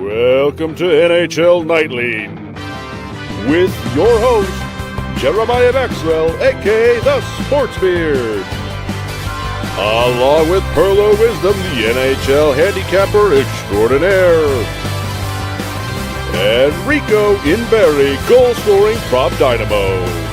Welcome to NHL Nightly with your host, Jeremiah Maxwell, aka the Sports Beard. Along with Pearl of Wisdom, the NHL handicapper extraordinaire. And Rico Inberry, goal-scoring prop dynamo.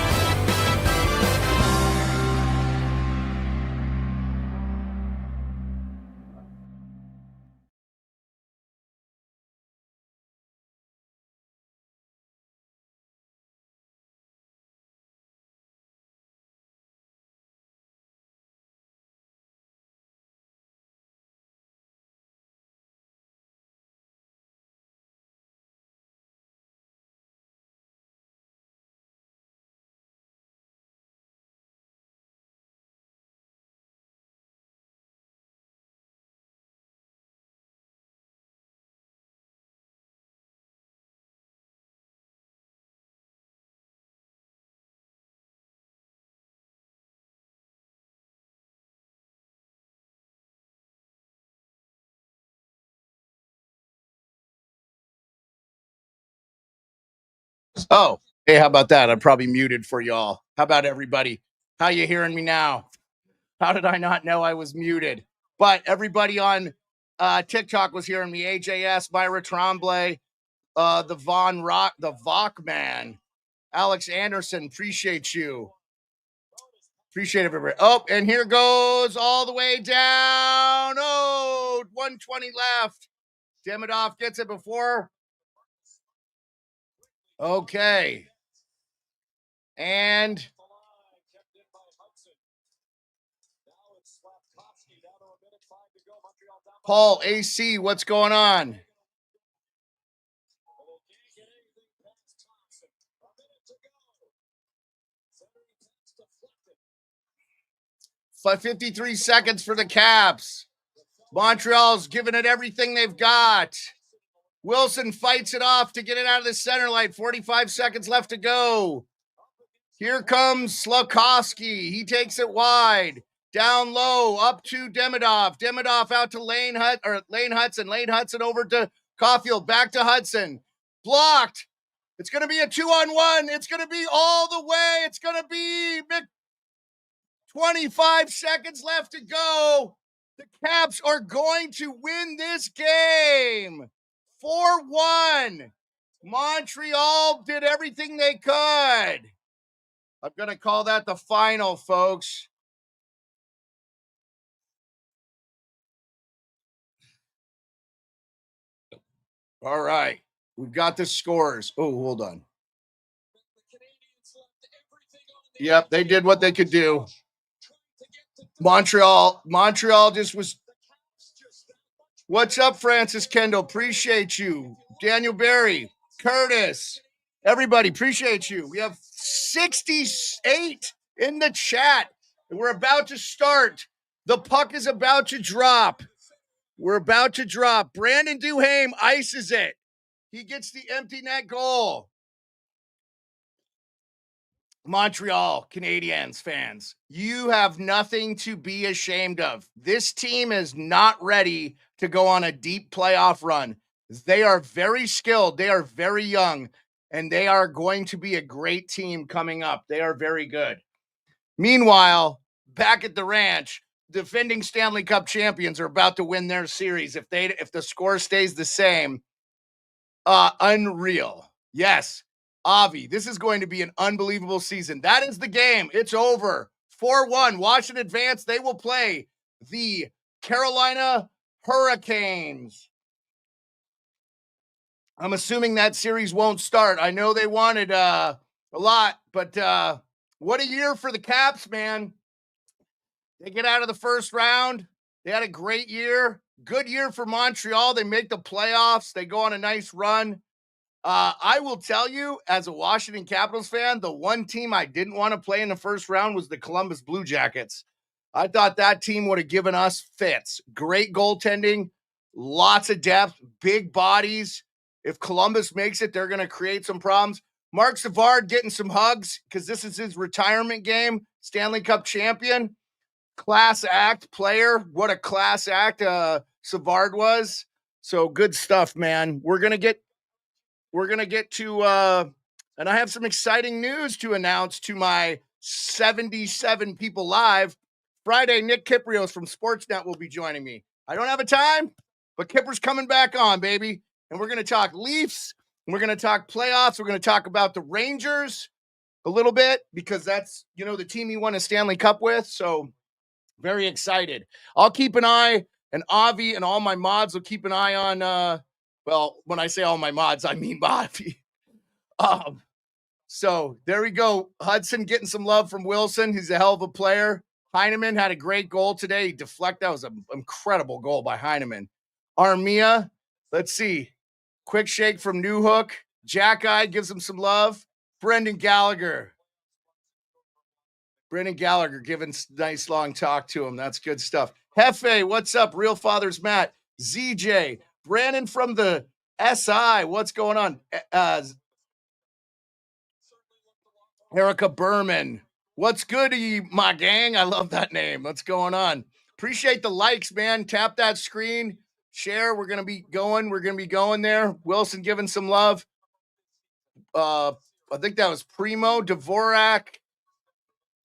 Oh, hey, how about that? I'm probably muted for y'all. How about everybody? How you hearing me now? How did I not know I was muted? But everybody on TikTok was hearing me. AJS, Myra Tremblay, the Von Rock, the Vok man, Alex Anderson. Appreciate you. Appreciate everybody. Oh, and here goes all the way down. Oh, 120 left. Demidov gets it before. Okay. And Paul, AC, what's going on? For 53 seconds for the Caps. Montreal's giving it everything they've got. Wilson fights it off to get it out of the center line. 45 seconds left to go. Here comes Slakowski. He takes it wide. Down low, up to Demidov. Demidov out to Lane Hudson. Lane Hudson over to Caulfield. Back to Hudson. Blocked. It's going to be a 2-on-1. It's going to be all the way. It's going to be 25 seconds left to go. The Caps are going to win this game 4-1. Montreal did everything they could. I'm going to call that the final, folks. All right. We've got the scores. Oh, hold on. Yep, they did what they could do. Montreal just was. What's up, Francis Kendall? Appreciate you. Daniel Barry, Curtis, everybody, appreciate you. We have 68 in the chat, and we're about to start. The puck is about to drop. We're about to drop. Brandon Duhaime ices it. He gets the empty net goal. Montreal Canadiens fans, you have nothing to be ashamed of. This team is not ready to go on a deep playoff run. They are very skilled. They are very young, and they are going to be a great team coming up. They are very good. Meanwhile, back at the ranch, defending Stanley Cup champions are about to win their series. If the score stays the same, unreal. Yes. Avi, this is going to be an unbelievable season. That is the game. It's over. 4-1. Washington advance. They will play the Carolina Hurricanes. I'm assuming that series won't start. I know they wanted a lot, but what a year for the Caps, man. They get out of the first round. They had a great year. Good year for Montreal. They make the playoffs. They go on a nice run. I will tell you, as a Washington Capitals fan, the one team I didn't want to play in the first round was the Columbus Blue Jackets. I thought that team would have given us fits. Great goaltending, lots of depth, big bodies. If Columbus makes it, they're going to create some problems. Mark Savard getting some hugs because this is his retirement game. Stanley Cup champion. Class act player. What a class act Savard was. So good stuff, man. We're gonna get to and I have some exciting news to announce to my 77 people live. Friday, Nick Kiprios from Sportsnet will be joining me. I don't have a time, but Kipper's coming back on, baby. And we're gonna talk Leafs, and we're gonna talk playoffs, we're gonna talk about the Rangers a little bit because that's the team he won a Stanley Cup with. So very excited. I'll keep an eye, and Avi and all my mods will keep an eye on well, when I say all my mods, I mean Avi. So there we go. Hudson getting some love from Wilson. He's a hell of a player. Heineman had a great goal today. He deflected. That was an incredible goal by Heineman. Armia, let's see. Quick shake from Newhook. Jack Eye gives him some love. Brendan Gallagher giving nice long talk to him. That's good stuff. Hefe, what's up? Real Fathers Matt. ZJ. Brandon from the SI. What's going on? Erica Berman. What's good, my gang? I love that name. What's going on? Appreciate the likes, man. Tap that screen. Share. We're going to be going there. Wilson giving some love. I think that was Primo. Dvorak.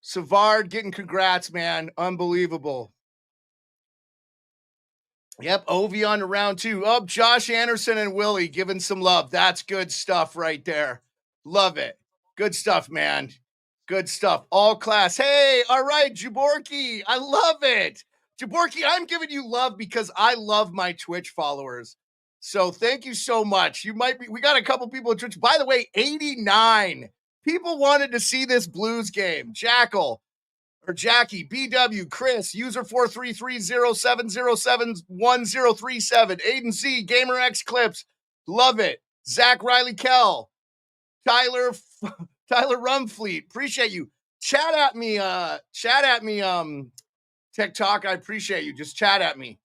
Savard getting congrats, man. Unbelievable. Yep, Ovi on to round 2. Oh, Josh Anderson and Willie giving some love. That's good stuff right there. Love it. Good stuff, man. Good stuff. All class. Hey, all right, Jaborki. I love it. Jaborki, I'm giving you love because I love my Twitch followers. So thank you so much. We got a couple people on Twitch. By the way, 89 people wanted to see this Blues game. Jackal or Jackie, BW, Chris, user 43307071037, Aiden Z, GamerX Clips. Love it. Zach Riley Kell, Tyler Rumfleet. Appreciate you. Chat at me, TikTok. I appreciate you. Just chat at me.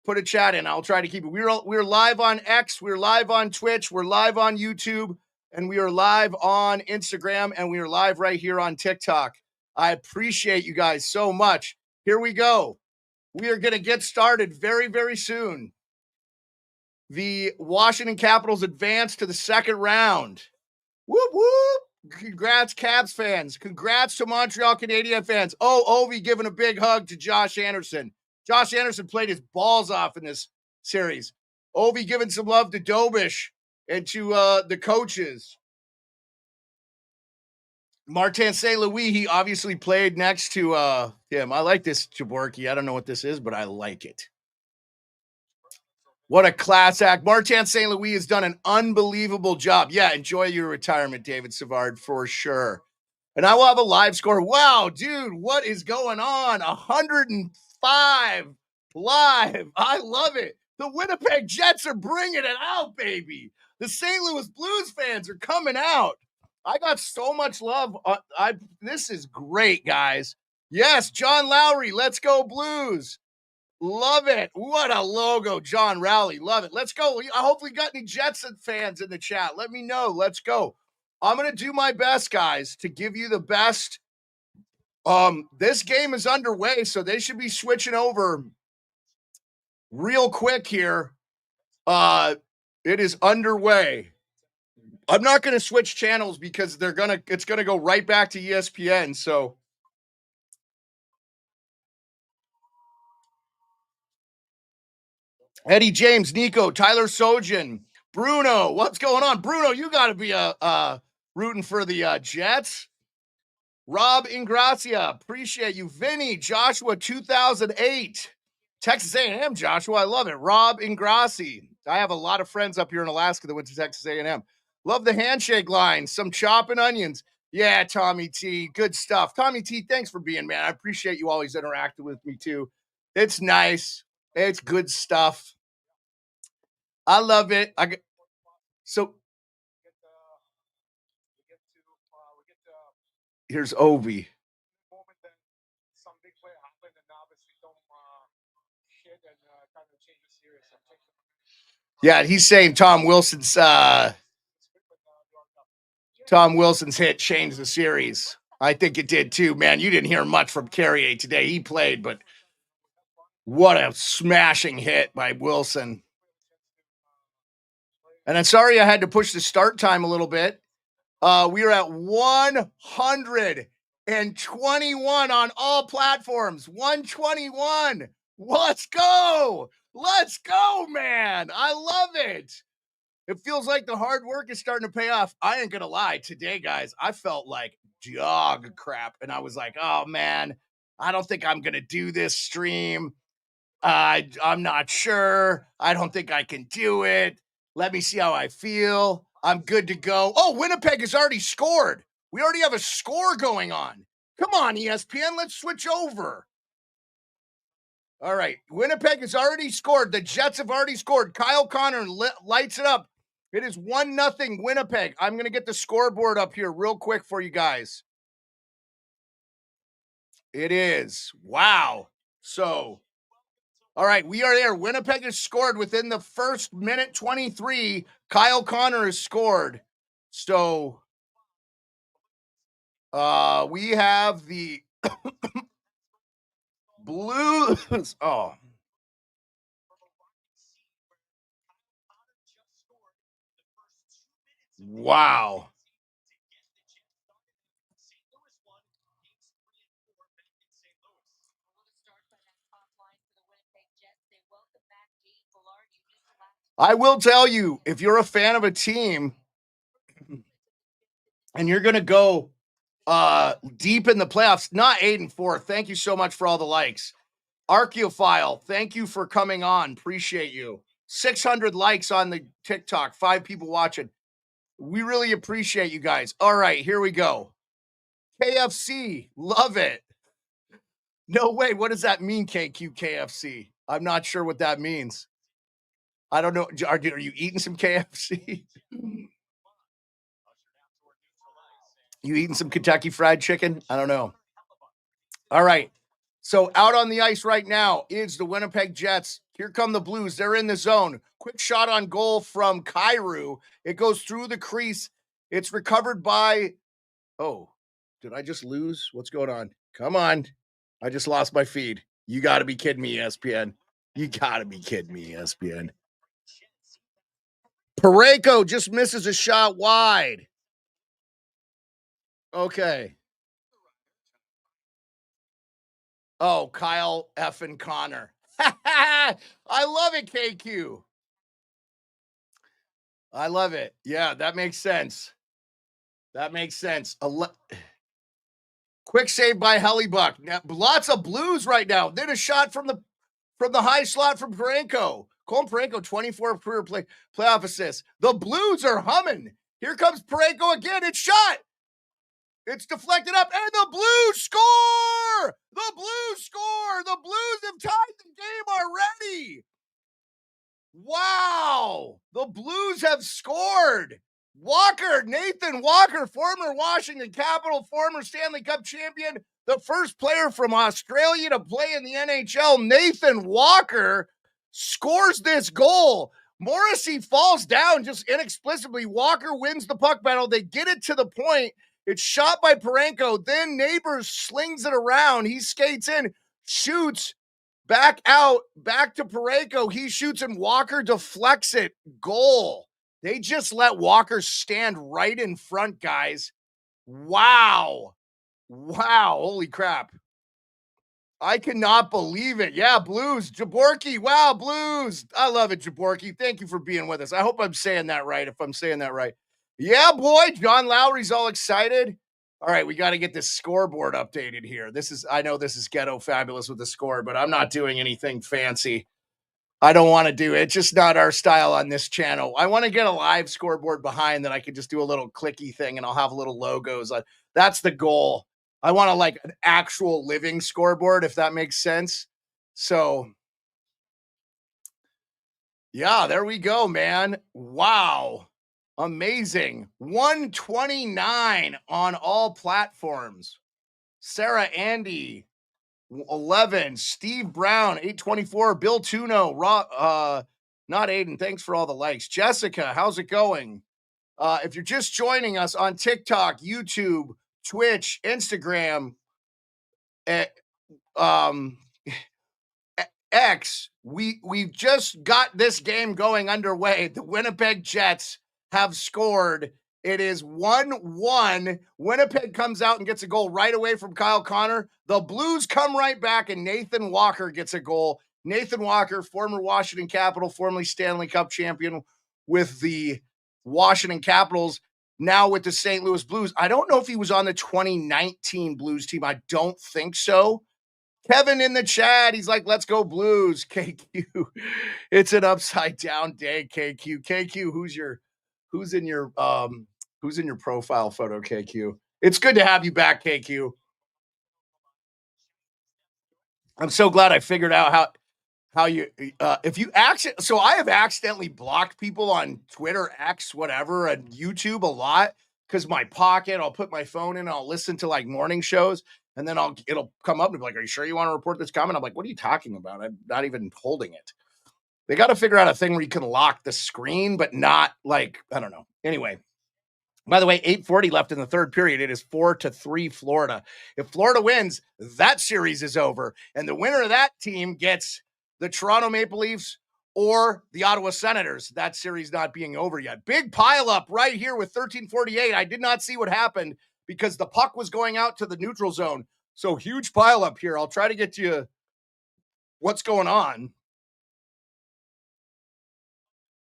Put a chat in. I'll try to keep it. We're live on X. We're live on Twitch. We're live on YouTube. And we are live on Instagram. And we are live right here on TikTok. I appreciate you guys so much. Here we go. We are going to get started very, very soon. The Washington Capitals advance to the second round. Whoop, whoop. Congrats, Caps fans. Congrats to Montreal Canadiens fans. Oh, Ovi giving a big hug to Josh Anderson. Josh Anderson played his balls off in this series. Ovi giving some love to Dobish and to the coaches. Martin St. Louis, he obviously played next to him. I like this Jaborki. I don't know what this is, but I like it. What a class act. Martin St. Louis has done an unbelievable job. Yeah, enjoy your retirement, David Savard, for sure. And I will have a live score. Wow, dude, what is going on? 105 live. I love it. The Winnipeg Jets are bringing it out, baby. The St. Louis Blues fans are coming out. I got so much love. This is great, guys. Yes, John Lowry, let's go Blues. Love it. What a logo, John Rowley. Love it. Let's go. I hope we got any Jets fans in the chat. Let me know. Let's go. I'm going to do my best, guys, to give you the best. This game is underway, so they should be switching over real quick here. It is underway. I'm not going to switch channels because it's going to go right back to ESPN. So Eddie James, Nico, Tyler Sojin, Bruno, what's going on? Bruno, you got to be rooting for the Jets. Rob Ingracia, appreciate you. Vinny, Joshua, 2008. Texas A&M, Joshua, I love it. Rob Ingrassi. I have a lot of friends up here in Alaska that went to Texas A&M. Love the handshake line. Some chopping onions. Yeah, Tommy T. Good stuff. Tommy T, thanks for being, man. I appreciate you always interacting with me, too. It's nice. It's good stuff. I love it. Here's Ovi. Yeah, he's saying Tom Wilson's hit changed the series. I think it did too, man. You didn't hear much from Carrier today. He played, but what a smashing hit by Wilson. And I'm sorry I had to push the start time a little bit. We are at 121 on all platforms. 121. Let's go. Let's go, man. I love it. It feels like the hard work is starting to pay off. I ain't going to lie. Today, guys, I felt like dog crap. And I was like, oh, man, I don't think I'm going to do this stream. I'm not sure. I don't think I can do it. Let me see how I feel. I'm good to go. Oh, Winnipeg has already scored. We already have a score going on. Come on, ESPN. Let's switch over. All right. Winnipeg has already scored. The Jets have already scored. Kyle Connor lights it up. It is 1-0 Winnipeg. I'm going to get the scoreboard up here real quick for you guys. It is. Wow. So, all right, we are there. Winnipeg has scored within the first minute 23. Kyle Connor has scored. So, we have the Blues. Oh. Wow. I will tell you, if you're a fan of a team and you're going to go deep in the playoffs, not 8-4. Thank you so much for all the likes. Archeophile, thank you for coming on. Appreciate you. 600 likes on the TikTok, 5 people watching. We really appreciate you guys. All right, here we go. KFC, love it. No way. What does that mean, KFC? I'm not sure what that means. I don't know. Are you eating some KFC? You eating some Kentucky Fried Chicken? I don't know. All right. So out on the ice right now is the Winnipeg Jets. Here come the Blues. They're in the zone. Quick shot on goal from Kyrou. It goes through the crease. It's recovered by, oh, did I just lose? What's going on? Come on. I just lost my feed. You got to be kidding me, ESPN. You got to be kidding me, ESPN. Parayko just misses a shot wide. Okay. Oh, Kyle effing Connor. I love it, KQ. I love it. Yeah, that makes sense. That makes sense. Quick save by Hellebuck. Now, lots of Blues right now. Then a shot from the high slot from Parayko. Colin Parayko, 24 career playoff assists. The Blues are humming. Here comes Parayko again. It's shot. It's deflected up, and the Blues score! The Blues score! The Blues have tied the game already! Wow! The Blues have scored! Nathan Walker, former Washington Capital, former Stanley Cup champion, the first player from Australia to play in the NHL, Nathan Walker, scores this goal. Morrissey falls down just inexplicably. Walker wins the puck battle. They get it to the point. It's shot by Parayko. Then Neighbors slings it around. He skates in, shoots, back out, back to Parayko. He shoots and Walker deflects it. Goal. They just let Walker stand right in front, guys. Wow. Wow. Holy crap. I cannot believe it. Yeah, Blues. Jaborki. Wow, Blues. I love it, Jaborki. Thank you for being with us. I hope I'm saying that right, if I'm saying that right. Yeah, boy. John Lowry's all excited. All right, we got to get this scoreboard updated here. I know this is ghetto fabulous with the score, but I'm not doing anything fancy. I don't want to do it. It's just not our style on this channel. I want to get a live scoreboard behind that I could just do a little clicky thing and I'll have little logos. That's the goal. I want an actual living scoreboard, if that makes sense. So, yeah, there we go, man. Wow. Amazing. 129 on all platforms. Sarah Andy, 11. Steve Brown, 824. Bill Tuno, not Aiden. Thanks for all the likes. Jessica, how's it going? If you're just joining us on TikTok, YouTube, Twitch, Instagram, X, we've just got this game going underway. The Winnipeg Jets have scored. It is 1-1. Winnipeg comes out and gets a goal right away from Kyle Connor. The Blues come right back, and Nathan Walker gets a goal. Nathan Walker, former Washington Capital, formerly Stanley Cup champion with the Washington Capitals, now with the St. Louis Blues. I don't know if he was on the 2019 Blues team. I don't think so. Kevin in the chat, he's like, let's go Blues. KQ, it's an upside down day. KQ, who's in your profile photo? KQ, it's good to have you back. KQ, I'm so glad I figured out how you if you so I have accidentally blocked people on Twitter, X, whatever, and YouTube a lot because my pocket, I'll put my phone in, I'll listen to like morning shows, and then it'll come up and be like, are you sure you want to report this comment? I'm like, what are you talking about? I'm not even holding it. They got to figure out a thing where you can lock the screen, but not like, I don't know. Anyway, by the way, 8:40 left in the third period. It is 4-3 Florida. If Florida wins, that series is over. And the winner of that team gets the Toronto Maple Leafs or the Ottawa Senators. That series not being over yet. Big pile up right here with 13:48. I did not see what happened because the puck was going out to the neutral zone. So huge pile up here. I'll try to get to you what's going on.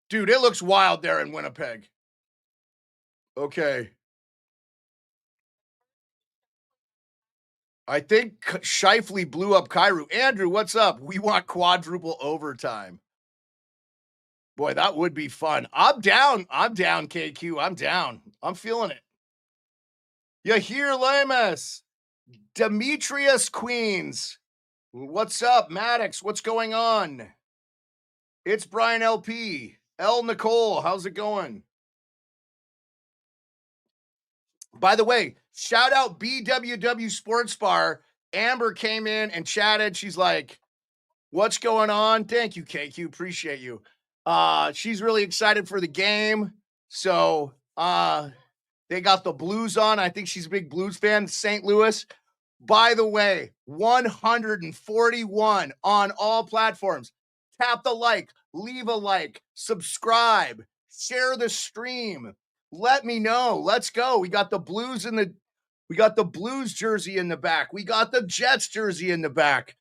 Dude, it looks wild there in Winnipeg. Okay. I think Shifley blew up Kyrou. Andrew, what's up? We want quadruple overtime. Boy, that would be fun. I'm down, KQ. I'm down. I'm feeling it. Yahir Lamas, Demetrius Queens. What's up, Maddox? What's going on? It's Brian LP. L. Nicole, how's it going? By the way, shout out BWW Sports Bar. Amber came in and chatted. She's like, what's going on? Thank you, KQ. Appreciate you. She's really excited for the game. So they got the Blues on. I think she's a big Blues fan, St. Louis. By the way, 141 on all platforms. Tap the like, leave a like, subscribe, share the stream. Let me know. Let's go. We got the Blues jersey in the back. We got the Jets jersey in the back.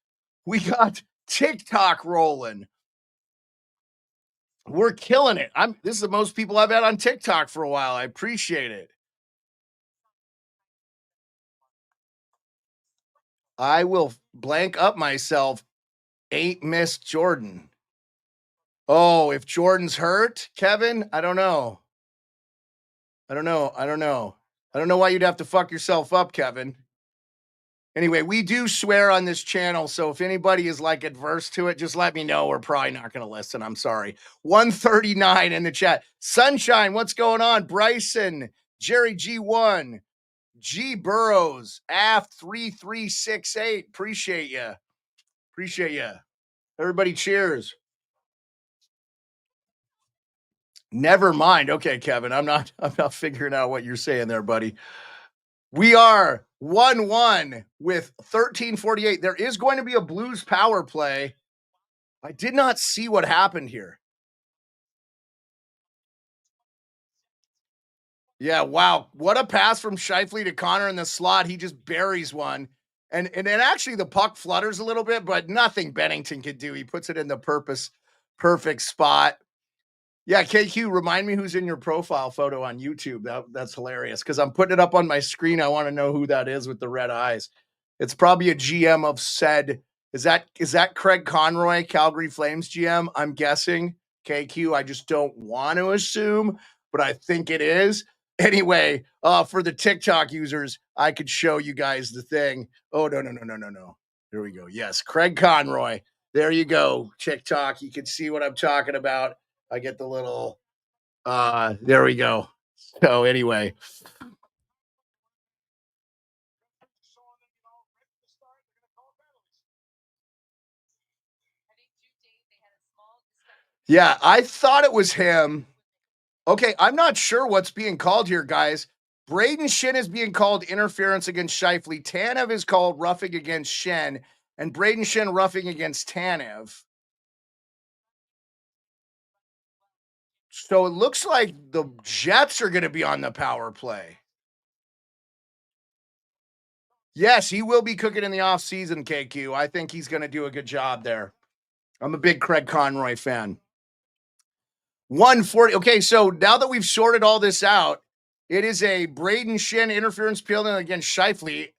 We got TikTok rolling. We're killing it. This is the most people I've had on TikTok for a while. I appreciate it. I will blank up myself. 8 missed Jordan. Oh, if Jordan's hurt, Kevin, I don't know. I don't know why you'd have to fuck yourself up, Kevin. Anyway, we do swear on this channel, so if anybody is like adverse to it, just let me know. We're probably not going to listen. I'm sorry. 139 in the chat. Sunshine, what's going on? Bryson, Jerry G1, G Burrows, AF 3368. Appreciate you. Everybody cheers. Never mind. Okay, Kevin, I'm not figuring out what you're saying there, buddy. We are 1-1 with 13:48. There is going to be a Blues power play. I did not see what happened here. Yeah, wow. What a pass from Shifley to Connor in the slot. He just buries one. And then actually the puck flutters a little bit, but nothing Bennington could do. He puts it in the perfect spot. Yeah, KQ, remind me who's in your profile photo on YouTube. That's hilarious because I'm putting it up on my screen. I want to know who that is with the red eyes. It's probably a GM of said. Is that Craig Conroy, Calgary Flames GM? I'm guessing. KQ, I just don't want to assume, but I think it is. Anyway, for the TikTok users, I could show you guys the thing. Oh, no. Here we go. Yes, Craig Conroy. There you go. TikTok. You can see what I'm talking about. I get the little, there we go. So anyway. Yeah, I thought it was him. Okay, I'm not sure what's being called here, guys. Braden Shin is being called interference against Shifley. Tanev is called roughing against Shen. and Braden Shen roughing against Tanev. So it looks like the Jets are going to be on the power play. Yes, he will be cooking in the offseason, KQ. I think he's going to do a good job there. I'm a big Craig Conroy fan. 140. Okay, so now that we've sorted all this out, it is a Braden Shen interference penalty against Scheifele,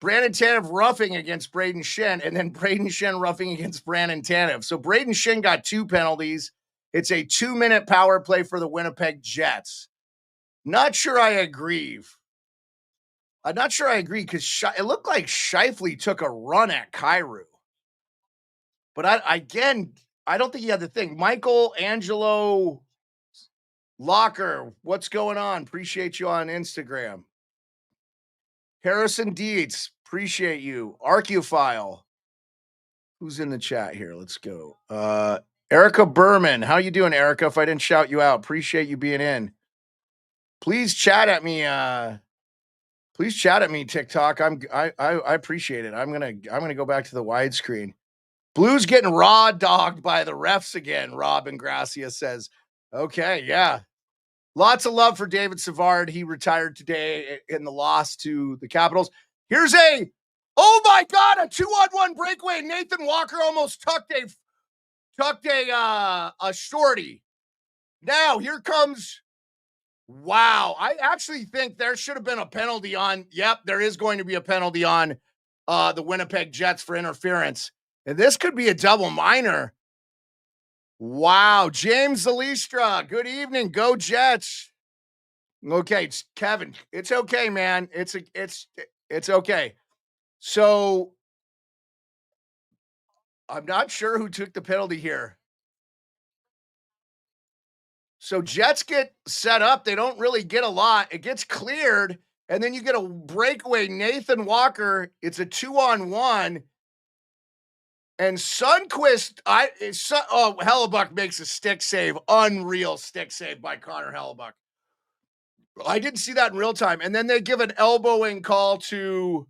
Brandon Tanev roughing against Braden Shen, and then Braden Shen roughing against Brandon Tanev. So Braden Shen got 2 penalties. It's a 2-minute power play for the Winnipeg Jets. Not sure I agree. I'm not sure I agree because it looked like Scheifele took a run at Kyrou. But I don't think he had the thing. Michael Angelo Locker, what's going on? Appreciate you on Instagram. Harrison Deeds, appreciate you. Archeophile. Who's in the chat here? Let's go. Erica Berman. How you doing, Erica? If I didn't shout you out, appreciate you being in. Please chat at me. Please chat at me, TikTok. I appreciate it. I'm gonna go back to the widescreen. Blues getting raw dogged by the refs again. Robin Gracia says, "Okay, yeah." Lots of love for David Savard. He retired today in the loss to the Capitals. Here's oh my God, a 2-on-1 breakaway. Nathan Walker almost tucked a shorty. Now here comes. Wow, I actually think there should have been a penalty on. Yep, there is going to be a penalty on the Winnipeg Jets for interference, and this could be a double minor. Wow, James Zalistra, good evening. Go Jets. Okay, it's Kevin. It's okay, man. It's okay. So I'm not sure who took the penalty here. So Jets get set up. They don't really get a lot. It gets cleared, and then you get a breakaway. Nathan Walker. It's a 2-on-1. And Sundqvist, Hellebuck makes a stick save. Unreal stick save by Connor Hellebuck. I didn't see that in real time. And then they give an elbowing call to.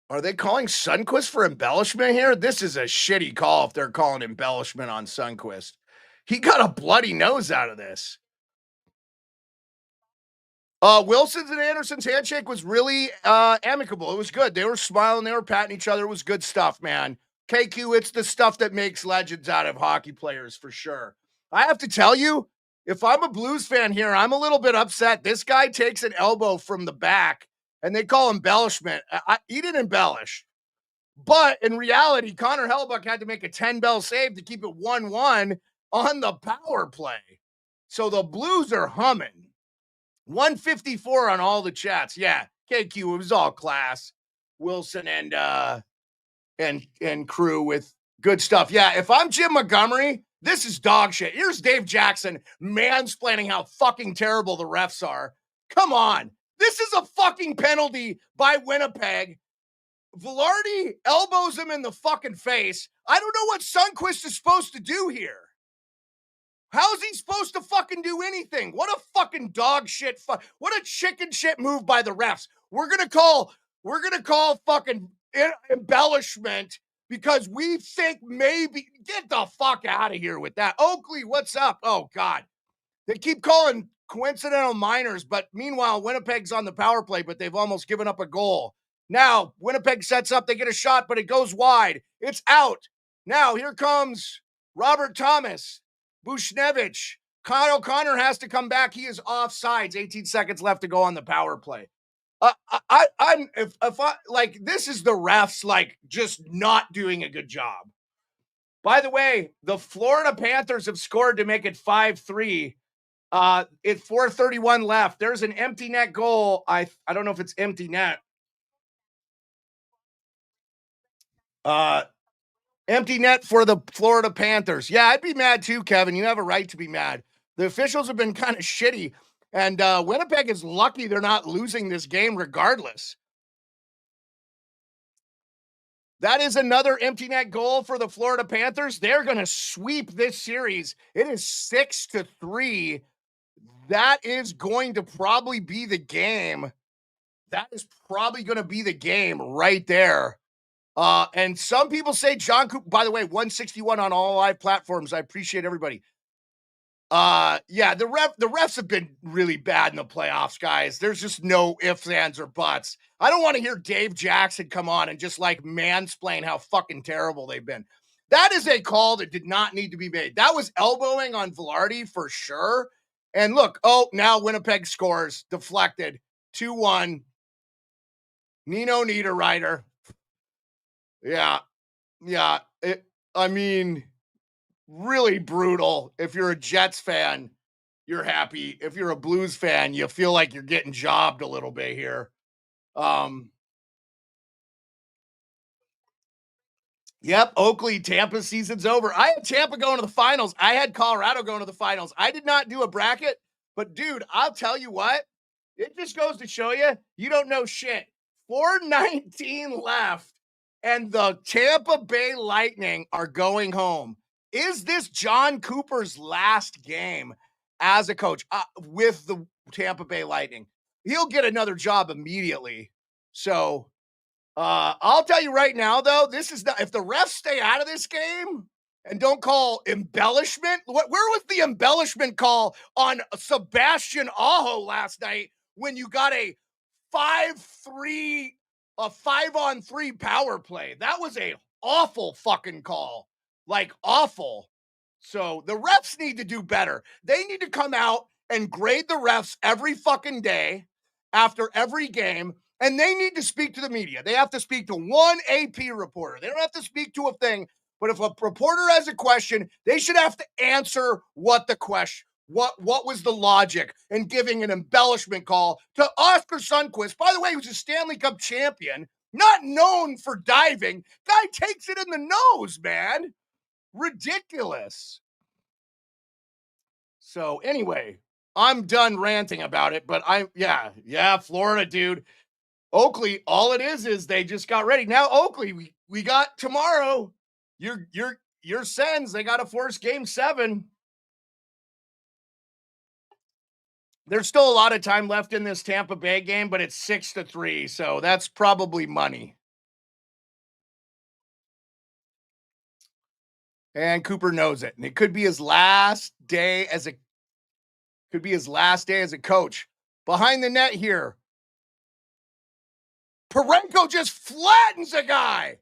Are they calling Sundqvist for embellishment here? This is a shitty call if they're calling embellishment on Sundqvist. He got a bloody nose out of this. Wilson's and Anderson's handshake was really amicable. It was good. They were smiling. They were patting each other. It was good stuff, man. KQ, it's the stuff that makes legends out of hockey players for sure. I have to tell you, if I'm a Blues fan here, I'm a little bit upset. This guy takes an elbow from the back, and they call embellishment. He didn't embellish. But in reality, Connor Hellebuck had to make a 10-bell save to keep it 1-1 on the power play. So the Blues are humming. 154 on all the chats. Yeah, KQ, it was all class. Wilson and crew with good stuff. Yeah, if I'm Jim Montgomery, this is dog shit. Here's Dave Jackson mansplaining how fucking terrible the refs are. Come on. This is a fucking penalty by Winnipeg. Velarde elbows him in the fucking face. I don't know what Sundqvist is supposed to do here. How's he supposed to fucking do anything? What a fucking dog shit. What a chicken shit move by the refs. We're going to call fucking embellishment because we think maybe get the fuck out of here with that. Oakley, what's up? Oh God. They keep calling coincidental minors, but meanwhile, Winnipeg's on the power play, but they've almost given up a goal. Now, Winnipeg sets up, they get a shot, but it goes wide. It's out. Now, here comes Robert Thomas. Bushnevich. Kyle O'Connor has to come back. He is offsides. 18 seconds left to go on the power play. This is the refs just not doing a good job. By the way, the Florida Panthers have scored to make it 5-3. It's 4:31 left. There's an empty net goal. I don't know if it's empty net. Empty net for the Florida Panthers. Yeah, I'd be mad too, Kevin. You have a right to be mad. The officials have been kind of shitty, and Winnipeg is lucky they're not losing this game regardless. That is another empty net goal for the Florida Panthers. They're going to sweep this series. It is 6-3. that is going to probably be the game. That is probably going to be the game right there. And some people say John Cooper, by the way, 161 on all live platforms. I appreciate everybody. Yeah, the refs have been really bad in the playoffs, guys. There's just no ifs, ands, or buts. I don't want to hear Dave Jackson come on and just like mansplain how fucking terrible they've been. That is a call that did not need to be made. That was elbowing on Velarde for sure. And look, now Winnipeg scores, deflected, 2-1. Nino Niederreiter. Yeah. I mean, really brutal. If you're a Jets fan, you're happy. If you're a Blues fan, you feel like you're getting jobbed a little bit here. Yep, Oakley, Tampa season's over. I had Tampa going to the finals. I had Colorado going to the finals. I did not do a bracket, but dude, I'll tell you what, it just goes to show you don't know shit. 4:19 left, and the Tampa Bay Lightning are going home. Is this John Cooper's last game as a coach with the Tampa Bay Lightning? He'll get another job immediately. So I'll tell you right now, though, this is not, if the refs stay out of this game and don't call embellishment, where was the embellishment call on Sebastian Aho last night when you got a 5-3, a 5-on-3 power play? That was a awful fucking call, like awful. So the refs need to do better. They need to come out and grade the refs every fucking day after every game. And they need to speak to the media. They have to speak to one AP reporter. They don't have to speak to a thing. But if a reporter has a question, they should have to answer what the question, what was the logic in giving an embellishment call to Oscar Sundquist. By the way, who's a Stanley Cup champion, not known for diving. Guy takes it in the nose, man. Ridiculous. So anyway, I'm done ranting about it. But Florida, dude. Oakley, all it is they just got ready. Now, Oakley, we got tomorrow. Your Sens, they got to force game 7. There's still a lot of time left in this Tampa Bay game, but it's 6-3, so that's probably money. And Cooper knows it. And it could be his last day as a coach. Behind the net here, Parenko just flattens a guy.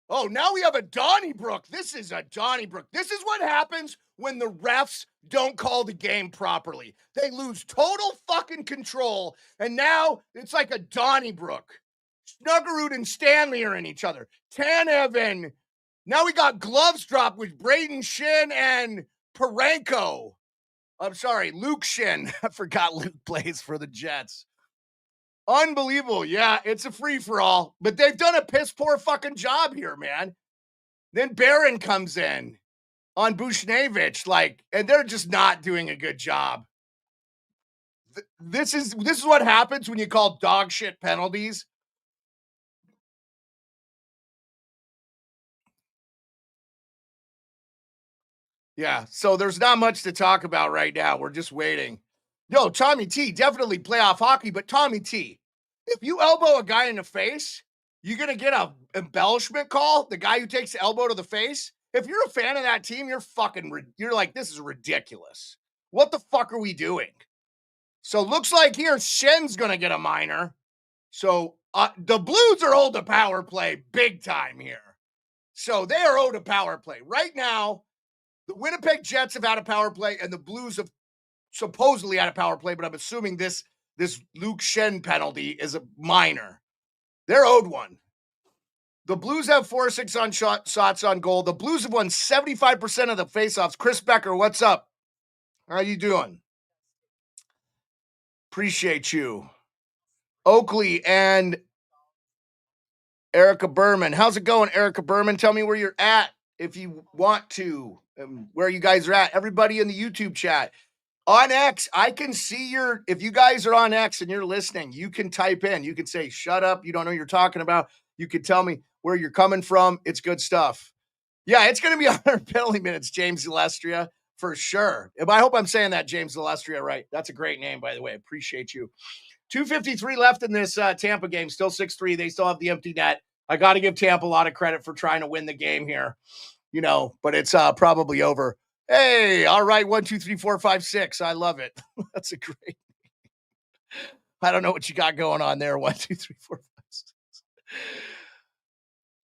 Oh, now we have a Donnybrook. This is a Donnybrook. This is what happens when the refs don't call the game properly. They lose total fucking control, and now it's like a Donnybrook. Snuggerud and Stanley are in each other. Tanev and now we got gloves drop with Braden Shin and Parenko. I'm sorry, Luke Shin. I forgot Luke plays for the Jets. Unbelievable. Yeah, it's a free-for-all. But they've done a piss-poor fucking job here, man. Then Barron comes in on Bushnevich, and they're just not doing a good job. This is what happens when you call dog shit penalties. Yeah, so there's not much to talk about right now. We're just waiting. Yo, Tommy T, definitely playoff hockey, but Tommy T, if you elbow a guy in the face, you're going to get a embellishment call, the guy who takes the elbow to the face. If you're a fan of that team, you're like, this is ridiculous. What the fuck are we doing? So looks like here Shen's going to get a minor. So the Blues are owed a power play big time here. So they are owed a power play. Right now, the Winnipeg Jets have had a power play, and the Blues have supposedly had a power play, but I'm assuming this Luke Shen penalty is a minor. They're owed one. The Blues have 4-6 on shots on goal. The Blues have won 75% of the faceoffs. Chris Becker, what's up? How you doing? Appreciate you. Oakley and Erica Berman. How's it going, Erica Berman? Tell me where you're at if you want to, where you guys are at. Everybody in the YouTube chat. On X, I can see if you guys are on X and you're listening, you can type in. You can say, shut up. You don't know what you're talking about. You can tell me where you're coming from. It's good stuff. Yeah, it's going to be 100 penalty minutes, James Ilestria. for sure. I hope I'm saying that, James Celestria, right. That's a great name, by the way. Appreciate you. 2:53 left in this Tampa game. Still 6-3. They still have the empty net. I got to give Tampa a lot of credit for trying to win the game here, but it's probably over. Hey, all right. 1, 2, 3, 4, 5, 6. I love it. That's a great. I don't know what you got going on there. 1, 2, 3, 4, 5, 6.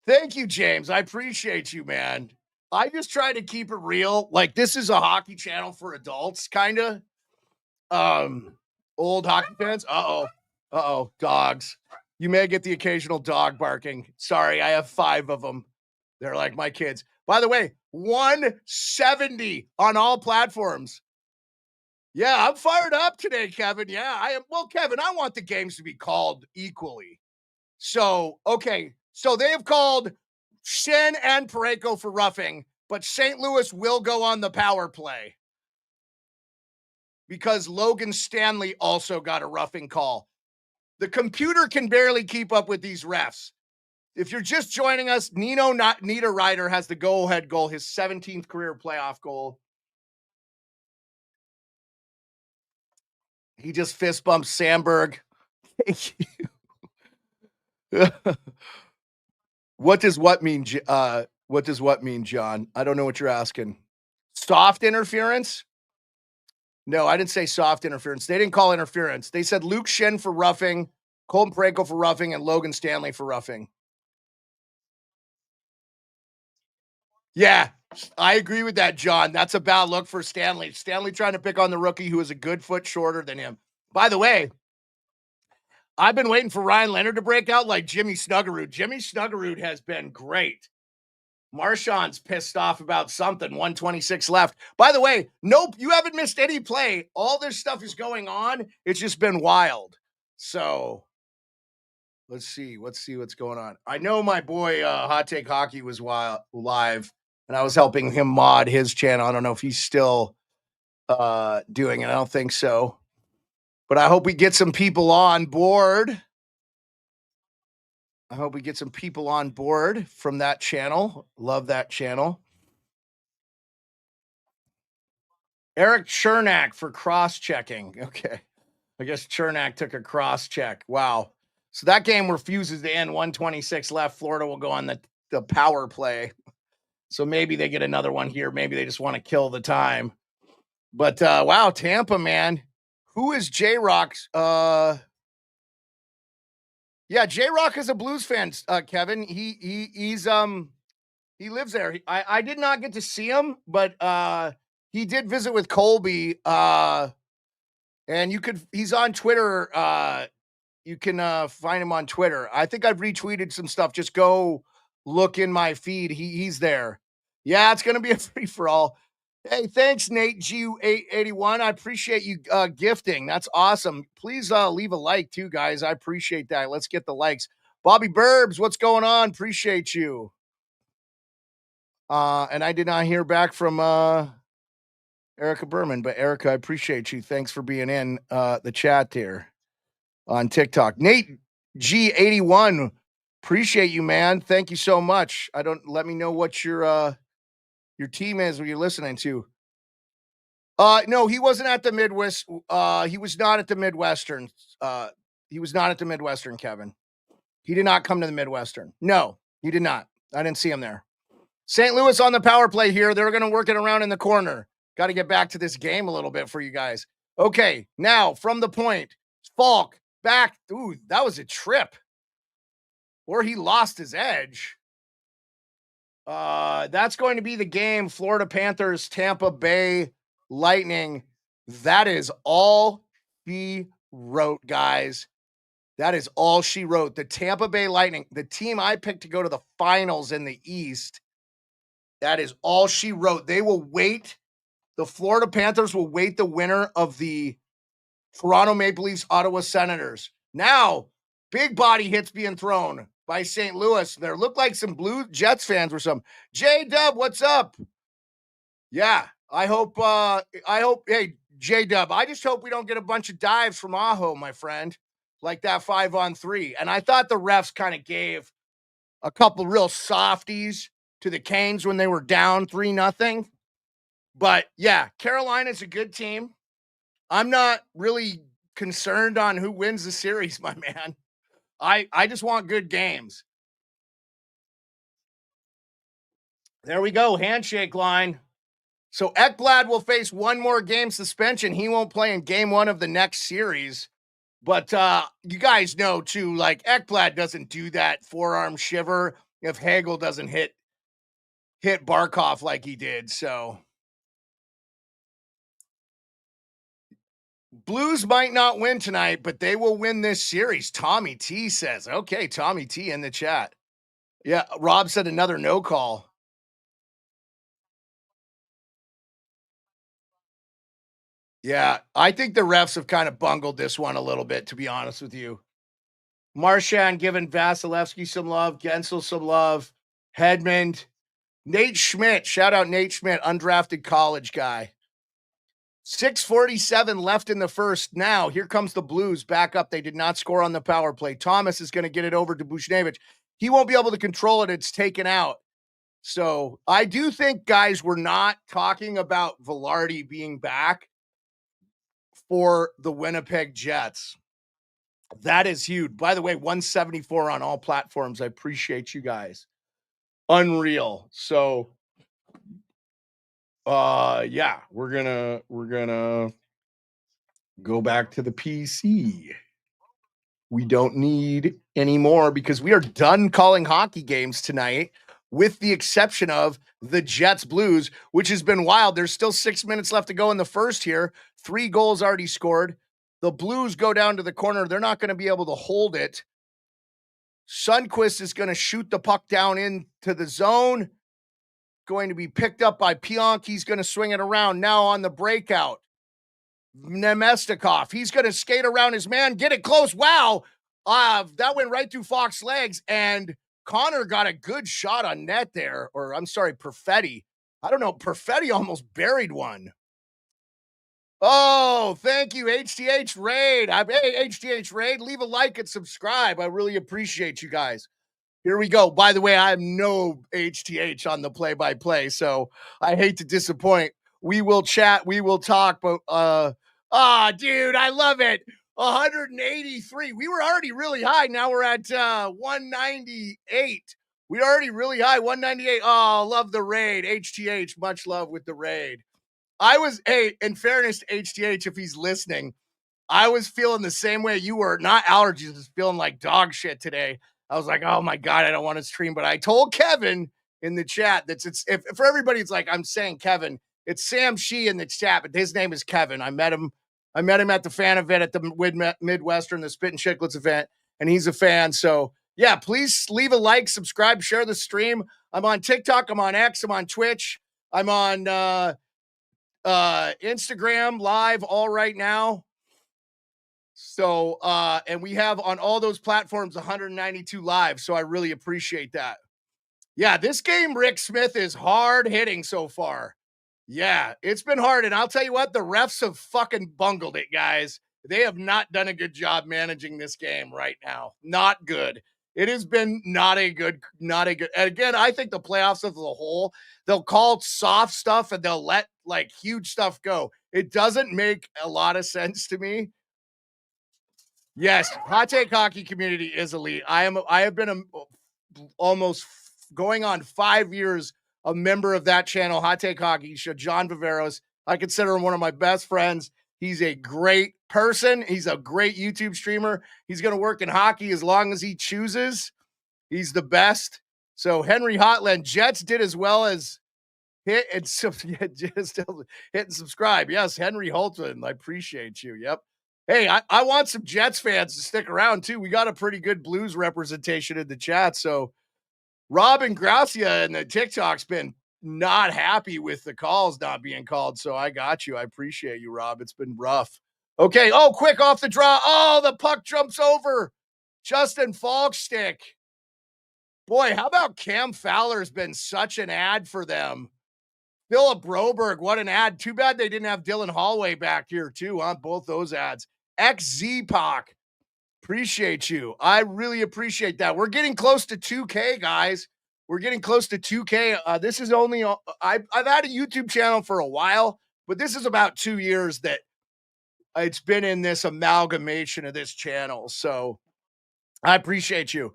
Thank you, James. I appreciate you, man. I just try to keep it real. Like, this is a hockey channel for adults, kind of. Old hockey fans. Uh-oh. Dogs. You may get the occasional dog barking. Sorry, I have 5 of them. They're like my kids. By the way, 170 on all platforms. Yeah, I'm fired up today, Kevin. Yeah, I am. Well, Kevin, I want the games to be called equally. So, okay. So they have called Shen and Parayko for roughing, but St. Louis will go on the power play because Logan Stanley also got a roughing call. The computer can barely keep up with these refs. If you're just joining us, Nino Niederreiter has the go-ahead goal, his 17th career playoff goal. He just fist bumped Sandberg. Thank you. What does what mean? What does what mean, John? I don't know what you're asking. Soft interference? No, I didn't say soft interference. They didn't call interference. They said Luke Shen for roughing, Colton Parayko for roughing, and Logan Stanley for roughing. Yeah, I agree with that, John. That's a bad look for Stanley. Stanley trying to pick on the rookie who is a good foot shorter than him. By the way, I've been waiting for Ryan Leonard to break out like Jimmy Snuggerud. Jimmy Snuggerud has been great. Marchand's pissed off about something. 126 left. By the way, nope, you haven't missed any play. All this stuff is going on. It's just been wild. So let's see what's going on. I know my boy Hot Take Hockey was live, and I was helping him mod his channel. I don't know if he's still doing it. I don't think so. But I hope we get some people on board. I hope we get some people on board from that channel. Love that channel. Eric Chernak for cross-checking. Okay. I guess Chernak took a cross-check. Wow. So that game refuses to end. 126 left. Florida will go on the power play. So maybe they get another one here. Maybe they just want to kill the time. But, wow, Tampa, man. Who is J-Rock's? Yeah, J-Rock is a Blues fan, Kevin. He lives there. I did not get to see him, but he did visit with Colby. And he's on Twitter. You can find him on Twitter. I think I've retweeted some stuff. Just go look in my feed. He's there. Yeah, it's gonna be a free for all. Hey, thanks, Nate G881. I appreciate you gifting. That's awesome. Please leave a like too, guys. I appreciate that. Let's get the likes. Bobby Burbs, what's going on? Appreciate you. And I did not hear back from Erica Berman, but Erica, I appreciate you. Thanks for being in the chat here on TikTok. Nate G81, appreciate you, man. Thank you so much. Let me know what your team is what you're listening to. No, he wasn't at the Midwest. He was not at the Midwestern. He was not at the Midwestern, Kevin. He did not come to the Midwestern. No, he did not. I didn't see him there. St. Louis on the power play here. They're going to work it around in the corner. Got to get back to this game a little bit for you guys. Okay, now from the point, Falk back. Ooh, that was a trip. Or he lost his edge. That's going to be the game. Florida Panthers, Tampa Bay Lightning. That is all she wrote, guys. That is all she wrote. The Tampa Bay Lightning, the team I picked to go to the finals in the East. That is all she wrote. They will wait. The Florida Panthers will wait the winner of the Toronto Maple Leafs, Ottawa Senators. Now, big body hits being thrown by St. Louis. There looked like some Blue Jets fans or some. J-Dub, what's up? Yeah, I hope, hey, J-Dub, I just hope we don't get a bunch of dives from Aho, my friend, like that 5-on-3. And I thought the refs kind of gave a couple real softies to the Canes when they were down 3-0. But yeah, Carolina's a good team. I'm not really concerned on who wins the series, my man. I just want good games. There we go. Handshake line. So Ekblad will face one more game suspension. He won't play in game one of the next series. But you guys know too, like Ekblad doesn't do that forearm shiver if Hagel doesn't hit Barkov like he did. So Blues might not win tonight, but they will win this series. Tommy T says, okay, Tommy T in the chat. Yeah, Rob said another no call. Yeah, I think the refs have kind of bungled this one a little bit, to be honest with you. Marchand giving Vasilevsky some love, Gensel some love, Hedman, Nate Schmidt. Shout out Nate Schmidt, undrafted college guy. 6:47 left in the first. Now, here comes the Blues back up. They did not score on the power play. Thomas is going to get it over to Buchnevich. He won't be able to control it. It's taken out. So I do think, guys, we're not talking about Velarde being back for the Winnipeg Jets. That is huge. By the way, 174 on all platforms. I appreciate you guys. Unreal. So yeah, we're gonna go back to the PC. We don't need any more because we are done calling hockey games tonight, with the exception of the Jets Blues, which has been wild. There's still 6 minutes left to go in the first here. 3 goals already scored. The Blues go down to the corner. They're not going to be able to hold it. Sundqvist is going to shoot the puck down into the zone. Going to be picked up by Pionk. He's going to swing it around now on the breakout. Nemestikov. He's going to skate around his man, get it close. Wow. That went right through Fox's legs, and Connor got a good shot on net there. Or I'm sorry, Perfetti. I don't know. Perfetti almost buried one. Oh, thank you, HTH Raid. Hey, HTH Raid, leave a like and subscribe. I really appreciate you guys. Here we go. By the way, I am no HTH on the play-by-play, so I hate to disappoint. We will chat, we will talk, but dude, I love it. 183. We were already really high. Now we're at 198. We're already really high. 198. Oh, love the raid. HTH, much love with the raid. In fairness to HTH, if he's listening, I was feeling the same way you were. Not allergies, just feeling like dog shit today. I was like, oh my God, I don't want to stream. But I told Kevin in the chat that if for everybody, it's like I'm saying Kevin. It's Sam Shee in the chat, but his name is Kevin. I met him at the fan event at the Midwestern, the Spit and Chicklets event, and he's a fan. So yeah, please leave a like, subscribe, share the stream. I'm on TikTok, I'm on X, I'm on Twitch, I'm on Instagram live all right now. So, and we have on all those platforms 192 live. So I really appreciate that. Yeah, this game, Rick Smith, is hard hitting so far. Yeah, it's been hard. And I'll tell you what, the refs have fucking bungled it, guys. They have not done a good job managing this game right now. Not good. It has been not a good. And again, I think the playoffs as a whole, they'll call soft stuff and they'll let like huge stuff go. It doesn't make a lot of sense to me. Yes, hot take hockey community is elite. I have been almost going on 5 years a member of that channel, Hot Take Hockey Show. John Viveros, I consider him one of my best friends. He's a great person. He's a great YouTube streamer. He's going to work in hockey as long as he chooses. He's the best. So Henry Hotland, Jets did as well as hit and subscribe. Yes, Henry Holtman, I appreciate you. Yep. Hey, I want some Jets fans to stick around too. We got a pretty good Blues representation in the chat. So Robin Gracia and the TikTok's been not happy with the calls not being called. So I got you. I appreciate you, Rob. It's been rough. Okay. Oh, quick off the draw. Oh, the puck jumps over Justin Falkstick. Boy, how about Cam Fowler's been such an ad for them. Philip Broberg, what an ad. Too bad they didn't have Dylan Holloway back here too on both those ads. XZPOC, appreciate you. I really appreciate that. We're getting close to 2K, guys. We're getting close to 2K. This is only I've had a YouTube channel for a while, but this is about 2 years that it's been in this amalgamation of this channel. So I appreciate you.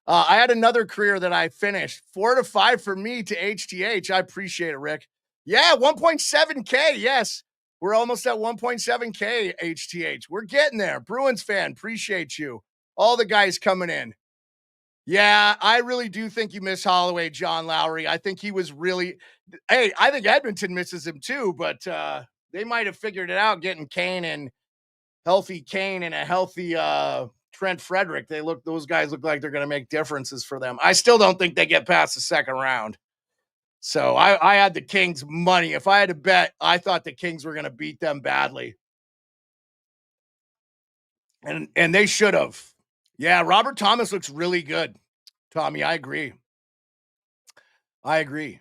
I had another career that I finished 4 to 5 for me to HTH. I appreciate it, Rick. Yeah, 1.7K. Yes, we're almost at 1.7K HTH. We're getting there. Bruins fan, appreciate you. All the guys coming in. Yeah, I really do think you miss Holloway, John Lowry. I think he was really, hey, I think Edmonton misses him too, but they might have figured it out getting Kane and healthy Kane and a healthy Trent Frederick. Those guys look like they're going to make differences for them. I still don't think they get past the second round. So I had the Kings money. If I had to bet, I thought the Kings were going to beat them badly. And they should have. Yeah, Robert Thomas looks really good. Tommy, I agree. I agree.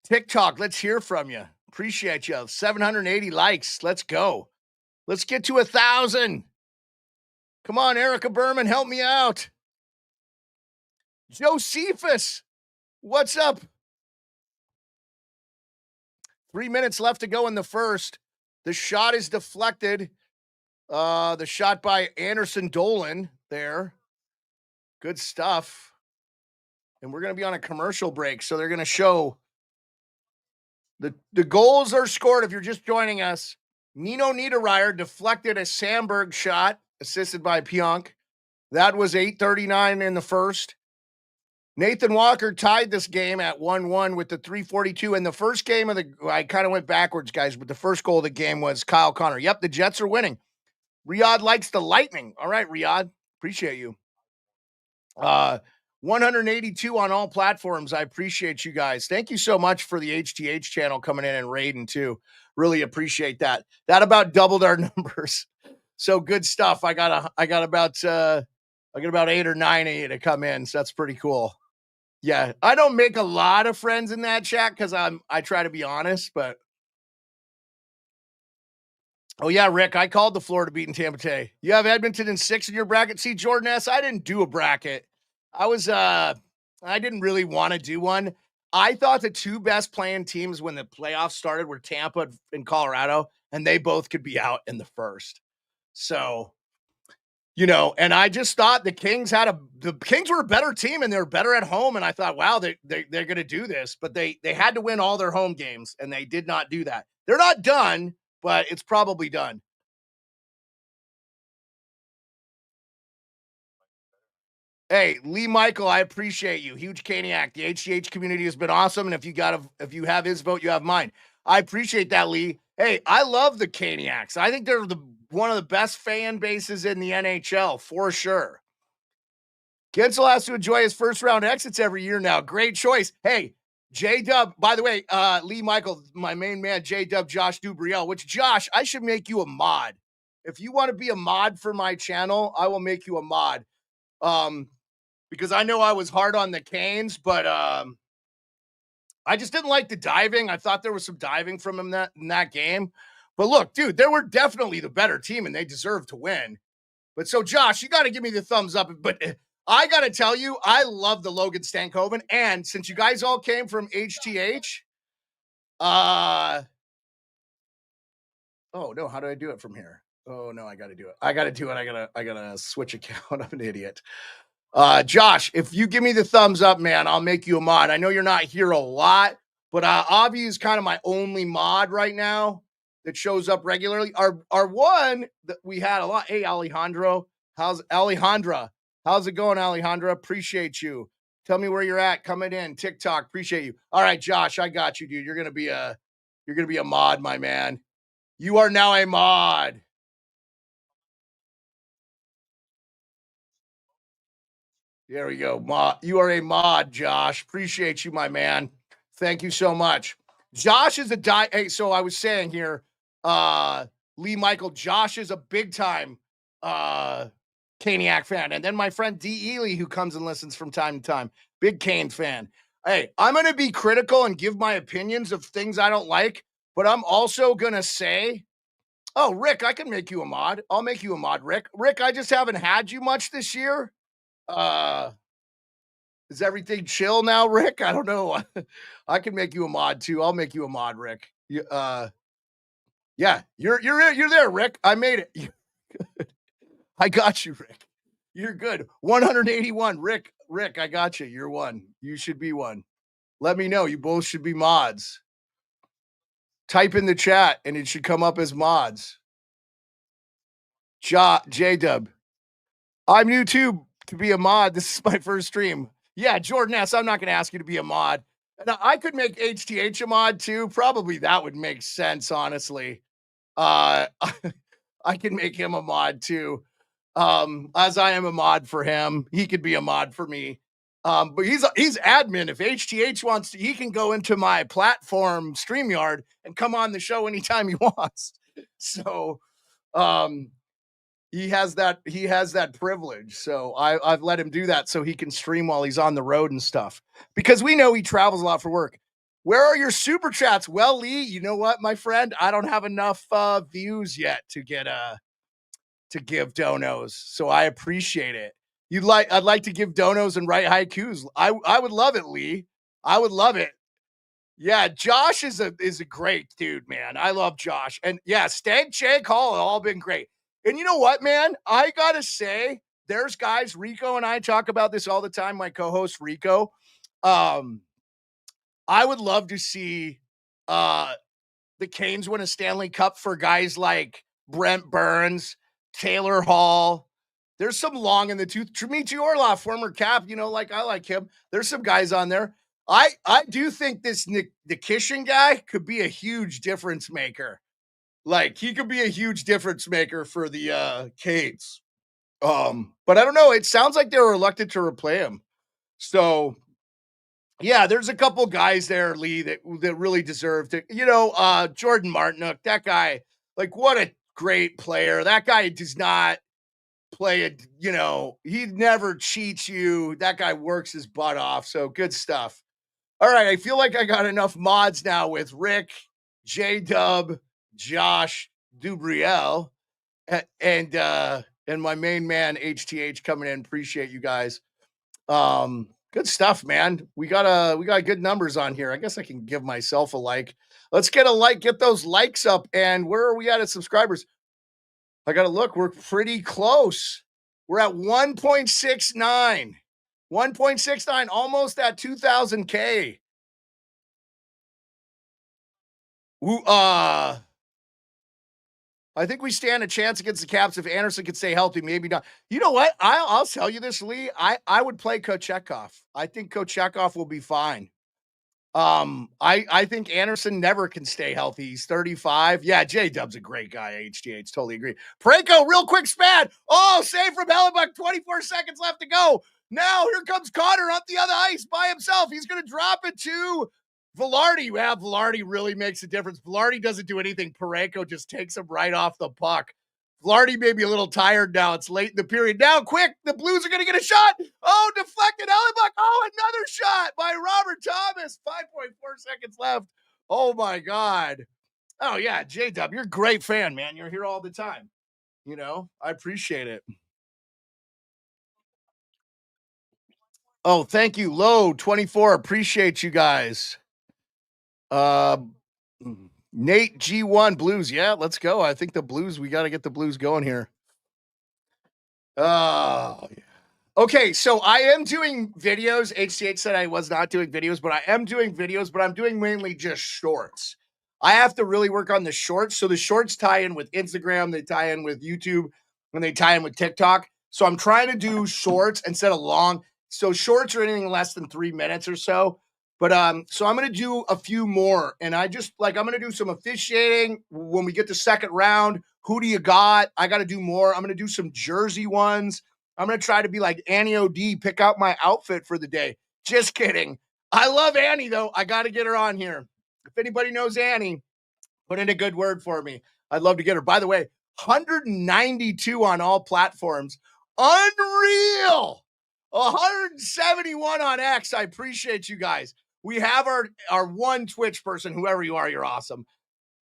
TikTok, let's hear from you. Appreciate you. 780 likes. Let's go. Let's get to 1,000. Come on, Erica Berman, help me out. Josephus, what's up? 3 minutes left to go in the first. The shot is deflected. The shot by Anderson Dolan there. Good stuff. And we're going to be on a commercial break, so they're going to show the goals are scored. If you're just joining us, Nino Niederreiter deflected a Sandberg shot, assisted by Pionk. That was 8:39 in the first. Nathan Walker tied this game at 1-1 with the 3:42. And the first game of I kind of went backwards, guys, but the first goal of the game was Kyle Connor. Yep, the Jets are winning. Riyadh likes the Lightning. All right, Riyadh, appreciate you. 182 on all platforms. I appreciate you guys. Thank you so much for the HTH channel coming in and raiding too. Really appreciate that. That about doubled our numbers. So good stuff. I got about 8 or 9 of you to come in. So that's pretty cool. Yeah, I don't make a lot of friends in that chat because I try to be honest, but oh yeah, Rick, I called the Florida beating Tampa Bay. You have Edmonton in 6 in your bracket. See, Jordan S., I didn't do a bracket. I didn't really want to do one. I thought the 2 best playing teams when the playoffs started were Tampa and Colorado, and they both could be out in the first. So, and I just thought the Kings were a better team and they were better at home. And I thought, wow, they're going to do this, but they had to win all their home games and they did not do that. They're not done, but it's probably done. Hey, Lee Michael, I appreciate you. Huge Caniac. The HGH community has been awesome. And if you have his vote, you have mine. I appreciate that, Lee. Hey, I love the Caniacs. I think they're one of the best fan bases in the NHL for sure. Gensel has to enjoy his first round exits every year now. Great choice. Hey, J-Dub, by the way, Lee Michael, my main man, J-Dub, Josh Dubriel, which Josh, I should make you a mod. If you want to be a mod for my channel, I will make you a mod. Because I know I was hard on the Canes, but I just didn't like the diving. I thought there was some diving from him in that game. But look, dude, they were definitely the better team and they deserved to win. But so, Josh, you got to give me the thumbs up. But I got to tell you, I love the Logan Stankoven. And since you guys all came from HTH, oh, no, how do I do it from here? Oh, no, I got to do it. I got to switch account. I'm an idiot. Josh, if you give me the thumbs up, man, I'll make you a mod. I know you're not here a lot, but Avi is kind of my only mod right now that shows up regularly. Our one that we had a lot. Hey, Alejandro, how's Alejandra? How's it going, Alejandra? Appreciate you. Tell me where you're at. Coming in TikTok. Appreciate you. All right, Josh, I got you, dude. You're gonna be a mod, my man. You are now a mod. There we go. You are a mod, Josh. Appreciate you, my man. Thank you so much. Josh is hey, so I was saying here, Lee Michael, Josh is a big time Caniac fan. And then my friend D. Ely, who comes and listens from time to time, big Kane fan. Hey, I'm going to be critical and give my opinions of things I don't like, but I'm also going to say, oh, Rick, I can make you a mod. I'll make you a mod, Rick. Rick, I just haven't had you much this year. Is everything chill now, Rick? I don't know. I can make you a mod too. I'll make you a mod, Rick. Yeah, you're there, Rick. I made it. I got you, Rick. You're good. 181. Rick, I got you. You're one. You should be one. Let me know. You both should be mods. Type in the chat and it should come up as mods. J-Dub. I'm new too to be a mod. This is my first stream. Yeah, Jordan S. I'm not going to ask you to be a mod. And I could make HTH a mod too. Probably that would make sense, honestly. I can make him a mod too. As I am a mod for him, he could be a mod for me. But he's admin. If HTH wants to, he can go into my platform StreamYard and come on the show anytime he wants. So he has that privilege. So I've let him do that so he can stream while he's on the road and stuff. Because we know he travels a lot for work. Where are your super chats? Well, Lee, you know what, my friend? I don't have enough views yet to get to give donos. So I appreciate it. I'd like to give donos and write haikus. I would love it, Lee. I would love it. Yeah, Josh is a great dude, man. I love Josh. And yeah, Stag Jake Hall have all been great. And you know what, man? I gotta say, there's guys, Rico and I talk about this all the time. My co-host Rico. I would love to see the Canes win a Stanley Cup for guys like Brent Burns, Taylor Hall. There's some long in the tooth. Dmitry Orlov, former Cap, I like him. There's some guys on there. I do think this Nikishin guy could be a huge difference maker. Like, he could be a huge difference maker for the Canes. But I don't know. It sounds like they're reluctant to replay him. So yeah, there's a couple guys there, Lee, that really deserve to, Jordan Martinook, that guy, like, what a great player. That guy does not play it, he never cheats you. That guy works his butt off. So good stuff. All right, I feel like I got enough mods now with Rick, J-Dub, Josh, Dubriel, and my main man HTH coming in. Appreciate you guys. Good stuff, man. We got good numbers on here. I guess I can give myself a like. Let's get a like, get those likes up. And where are we at subscribers? I got to look. We're pretty close. We're at 1.69. 1.69, almost at 2,000K. I think we stand a chance against the Caps if Anderson can stay healthy. Maybe not. You know what? I'll tell you this, Lee. I would play Kochekov. I think Kochekov will be fine. I think Anderson never can stay healthy. He's 35. Yeah, J-Dub's a great guy. HGH, totally agree. Preko, real quick span. Oh, save from Hellebuck. 24 seconds left to go. Now here comes Connor up the other ice by himself. He's going to drop it to Velarde. Well, Velarde really makes a difference. Velarde doesn't do anything. Pareko just takes him right off the puck. Velarde may be a little tired now. It's late in the period. Now, quick, the Blues are going to get a shot. Oh, deflected. Hellebuck. Oh, another shot by Robert Thomas. 5.4 seconds left. Oh, my God. Oh, yeah, J-Dub, you're a great fan, man. You're here all the time. I appreciate it. Oh, thank you. Low 24. Appreciate you guys. Nate G1 Blues. Yeah, let's go. I think the Blues, we got to get the Blues going here. Oh, yeah. Okay, so I am doing videos. HCH said I was not doing videos, but I am doing videos, but I'm doing mainly just shorts. I have to really work on the shorts. So the shorts tie in with Instagram, they tie in with YouTube, and they tie in with TikTok. So I'm trying to do shorts instead of long. So shorts are anything less than 3 minutes or so. But so I'm going to do a few more. And I'm going to do some officiating when we get to second round. Who do you got? I got to do more. I'm going to do some jersey ones. I'm going to try to be like Annie O.D., pick out my outfit for the day. Just kidding. I love Annie, though. I got to get her on here. If anybody knows Annie, put in a good word for me. I'd love to get her. By the way, 192 on all platforms. Unreal. 171 on X. I appreciate you guys. We have our one Twitch person, whoever you are, you're awesome.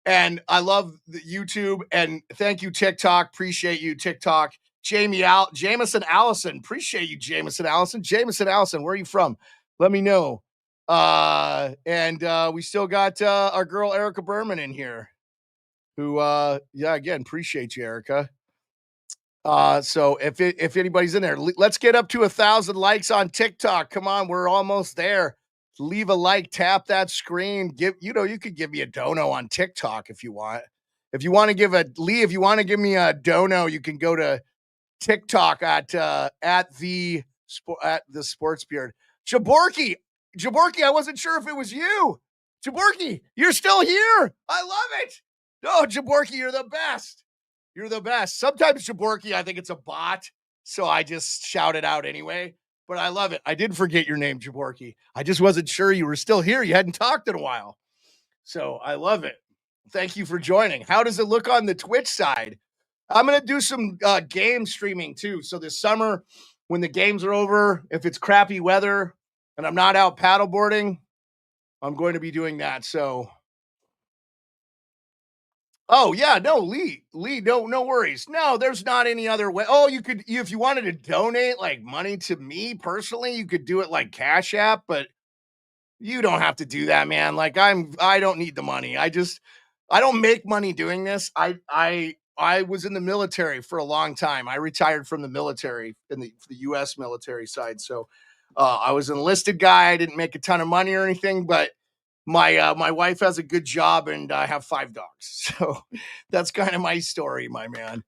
And I love the YouTube. And thank you, TikTok. Appreciate you, TikTok. Jameson Allison. Appreciate you, Jameson Allison. Jameson Allison, where are you from? Let me know. And we still got our girl Erica Berman in here. Who again, appreciate you, Erica. So if anybody's in there, let's get up to 1,000 likes on TikTok. Come on, we're almost there. Leave a like, tap that screen. You could give me a dono on TikTok if you want. If you want to give me a dono, you can go to TikTok at the Sports Beard. Jaborki, I wasn't sure if it was you. Jaborki, you're still here. I love it. No, Jaborki, you're the best. You're the best. Sometimes Jaborki, I think it's a bot, so I just shout it out anyway. But I love it. I did forget your name, Jaborki. I just wasn't sure you were still here. You hadn't talked in a while. So I love it. Thank you for joining. How does it look on the Twitch side? I'm going to do some game streaming too. So this summer, when the games are over, if it's crappy weather and I'm not out paddleboarding, I'm going to be doing that. So, oh yeah, no, Lee, no worries. No, there's not any other way. Oh, if you wanted to donate like money to me personally, you could do it like Cash App, but you don't have to do that, man. Like I don't need the money. I don't make money doing this. I was in the military for a long time. I retired from the military in the U.S. military side. So I was an enlisted guy. I didn't make a ton of money or anything, but my wife has a good job and I have 5 dogs. So that's kind of my story, my man.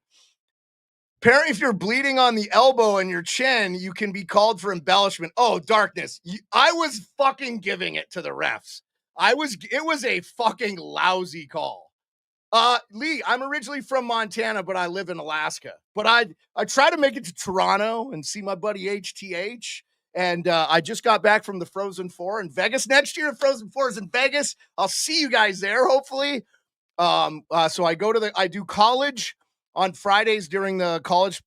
Apparently, if you're bleeding on the elbow and your chin, you can be called for embellishment. Oh, darkness. I was fucking giving it to the refs. It was a fucking lousy call. Lee, I'm originally from Montana, but I live in Alaska. But I try to make it to Toronto and see my buddy HTH. And I just got back from the Frozen Four in Vegas. Next year, Frozen Four is in Vegas. I'll see you guys there, hopefully. So I do college on Fridays during the college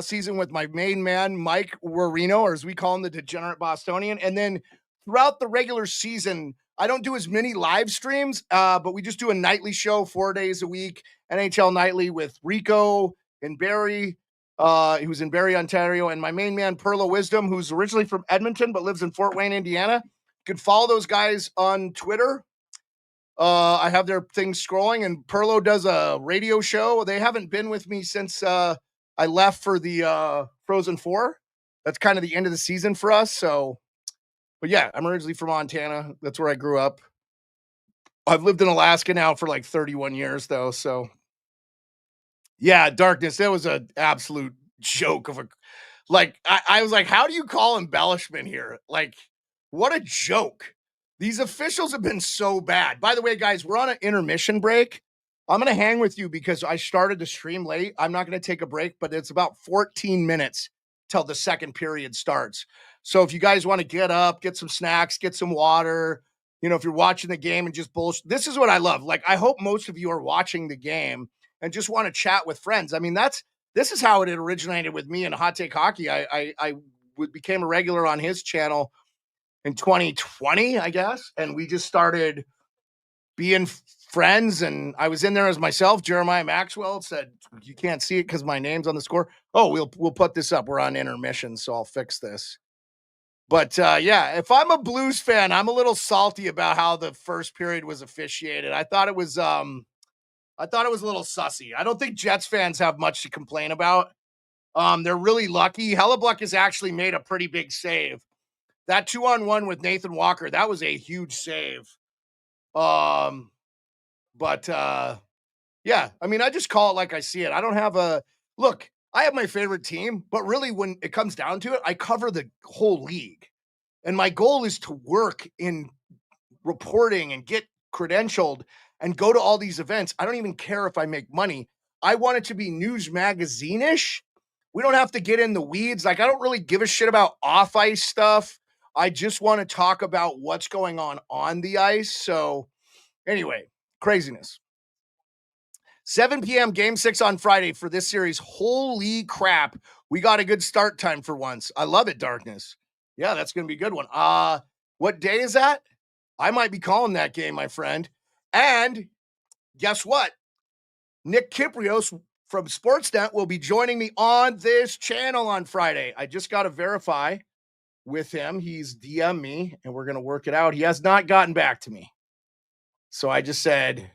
season with my main man, Mike Warino, or as we call him, the Degenerate Bostonian. And then throughout the regular season, I don't do as many live streams, but we just do a nightly show 4 days a week, NHL Nightly with Rico and Barry, who's in Barrie, Ontario, and my main man, Perlo Wisdom, who's originally from Edmonton but lives in Fort Wayne, Indiana. You can follow those guys on Twitter. I have their things scrolling, and Perlo does a radio show. They haven't been with me since I left for the Frozen Four. That's kind of the end of the season for us. So, but yeah, I'm originally from Montana. That's where I grew up. I've lived in Alaska now for like 31 years, though. So, yeah, darkness. That was an absolute joke of a. Like, I was like, how do you call embellishment here? Like, what a joke. These officials have been so bad. By the way, guys, we're on an intermission break. I'm going to hang with you because I started to stream late. I'm not going to take a break, but it's about 14 minutes till the second period starts. So if you guys want to get up, get some snacks, get some water, if you're watching the game and just bullshit, this is what I love. Like, I hope most of you are watching the game and just want to chat with friends. I mean, this is how it originated with me and Hot Take Hockey. I became a regular on his channel in 2020, I guess. And we just started being friends. And I was in there as myself. Jeremiah Maxwell said, you can't see it because my name's on the score. Oh, we'll put this up. We're on intermission, so I'll fix this. But yeah, if I'm a Blues fan, I'm a little salty about how the first period was officiated. I thought it was a little sussy. I don't think Jets fans have much to complain about. They're really lucky. Hellebuck has actually made a pretty big save. That 2-on-1 with Nathan Walker, that was a huge save. But yeah, I mean, I just call it like I see it. I don't have I have my favorite team, but really when it comes down to it, I cover the whole league. And my goal is to work in reporting and get credentialed and go to all these events. I don't even care if I make money. I want it to be news magazine-ish. We don't have to get in the weeds. Like, I don't really give a shit about off-ice stuff. I just want to talk about what's going on the ice. So anyway, craziness. 7 p.m. Game 6 on Friday for this series. Holy crap. We got a good start time for once. I love it, darkness. Yeah, that's going to be a good one. What day is that? I might be calling that game, my friend. And guess what? Nick Kyprios from Sportsnet will be joining me on this channel on Friday. I just got to verify with him. He's DM me and we're going to work it out. He has not gotten back to me. So I said,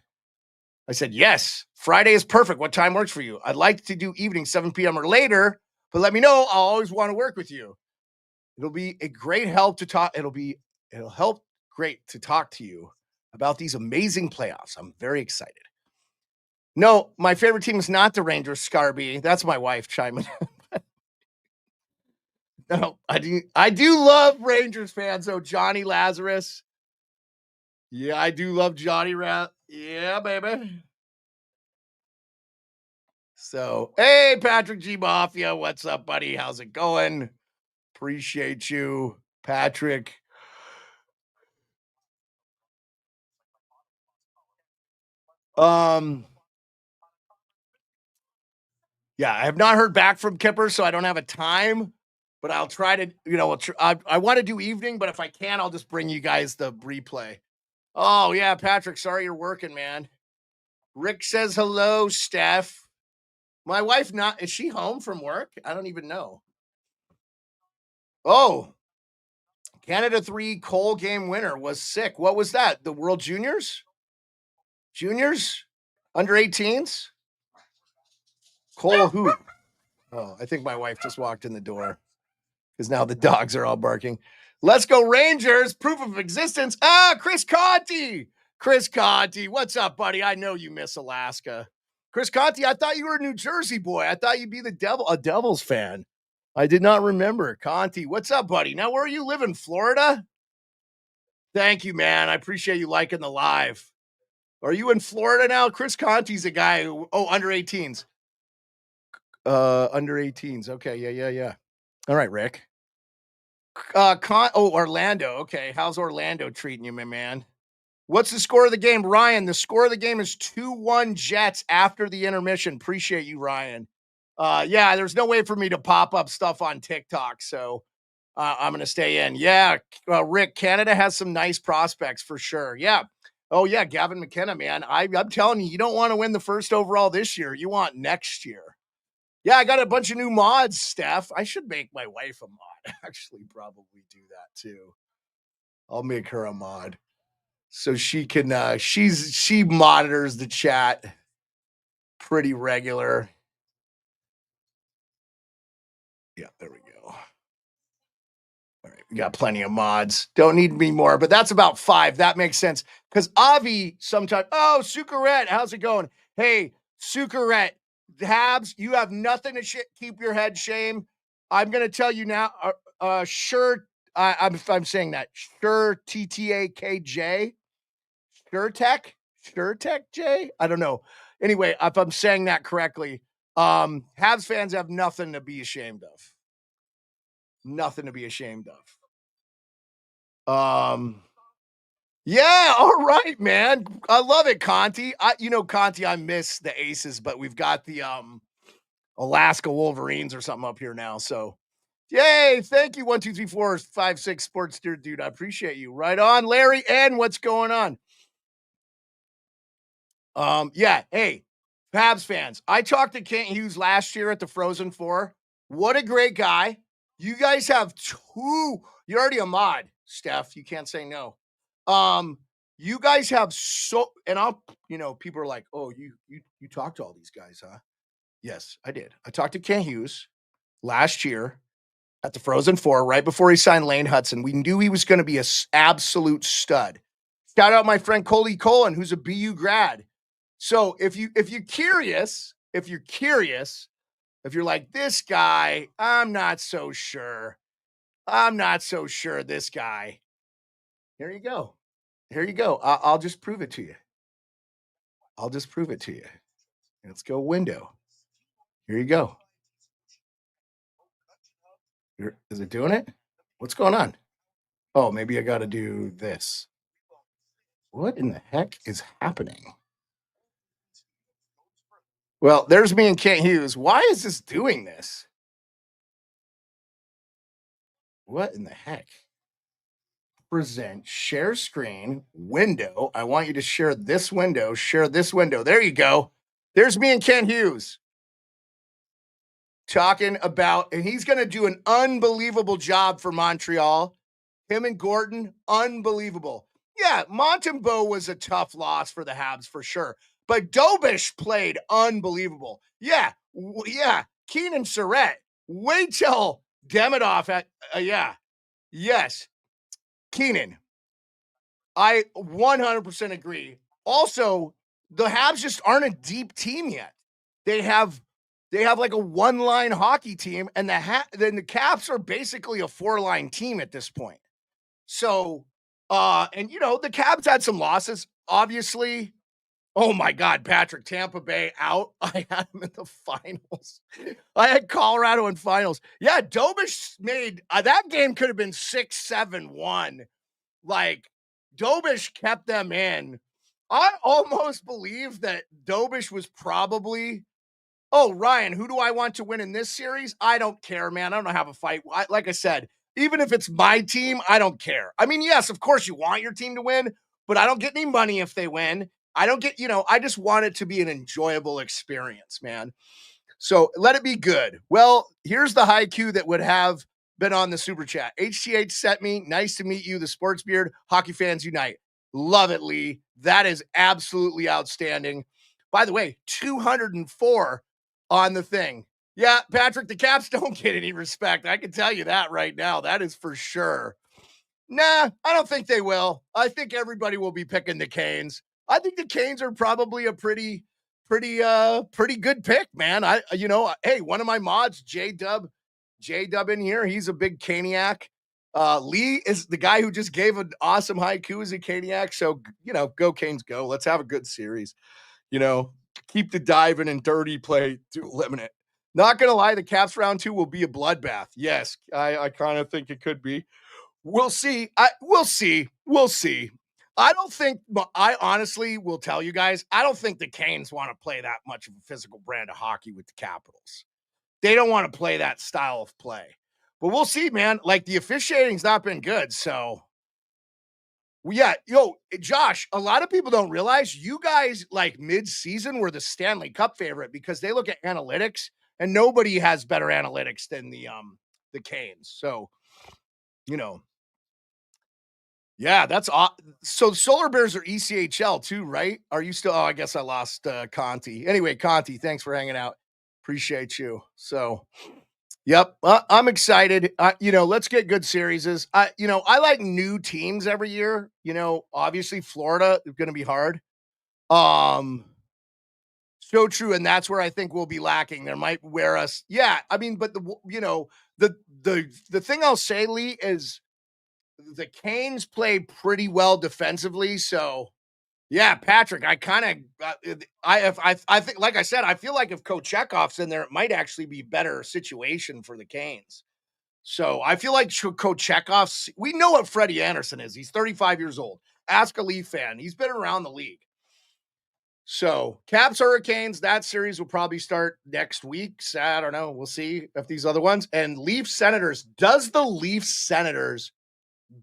yes, Friday is perfect. What time works for you? I'd like to do evening, 7 p.m. or later, but let me know. I'll always want to work with you. It'll be a great help to talk. It'll help great to talk to you about these amazing playoffs. I'm very excited. No, my favorite team is not the Rangers, Scarby. That's my wife chiming in. No, I do love Rangers fans, though. Johnny Lazarus. Yeah, I do love Johnny Rat. Yeah, baby. So, hey, Patrick G. Mafia. What's up, buddy? How's it going? Appreciate you, Patrick. Yeah, I have not heard back from Kipper, so I don't have a time, but I'll try to, I want to do evening, but if I can, I'll just bring you guys the replay. Oh, yeah, Patrick, sorry you're working, man. Rick says hello, Steph. My wife is she home from work? I don't even know. Oh, Canada 3 Cole game winner was sick. What was that? The World Juniors? Juniors? Under 18s? Cole who? Oh, I think my wife just walked in the door because now the dogs are all barking. Let's go Rangers. Proof of existence. Chris Conti. Chris Conti. What's up, buddy? I know you miss Alaska. Chris Conti, I thought you were a New Jersey boy. I thought you'd be a Devils fan. I did not remember. Conti, what's up, buddy? Now, where are you living? Florida? Thank you, man. I appreciate you liking the live. Are you in Florida now? Chris Conti's a guy who, under 18s. Under 18s. Okay. Yeah. All right, Rick. Orlando. Okay. How's Orlando treating you, my man? What's the score of the game? Ryan, the score of the game is 2-1 Jets after the intermission. Appreciate you, Ryan. Yeah, there's no way for me to pop up stuff on TikTok, so I'm going to stay in. Yeah, Rick, Canada has some nice prospects for sure. Yeah. Oh, yeah, Gavin McKenna, man. I'm telling you, you don't want to win the first overall this year. You want next year. Yeah, I got a bunch of new mods, Steph. I should make my wife a mod. Actually, probably do that too. I'll make her a mod. So she can she monitors the chat pretty regular. Yeah, there we go. All right, we got plenty of mods. Don't need me more, but that's about 5. That makes sense. Because Avi sometimes, Sukaret, how's it going? Hey, Sukaret, Habs, you have nothing to keep your head shame. I'm gonna tell you now, sure. I'm saying that. Sure, TTAKJ. SureTech J? I don't know. Anyway, if I'm saying that correctly, Habs fans have nothing to be ashamed of. Nothing to be ashamed of. Yeah, all right, man. I love it, Conti. Conti, I miss the Aces, but we've got the Alaska Wolverines or something up here now. So yay, thank you. 1, 2, 3, 4, 5, 6 sports dude. I appreciate you. Right on, Larry. And what's going on? Yeah, hey, Habs fans. I talked to Kent Hughes last year at the Frozen Four. What a great guy. You guys have 2. You're already a mod, Steph. You can't say no. You guys have and people are like, oh, you talked to all these guys, huh? Yes, I did. I talked to Kent Hughes last year at the Frozen Four, right before he signed Lane Hudson. We knew he was going to be an absolute stud. Shout out my friend Coley Colin, who's a BU grad. So if you're curious, if you're like, this guy, I'm not so sure this guy. Here you go. I'll just prove it to you. Let's go window. Here you go. Is it doing it? What's going on? Oh, maybe I got to do this. What in the heck is happening? Well, there's me and Kent Hughes. Why is this doing this? What in the heck? Present, share screen, window. I want you to share this window. There you go. There's me and Kent Hughes. talking about, and he's going to do an unbelievable job for Montreal. Him and Gordon, unbelievable. Yeah, Montembeault was a tough loss for the Habs for sure, but Dobish played unbelievable. Yeah, yeah. Keenan Surratt. Wait till Demidov at yeah, yes, Keenan. I 100% agree. Also, the Habs just aren't a deep team yet. They have like a one-line hockey team, and then the Caps are basically a four-line team at this point. So, and the Caps had some losses, obviously. Oh my God, Patrick, Tampa Bay out. I had them in the finals. I had Colorado in finals. Yeah, Dobish made that game could have been 6-7-1. Like, Dobish kept them in. I almost believe that Dobish was probably. Oh, Ryan, who do I want to win in this series? I don't care, man. I don't have a fight. Like I said, even if it's my team, I don't care. I mean, yes, of course you want your team to win, but I don't get any money if they win. I don't get, I just want it to be an enjoyable experience, man. So let it be good. Well, here's the haiku that would have been on the super chat. HTH sent me. Nice to meet you, the Sports Beard. Hockey fans unite. Love it, Lee. That is absolutely outstanding. By the way, 204 on the thing. Yeah, Patrick, the Caps don't get any respect. I can tell you that right now. That is for sure. Nah, I don't think they will. I think everybody will be picking the Canes. I think the Canes are probably a pretty good pick, man. Hey, one of my mods, J-Dub in here, he's a big Caniac. Lee is the guy who just gave an awesome haiku as a Caniac. So, go Canes, go. Let's have a good series. Keep the diving and dirty play to eliminate. Not gonna lie, the Caps round 2 will be a bloodbath. Yes, I kind of think it could be. We'll see. We'll see. We'll see. I don't think, I honestly will tell you guys, I don't think the Canes want to play that much of a physical brand of hockey with the Capitals. They don't want to play that style of play. But we'll see, man. Like, the officiating's not been good. So, yeah, Josh, a lot of people don't realize you guys, like, mid-season were the Stanley Cup favorite because they look at analytics, and nobody has better analytics than the Canes. So, you know, yeah, that's so Solar Bears are ECHL too, right? Are you still? Oh, I guess I lost Conti. Anyway, Conti, thanks for hanging out. Appreciate you. So, yep, I'm excited. Let's get good series. I like new teams every year. Obviously Florida is going to be hard. So true, and that's where I think we'll be lacking. There might wear us. Yeah, I mean, but the thing I'll say, Lee, is the Canes play pretty well defensively. So, yeah, Patrick, I kind of, I think, like I said, I feel like if Kochekov's in there, it might actually be better situation for the Canes. So I feel like Kochekov's, we know what Freddie Anderson is. He's 35 years old. Ask a Leaf fan. He's been around the league. So Caps Hurricanes, that series will probably start next week. I don't know. We'll see if these other ones. And Leaf Senators, does the Leaf Senators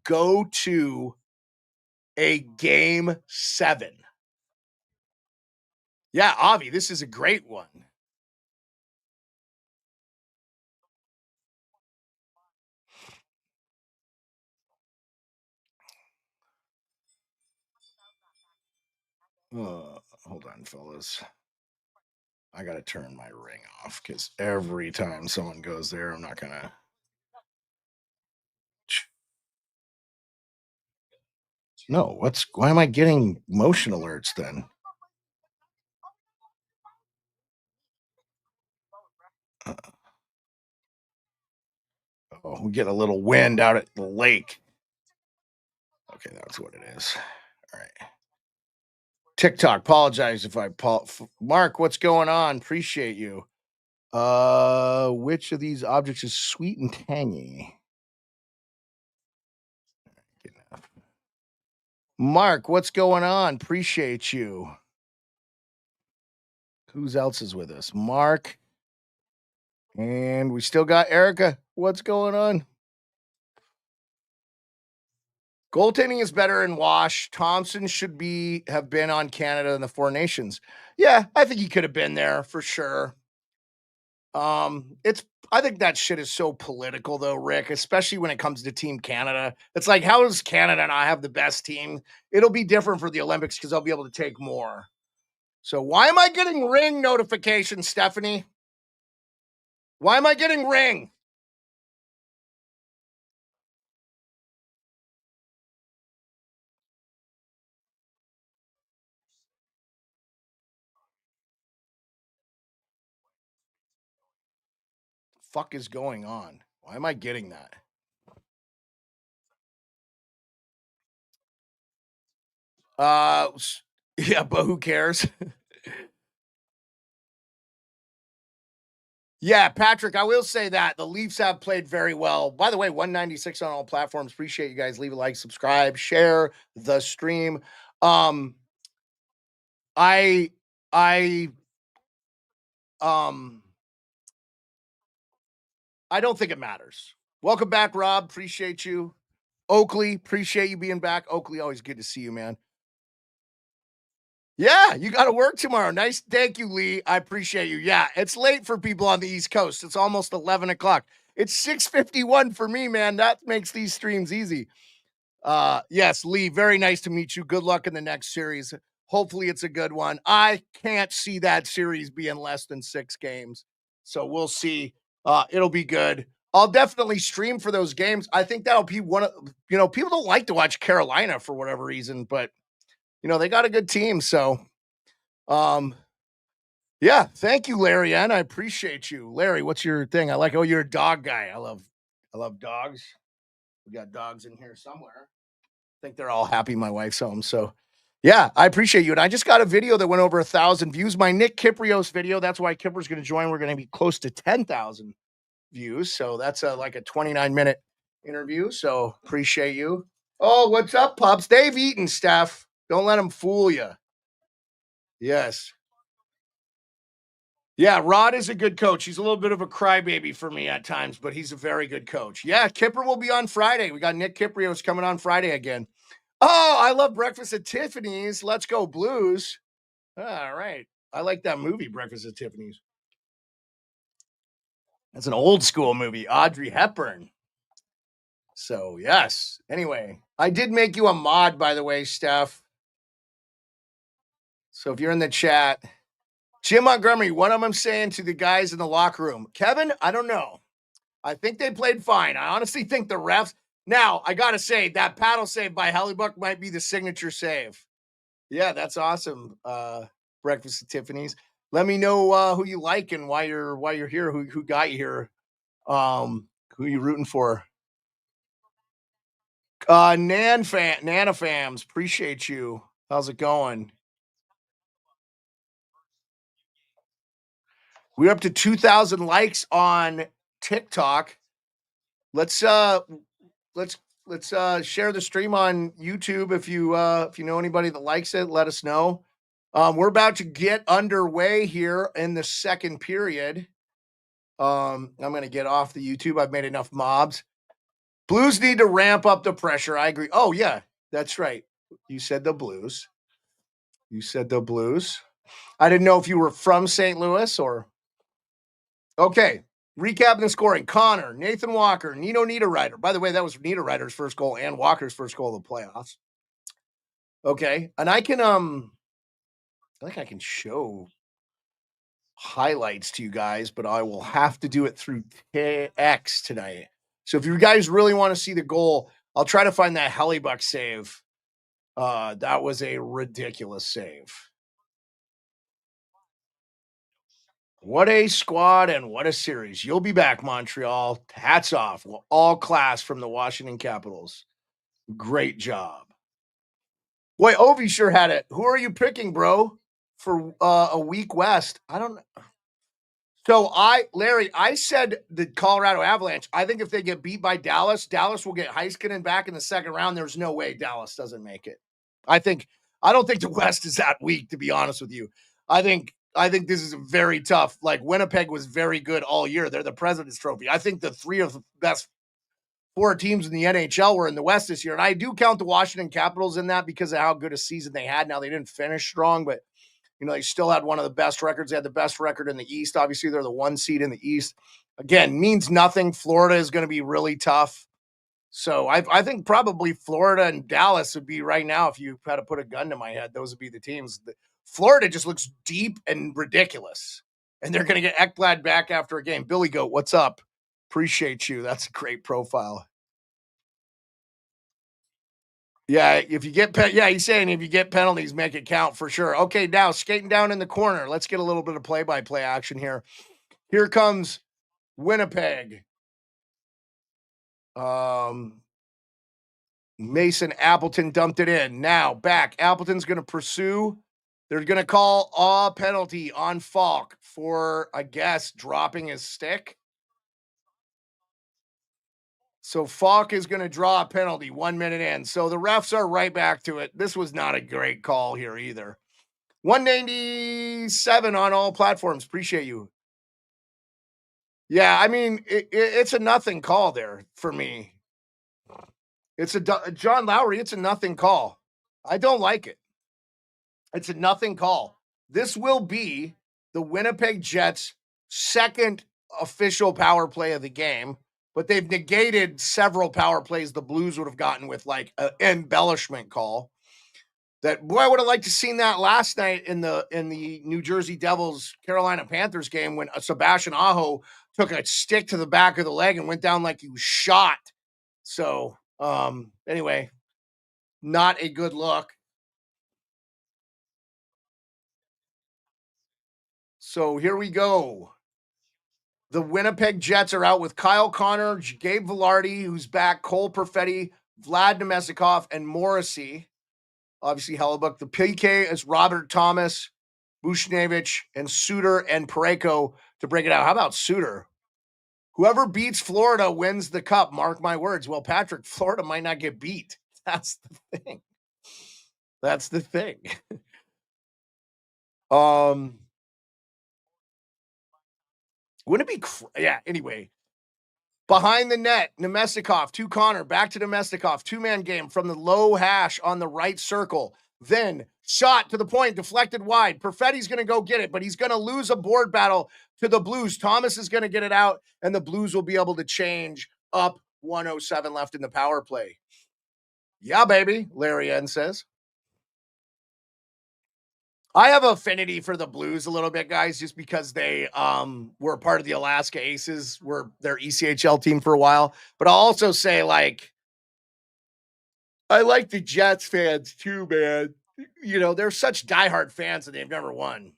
go to a game 7? Yeah, Avi, this is a great one. Hold on, fellas. I got to turn my ring off because every time someone goes there, I'm not going to. No, why am I getting motion alerts then? We get a little wind out at the lake. Okay, that's what it is. All right. TikTok, apologize if Mark, what's going on? Appreciate you. Which of these objects is sweet and tangy? Mark, what's going on? Appreciate you. Who's else is with us? Mark. And we still got Erica. What's going on? Goaltending is better in Wash. Thompson should have been on Canada and the Four Nations. Yeah, I think he could have been there for sure. I think that shit is so political though, Rick, especially when it comes to Team Canada. It's like, how does Canada not have the best team? It'll be different for the Olympics because they'll be able to take more. So why am I getting ring notifications, Stephanie? Why am I getting ring? Fuck is going on? Why am I getting that? Yeah, but who cares? Yeah, Patrick, I will say that the Leafs have played very well. By the way, 196 on all platforms. Appreciate you guys. Leave a like, subscribe, share the stream. Um, I, I, um, I don't think it matters. Welcome back, Rob. Appreciate you. Oakley, appreciate you being back. Oakley, always good to see you, man. Yeah, you got to work tomorrow. Nice. Thank you, Lee. I appreciate you. Yeah, it's late for people on the East Coast. It's almost 11 o'clock. It's 6:51 for me, man. That makes these streams easy. Yes, Lee, very nice to meet you. Good luck in the next series. Hopefully it's a good one. I can't see that series being less than 6 games. So we'll see. It'll be good. I'll definitely stream for those games. I think that'll be one of, people don't like to watch Carolina for whatever reason, but they got a good team. So, um, yeah, thank you, Larry. And I appreciate you. Larry, what's your thing? You're a dog guy. I love dogs. We got dogs in here somewhere. Think they're all happy my wife's home. So yeah, I appreciate you. And I just got a video that went over 1,000 views. My Nick Kiprios video. That's why Kipper's going to join. We're going to be close to 10,000 views. So that's like a 29-minute interview. So appreciate you. Oh, what's up, pups? They've eaten, Steph. Don't let them fool you. Yes. Yeah, Rod is a good coach. He's a little bit of a crybaby for me at times, but he's a very good coach. Yeah, Kipper will be on Friday. We got Nick Kiprios coming on Friday again. Oh, I love Breakfast at Tiffany's. Let's go Blues. All right. I like that movie, Breakfast at Tiffany's. That's an old school movie, Audrey Hepburn. So, yes. Anyway, I did make you a mod, by the way, Steph. So if you're in the chat, Jim Montgomery, what am I saying to the guys in the locker room? Kevin, I don't know. I think they played fine. I honestly think the refs. Now, I got to say, that paddle save by Hellebuck might be the signature save. Yeah, that's awesome. Breakfast at Tiffany's. Let me know who you like and why you're here. Who got you here? Who you rooting for? Nana Fams, appreciate you. How's it going? We're up to 2,000 likes on TikTok. Let's share the stream on YouTube. If you know anybody that likes it, let us know. We're about to get underway here in the second period. I'm going to get off the YouTube. I've made enough mobs. Blues need to ramp up the pressure. I agree. Oh, yeah, that's right. You said the Blues. I didn't know if you were from St. Louis or. Okay. Recapping the scoring. Connor, Nathan Walker, Nino Niederreiter. By the way, that was Niederreiter's first goal and Walker's first goal of the playoffs. Okay. And I think I can show highlights to you guys, but I will have to do it through X tonight. So if you guys really want to see the goal, I'll try to find that Hellebuck save. That was a ridiculous save. What a squad and what a series. You'll be back, Montreal. Hats off. All class from the Washington Capitals. Great job. Boy, Ovi sure had it. Who are you picking, bro, for a week west? I don't know. So Larry, I said the Colorado Avalanche. I think if they get beat by Dallas, Dallas will get Heiskanen back in the second round. There's no way Dallas doesn't make it. I don't think the West is that weak, to be honest with you. I think this is very tough. Like Winnipeg was very good all year. They're the President's Trophy. I think the 3 of the best 4 teams in the NHL were in the West this year. And I do count the Washington Capitals in that because of how good a season they had. Now they didn't finish strong, but They still had one of the best records. They had the best record in the East. Obviously, they're the 1 seed in the East. Again, means nothing. Florida is going to be really tough. So I think probably Florida and Dallas would be right now, if you had to put a gun to my head, those would be the teams. Florida just looks deep and ridiculous. And they're going to get Ekblad back after a game. Billy Goat, what's up? Appreciate you. That's a great profile. Yeah, if you get he's saying if you get penalties, make it count for sure. Okay, now skating down in the corner. Let's get a little bit of play-by-play action here. Here comes Winnipeg. Mason Appleton dumped it in. Now back. Appleton's going to pursue. They're going to call a penalty on Falk for, I guess, dropping his stick. So Falk is going to draw a penalty 1 minute in. So the refs are right back to it. This was not a great call here either. 197 on all platforms. Appreciate you. Yeah, I mean, it's a nothing call there for me. It's a John Lowry. It's a nothing call. I don't like it. It's a nothing call. This will be the Winnipeg Jets' second official power play of the game, but they've negated several power plays the Blues would have gotten with like an embellishment call. That boy, I would have liked to seen that last night in the New Jersey Devils Carolina Panthers game when Sebastian Aho took a stick to the back of the leg and went down like he was shot. So anyway, not a good look. So here we go. The Winnipeg Jets are out with Kyle Connor, Gabe Vilardi, who's back, Cole Perfetti, Vlad Nemestikov, and Morrissey. Obviously, Hellebuck. The PK is Robert Thomas, Bushnevich, and Suter and Pareko to break it out. How about Suter? Whoever beats Florida wins the cup. Mark my words. Well, Patrick, Florida might not get beat. That's the thing. That's the thing. Wouldn't it be? Yeah. Anyway, behind the net, Nemestikov to Connor, back to Nemestikov, 2-man game from the low hash on the right circle. Then shot to the point, deflected wide. Perfetti's going to go get it, but he's going to lose a board battle to the Blues. Thomas is going to get it out, and the Blues will be able to change up. 107 left in the power play. Yeah, baby, Larry N says. I have affinity for the Blues a little bit, guys, just because they were part of the Alaska Aces, were their ECHL team for a while. But I'll also say, like, I like the Jets fans too, man. They're such diehard fans and they've never won.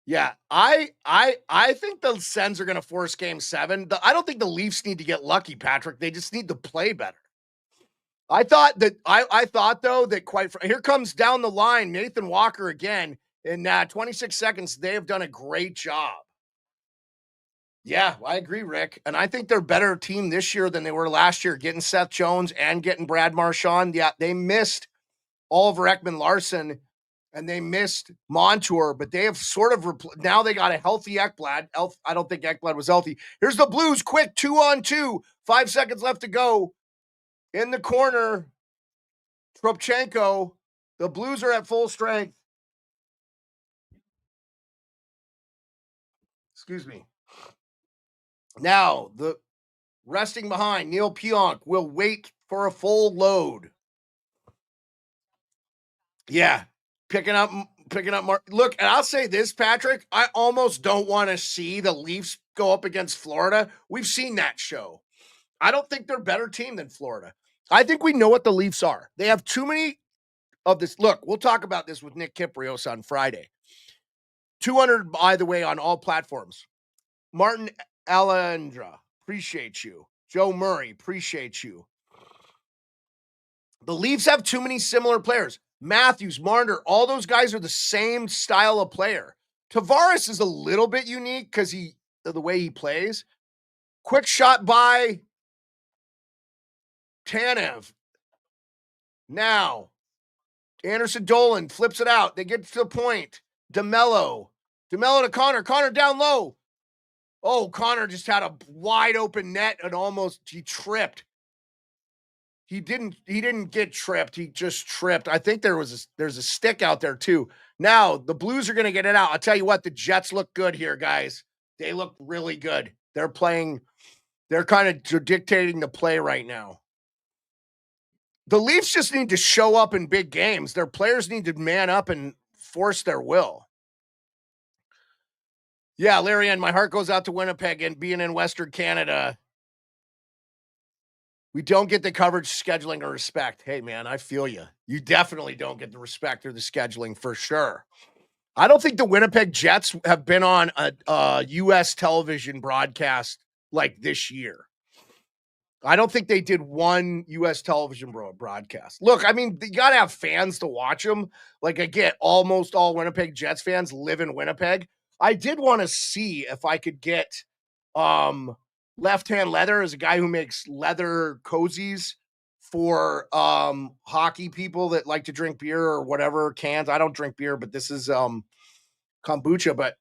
Yeah, I think the Sens are going to force Game 7. I don't think the Leafs need to get lucky, Patrick. They just need to play better. I thought though that here comes down the line Nathan Walker again in 26 seconds. They have done a great job. Yeah, I agree, Rick. And I think they're a better team this year than they were last year, getting Seth Jones and getting Brad Marchand. Yeah, they missed Oliver Ekman-Larsson and they missed Montour, but they have sort of now they got a healthy Ekblad. I don't think Ekblad was healthy. Here's the Blues, quick 2-on-2, 5 seconds left to go. In the corner, Tropchenko. The Blues are at full strength. Excuse me. Now, the resting behind, Neil Pionk will wait for a full load. Yeah, picking up. Look, and I'll say this, Patrick. I almost don't want to see the Leafs go up against Florida. We've seen that show. I don't think they're a better team than Florida. I think we know what the Leafs are. They have too many of this. Look, we'll talk about this with Nick Kiprios on Friday. 200, by the way, on all platforms. Martin Alendra, appreciate you. Joe Murray, appreciate you. The Leafs have too many similar players. Matthews, Marner, all those guys are the same style of player. Tavares is a little bit unique because the way he plays. Quick shot by Tanev. Now, Anderson Dolan flips it out. They get to the point. DeMello to Connor. Connor down low. Oh, Connor just had a wide open net and he tripped. He didn't get tripped. He just tripped. I think there's a stick out there too. Now the Blues are going to get it out. I'll tell you what, the Jets look good here, guys. They look really good. They're kind of dictating the play right now. The Leafs just need to show up in big games. Their players need to man up and force their will. Yeah, Larry, and my heart goes out to Winnipeg, and being in Western Canada, we don't get the coverage, scheduling, or respect. Hey, man, I feel you. You definitely don't get the respect or the scheduling for sure. I don't think the Winnipeg Jets have been on a U.S. television broadcast like this year. I don't think they did one U.S. television broadcast. Look, I mean, you got to have fans to watch them. Like, I get almost all Winnipeg Jets fans live in Winnipeg. I did want to see if I could get Left Hand Leather is a guy who makes leather cozies for hockey people that like to drink beer or whatever cans. I don't drink beer, but this is kombucha. But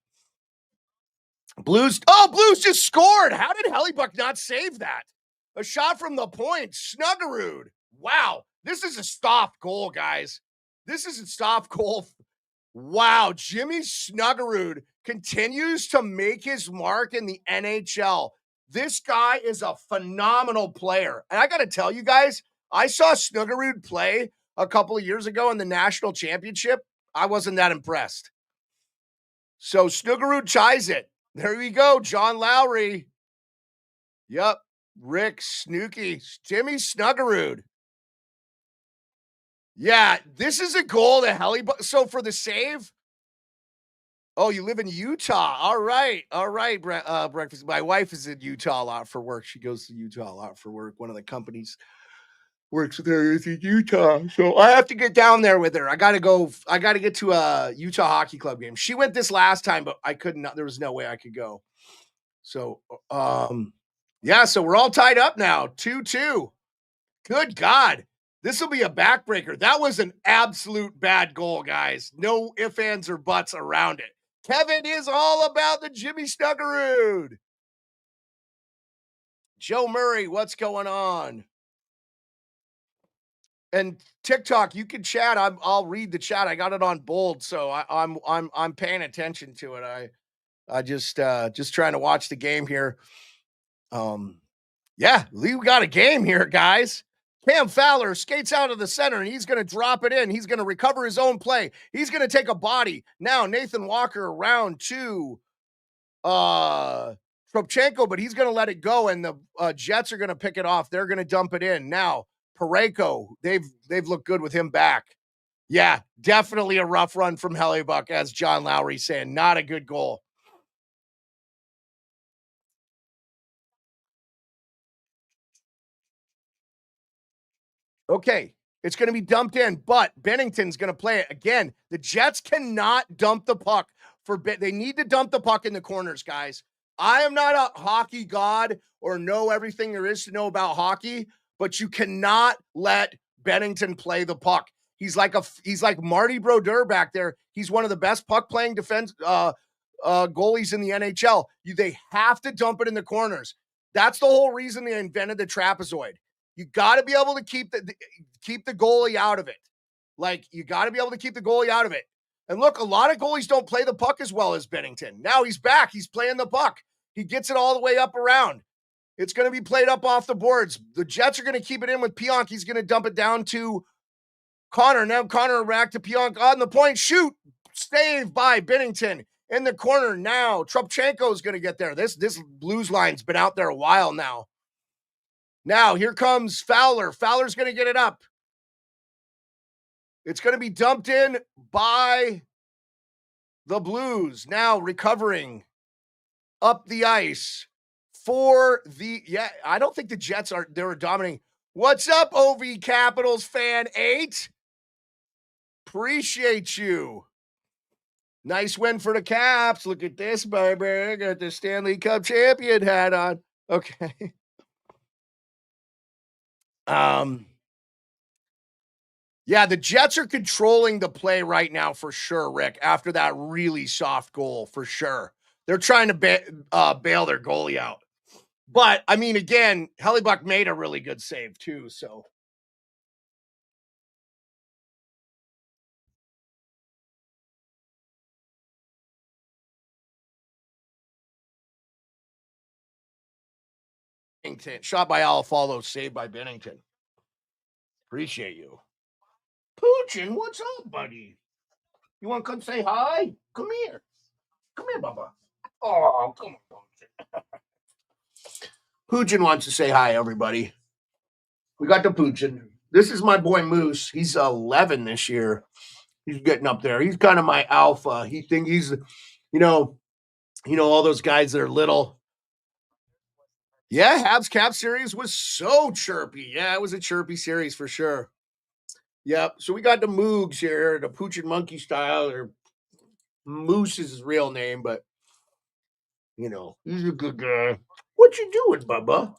Blues just scored. How did Hellebuck not save that? A shot from the point. Snuggerud. Wow. This is a stop goal, guys. This is a stop goal. Wow. Jimmy Snuggerud continues to make his mark in the NHL. This guy is a phenomenal player. And I got to tell you guys, I saw Snuggerud play a couple of years ago in the national championship. I wasn't that impressed. So Snuggerud ties it. There we go. John Lowry. Yep. Rick Snooky. Jimmy Snuggerud. Yeah, this is a goal to Hellebuck. So for the save, oh, you live in Utah. All right. Breakfast. My wife is in Utah a lot for work. She goes to Utah a lot for work. One of the companies works there is in Utah. So I have to get down there with her. I got to get to a Utah Hockey Club game. She went this last time, but I couldn't. There was no way I could go. So, yeah, so we're all tied up now. 2-2. Good God. This will be a backbreaker. That was an absolute bad goal, guys. No ifs, ands, or buts around it. Kevin is all about the Jimmy Snuggerud. Joe Murray, what's going on? And TikTok, you can chat. I'll read the chat. I got it on bold, so I'm paying attention to it. I just trying to watch the game here. Yeah, we got a game here, guys. Cam Fowler skates out of the center, and he's going to drop it in. He's going to recover his own play. He's going to take a body. Now, Nathan Walker around to Tropchenko, but he's going to let it go, and the Jets are going to pick it off. They're going to dump it in. Now, Parayko, they've looked good with him back. Yeah, definitely a rough run from Hellebuck, as John Lowry saying. Not a good goal. Okay, it's going to be dumped in, but Bennington's going to play it again. The Jets cannot dump the puck they need to dump the puck in the corners, guys. I am not a hockey god or know everything there is to know about hockey, but you cannot let Bennington play the puck. He's like Marty Brodeur back there. He's one of the best puck playing defense goalies in the NHL. They have to dump it in the corners. That's the whole reason they invented the trapezoid. You got to be able to keep the goalie out of it. Like, you got to be able to keep the goalie out of it. And look, a lot of goalies don't play the puck as well as Bennington. Now he's back. He's playing the puck. He gets it all the way up around. It's going to be played up off the boards. The Jets are going to keep it in with Pionk. He's going to dump it down to Connor. Now Connor back to Pionk on the point. Shoot. Save by Bennington. In the corner now. Tropchenko is going to get there. This Blues line's been out there a while now. Now, here comes Fowler. Fowler's going to get it up. It's going to be dumped in by the Blues. Now recovering up the ice for I don't think the Jets they're dominating. What's up, OV Capitals fan 8? Appreciate you. Nice win for the Caps. Look at this, baby. I got the Stanley Cup champion hat on. Okay. Yeah, the Jets are controlling the play right now for sure, Rick, after that really soft goal for sure. They're trying to bail their goalie out. But, I mean, again, Hellebuck made a really good save too, so Bennington. Shot by Alfaldo, saved by Bennington. Appreciate you. Poochin, what's up, buddy? You want to come say hi? Come here. Come here, Bubba. Oh, come on, Poochin wants to say hi, everybody. We got the Poochin. This is my boy Moose. He's 11 this year. He's getting up there. He's kind of my alpha. He think he's, all those guys that are little. Yeah, Habs Cap series was so chirpy. Yeah, it was a chirpy series for sure. Yep. So we got the Moogs here, the Poochin Monkey style, or Moose is his real name, but he's a good guy. What you doing, Bubba?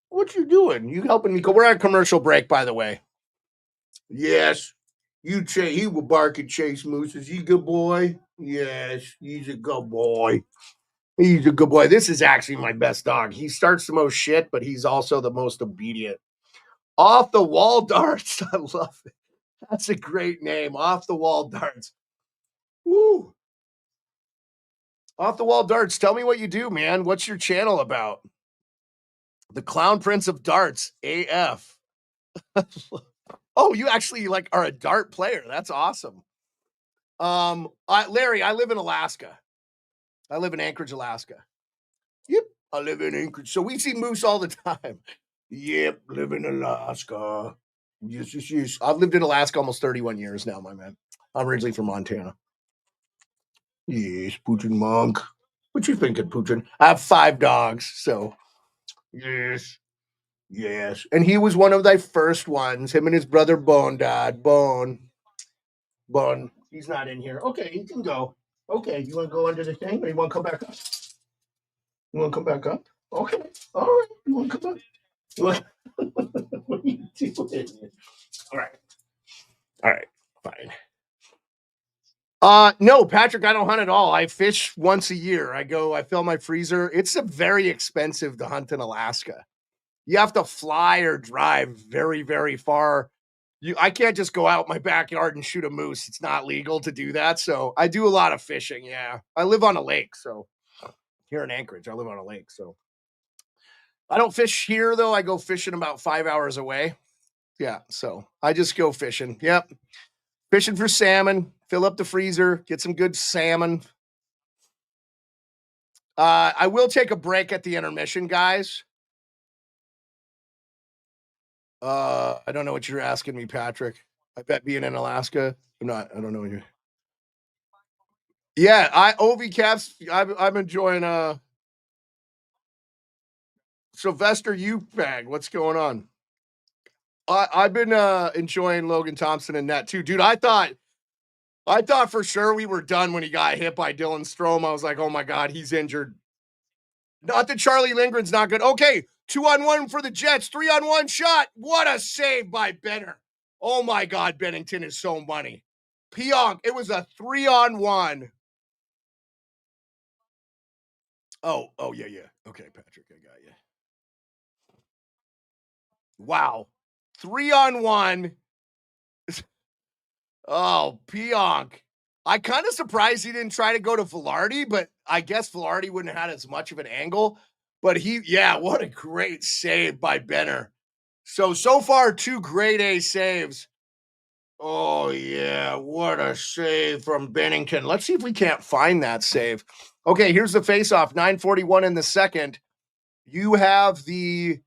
What you doing? You helping me? We're at a commercial break, by the way. Yes. He will bark and chase Moose. Is he a good boy? Yes, he's a good boy. He's a good boy. This is actually my best dog. He starts the most shit, but he's also the most obedient. Off the wall darts. I love it. That's a great name. Off the wall darts. Woo. Off the wall darts. Tell me what you do, man. What's your channel about? The Clown Prince of Darts, AF. Oh, you actually are a dart player. That's awesome. Larry, I live in Alaska. I live in Anchorage, Alaska. Yep, I live in Anchorage. So we see moose all the time. Yep, live in Alaska. Yes. I've lived in Alaska almost 31 years now, my man. I'm originally from Montana. Yes, Poochin Monk. What you thinking, Poochin? I have 5 dogs, so yes. And he was one of the first ones. Him and his brother Bone died. Bone. He's not in here. Okay, he can go. Okay, you want to go under the thing, or you want to come back up? You want to come back up? Okay. All right. You want to come back? What are you doing? All right. Fine. No, Patrick, I don't hunt at all. I fish once a year. I fill my freezer. It's very expensive to hunt in Alaska. You have to fly or drive very, very far. I can't just go out my backyard and shoot a moose. It's not legal to do that. So I do a lot of fishing. Yeah. I live on a lake. So here in Anchorage, I live on a lake. So I don't fish here though. I go fishing about 5 hours away. Yeah. So I just go fishing. Yep. Fishing for salmon, fill up the freezer, get some good salmon. I will take a break at the intermission, guys. I don't know what you're asking me, Patrick. I bet being in Alaska, I don't know what you're. Yeah, OV Caps. I'm enjoying Sylvester Upag. What's going on? I've been enjoying Logan Thompson and that too, dude. I thought for sure we were done when he got hit by Dylan Strome. I was like, oh my god, he's injured. Not that Charlie Lindgren's not good. Okay, 2-on-1 for the Jets. 3-on-1 shot. What a save by Benner. Oh my God, Bennington is so money. Pionk, it was a 3-on-1. Oh, yeah. Okay, Patrick, I got you. Wow. 3-on-1. Oh, Pionk. I kind of surprised he didn't try to go to Velarde, but I guess Velarde wouldn't have had as much of an angle. But what a great save by Benner. So far, 2 grade A saves. Oh, yeah, what a save from Bennington. Let's see if we can't find that save. Okay, here's the faceoff, 9:41 in the second. You have the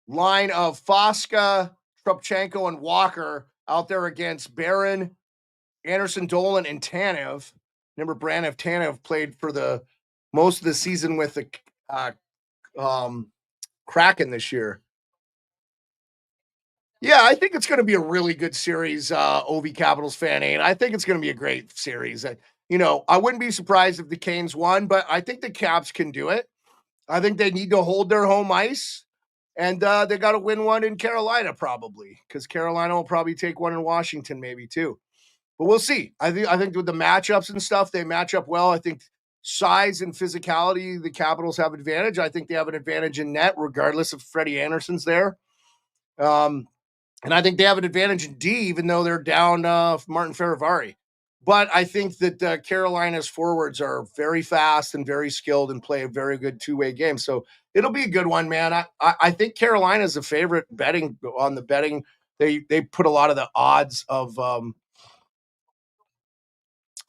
line of Foska, Trubchenko, and Walker out there against Barron, Anderson, Dolan, and Tanev. Remember, Braniff Tanev played for the most of the season with the Kraken this year. Yeah, I think it's going to be a really good series, OV Capitals fan aid. I think it's going to be a great series. I wouldn't be surprised if the Canes won, but I think the Caps can do it. I think they need to hold their home ice, and they got to win one in Carolina probably, because Carolina will probably take one in Washington maybe too. But we'll see. I think with the matchups and stuff, they match up well. I think size and physicality, the Capitals have advantage. I think they have an advantage in net, regardless if Freddie Anderson's there. And I think they have an advantage in D, even though they're down Martin Ferravari. But I think that Carolina's forwards are very fast and very skilled and play a very good two-way game. So it'll be a good one, man. I think Carolina's a favorite betting on the betting. They put a lot of the odds of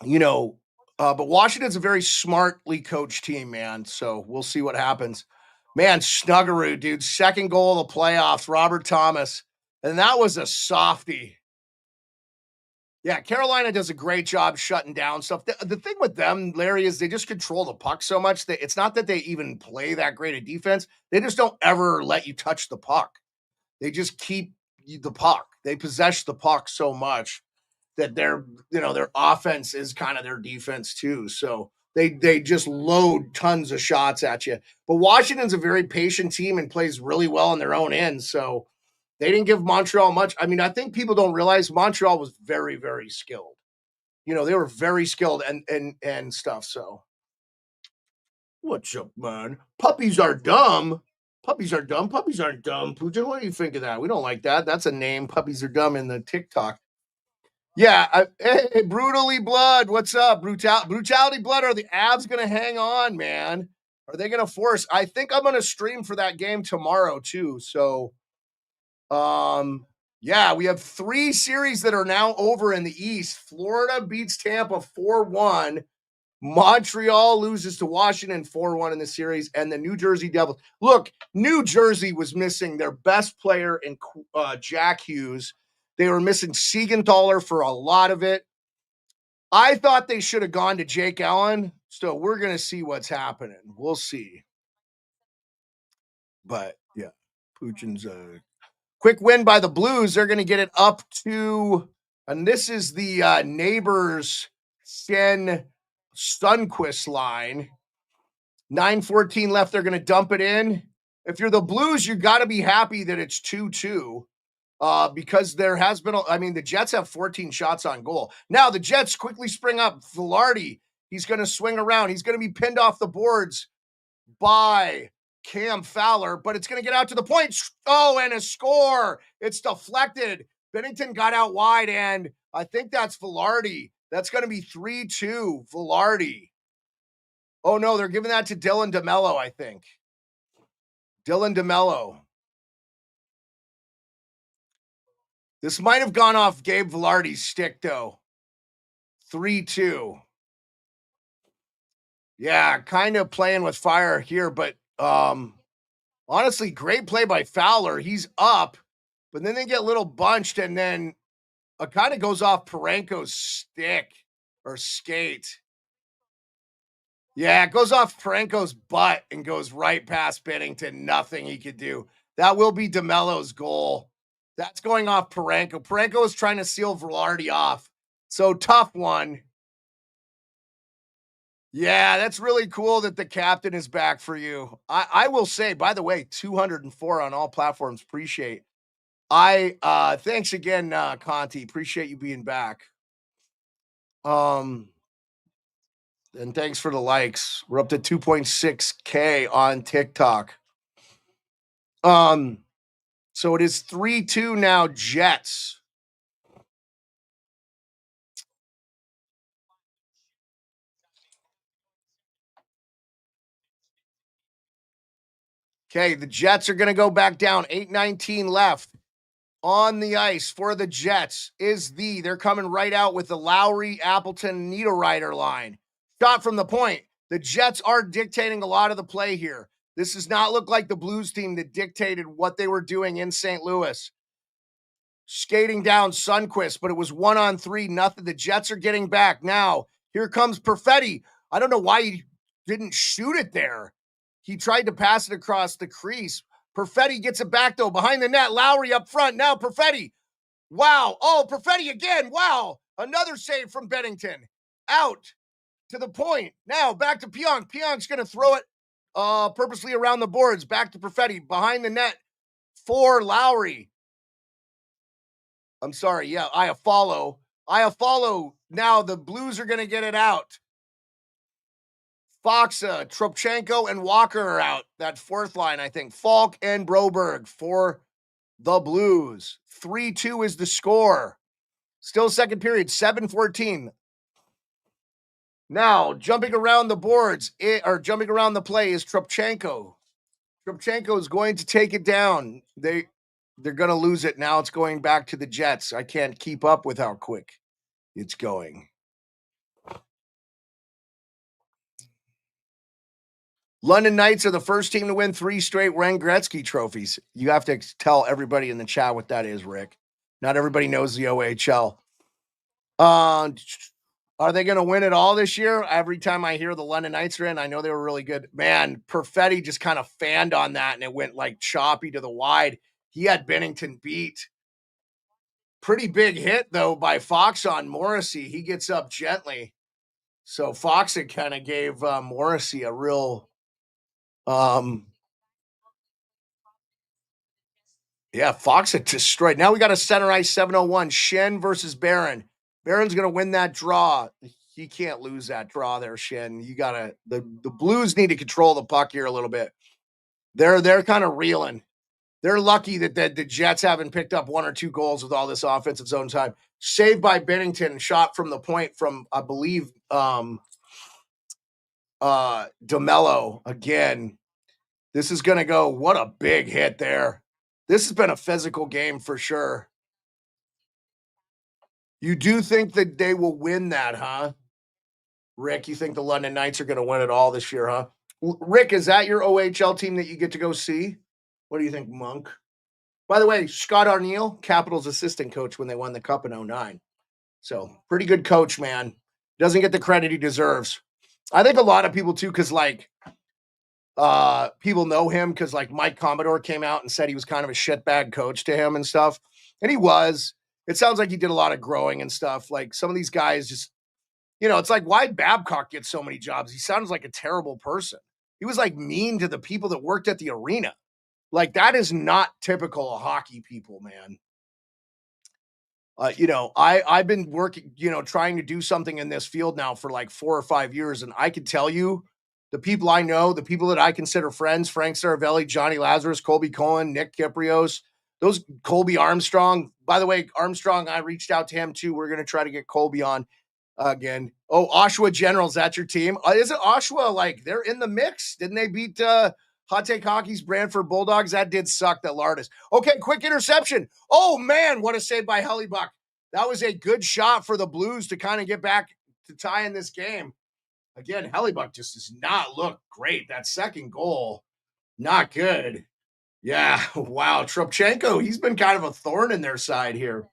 you know, but Washington's a very smartly coached team, man. So we'll see what happens. Man, Snuggeroo, dude, second goal of the playoffs, Robert Thomas. And that was a softie. Yeah, Carolina does a great job shutting down stuff. The thing with them, Larry, is they just control the puck so much that it's not that they even play that great a defense. They just don't ever let you touch the puck. They just keep the puck. They possess the puck so much that their offense is kind of their defense too. So they just load tons of shots at you. But Washington's a very patient team and plays really well on their own end. So they didn't give Montreal much. I mean, I think people don't realize Montreal was very, very skilled. They were very skilled and stuff. So what's up, man? Puppies are dumb. Puppies are dumb. Puppies aren't dumb. Pooja, what do you think of that? We don't like that. That's a name. Puppies are dumb in the TikTok. Yeah, hey, Brutally Blood, what's up? Brutality Blood, are the Avs going to hang on, man? Are they going to force? I think I'm going to stream for that game tomorrow, too. So, yeah, we have 3 series that are now over in the East. Florida beats Tampa 4-1. Montreal loses to Washington 4-1 in the series, and the New Jersey Devils. Look, New Jersey was missing their best player in Jack Hughes. They were missing Siegenthaler for a lot of it. I thought they should have gone to Jake Allen, so we're going to see what's happening. We'll see. But, yeah, Putin's a quick win by the Blues. They're going to get it up to, and this is the Neighbors Shen Sundquist line. 9:14 left. They're going to dump it in. If you're the Blues, you got to be happy that it's 2-2. Because there has been, the Jets have 14 shots on goal. Now the Jets quickly spring up. Velarde, he's going to swing around. He's going to be pinned off the boards by Cam Fowler, but it's going to get out to the point. Oh, and a score. It's deflected. Bennington got out wide, and I think that's Velarde. That's going to be 3-2, Velarde. Oh, no, they're giving that to Dylan DeMello, I think. Dylan DeMello. This might have gone off Gabe Velarde's stick, though. 3-2. Yeah, kind of playing with fire here, but honestly, great play by Fowler. He's up, but then they get a little bunched, and then it kind of goes off Parenko's stick or skate. Yeah, it goes off Parenko's butt and goes right past Bennington. Nothing he could do. That will be DeMello's goal. That's going off Parenko. Parenko is trying to seal Velarde off. So tough one. Yeah, that's really cool that the captain is back for you. I will say, by the way, 204 on all platforms. Appreciate. Thanks again, Conti. Appreciate you being back. And thanks for the likes. We're up to 2.6K on TikTok. So it is 3-2 now, Jets. Okay, the Jets are going to go back down. 8:19 left. On the ice for the Jets they're coming right out with the Lowry, Appleton, Niederreiter line. Shot from the point. The Jets are dictating a lot of the play here. This does not look like the Blues team that dictated what they were doing in St. Louis. Skating down Sundquist, but it was 1-on-3, nothing. The Jets are getting back. Now, here comes Perfetti. I don't know why he didn't shoot it there. He tried to pass it across the crease. Perfetti gets it back, though, behind the net. Lowry up front. Now Perfetti. Wow. Oh, Perfetti again. Wow. Another save from Bennington. Out to the point. Now back to Pionk. Pionk's going to throw it purposely around the boards. Back to Perfetti. Behind the net for Lowry. I'm sorry. Yeah, I follow. Now the Blues are going to get it out. Foxa, Tropchenko, and Walker are out. That fourth line, I think. Falk and Broberg for the Blues. 3-2 is the score. Still second period, 7:14. Now, jumping around the boards, or jumping around the play is Trubchenko. Trubchenko is going to take it down. They're going to lose it. Now it's going back to the Jets. I can't keep up with how quick it's going. London Knights are the first team to win 3 straight Wayne Gretzky trophies. You have to tell everybody in the chat what that is, Rick. Not everybody knows the OHL. Are they going to win it all this year? Every time I hear the London Knights are in, I know they were really good. Man, Perfetti just kind of fanned on that, and it went like choppy to the wide. He had Bennington beat. Pretty big hit, though, by Fox on Morrissey. He gets up gently. So Fox had kind of gave Morrissey a real... yeah, Fox had destroyed. Now we got a center ice 701. Shen versus Barron. Barron's going to win that draw. He can't lose that draw there, Shen. You got to the Blues need to control the puck here a little bit. They're kind of reeling. They're lucky that the Jets haven't picked up 1 or 2 goals with all this offensive zone time. Saved by Bennington, shot from the point from, I believe, DeMello again. This is going to go. What a big hit there. This has been a physical game for sure. You do think that they will win that, huh? Rick, you think the London Knights are going to win it all this year, huh? Rick, is that your OHL team that you get to go see? What do you think, Monk? By the way, Scott Arneal, Capitals assistant coach when they won the Cup in 2009. So, pretty good coach, man. Doesn't get the credit he deserves. I think a lot of people, too, because, like, people know him because, like, Mike Commodore came out and said he was kind of a shitbag coach to him and stuff. And he was. It sounds like he did a lot of growing and stuff. Like, some of these guys just, you know, it's like, why Babcock gets so many jobs? He sounds like a terrible person. He was, like, mean to the people that worked at the arena. Like, that is not typical of hockey people, man. You know, I've been working, you know, trying to do something in this field now for like 4 or 5 years. And I can tell you the people I know, the people that I consider friends, Frank Saravelli, Johnny Lazarus, Colby Cohen, Nick Kiprios, those Colby Armstrong. By the way, Armstrong, I reached out to him too. We're going to try to get Colby on again. Oh, Oshawa Generals, that's your team. Isn't Oshawa like they're in the mix? Didn't they beat Hot Take Hockey's Brantford Bulldogs? That did suck, that Lardis. Okay, quick interception. Oh, man, what a save by Hellebuck. That was a good shot for the Blues to kind of get back to tie in this game. Again, Hellebuck just does not look great. That second goal, not good. Yeah, wow. Trubchenko, he's been kind of a thorn in their side here.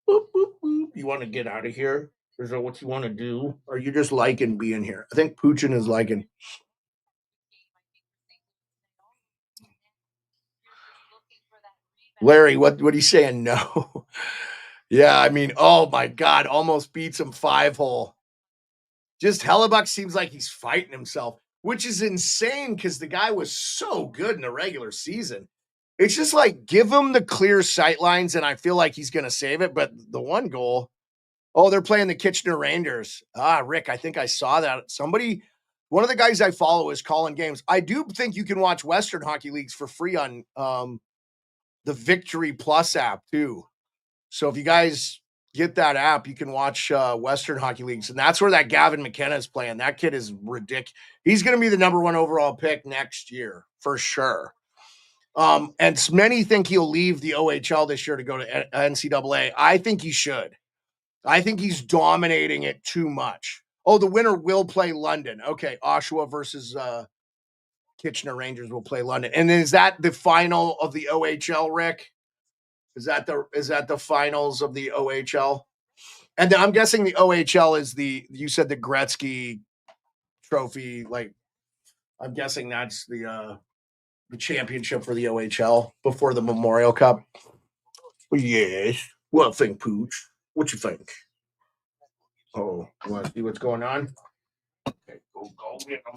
Boop, boop, boop. You want to get out of here? Is that what you want to do? Or are you just liking being here? I think Puchin is liking. Larry, what are you saying? No. Yeah, I mean, oh my God, almost beats him 5-hole. Just Hellebuck seems like he's fighting himself, which is insane because the guy was so good in the regular season. It's just like, give him the clear sight lines, and I feel like he's going to save it. But the one goal, oh, they're playing the Kitchener Rangers. Rick, I think I saw that. One of the guys I follow is calling games. I do think you can watch Western Hockey Leagues for free on the Victory Plus app too. So if you guys get that app, you can watch Western Hockey Leagues. And that's where that Gavin McKenna is playing. That kid is ridiculous. He's going to be the number 1 overall pick next year for sure. And many think he'll leave the OHL this year to go to NCAA. I think he should. I think he's dominating it too much. Oh, the winner will play London. Okay, Oshawa versus Kitchener Rangers will play London. And is that the final of the OHL, Rick? Is that the finals of the OHL? And I'm guessing the OHL is you said the Gretzky trophy. Like, I'm guessing that's the championship for the OHL before the Memorial Cup. Yes. Well, think, Pooch. What you think? Oh, you want to see what's going on? Okay, go get him.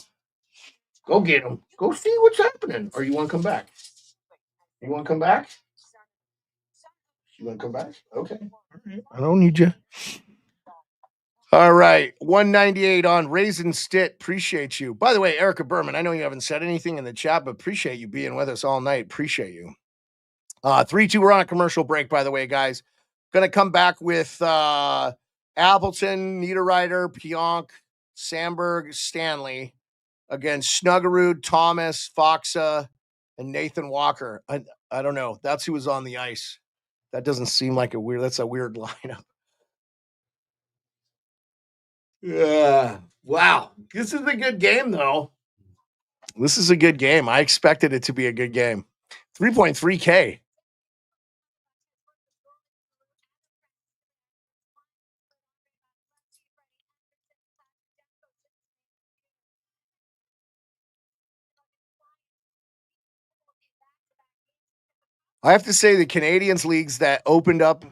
Go get him. Go see what's happening. Or you want to come back? You want to come back? You want to come back? Okay. All right. I don't need you. All right. 198 on Raisin Stit. Appreciate you. By the way, Erica Berman, I know you haven't said anything in the chat, but appreciate you being with us all night. Appreciate you. 3-2, we're on a commercial break, by the way, guys. Going to come back with Appleton, Niederreiter, Pionk, Sandberg, Stanley against Snuggerud, Thomas, Foxa, and Nathan Walker. I don't know. That's who was on the ice. That doesn't seem like that's a weird lineup. Yeah. Wow. This is a good game, though. This is a good game. I expected it to be a good game. 3.3K. I have to say the Canadians leagues that opened up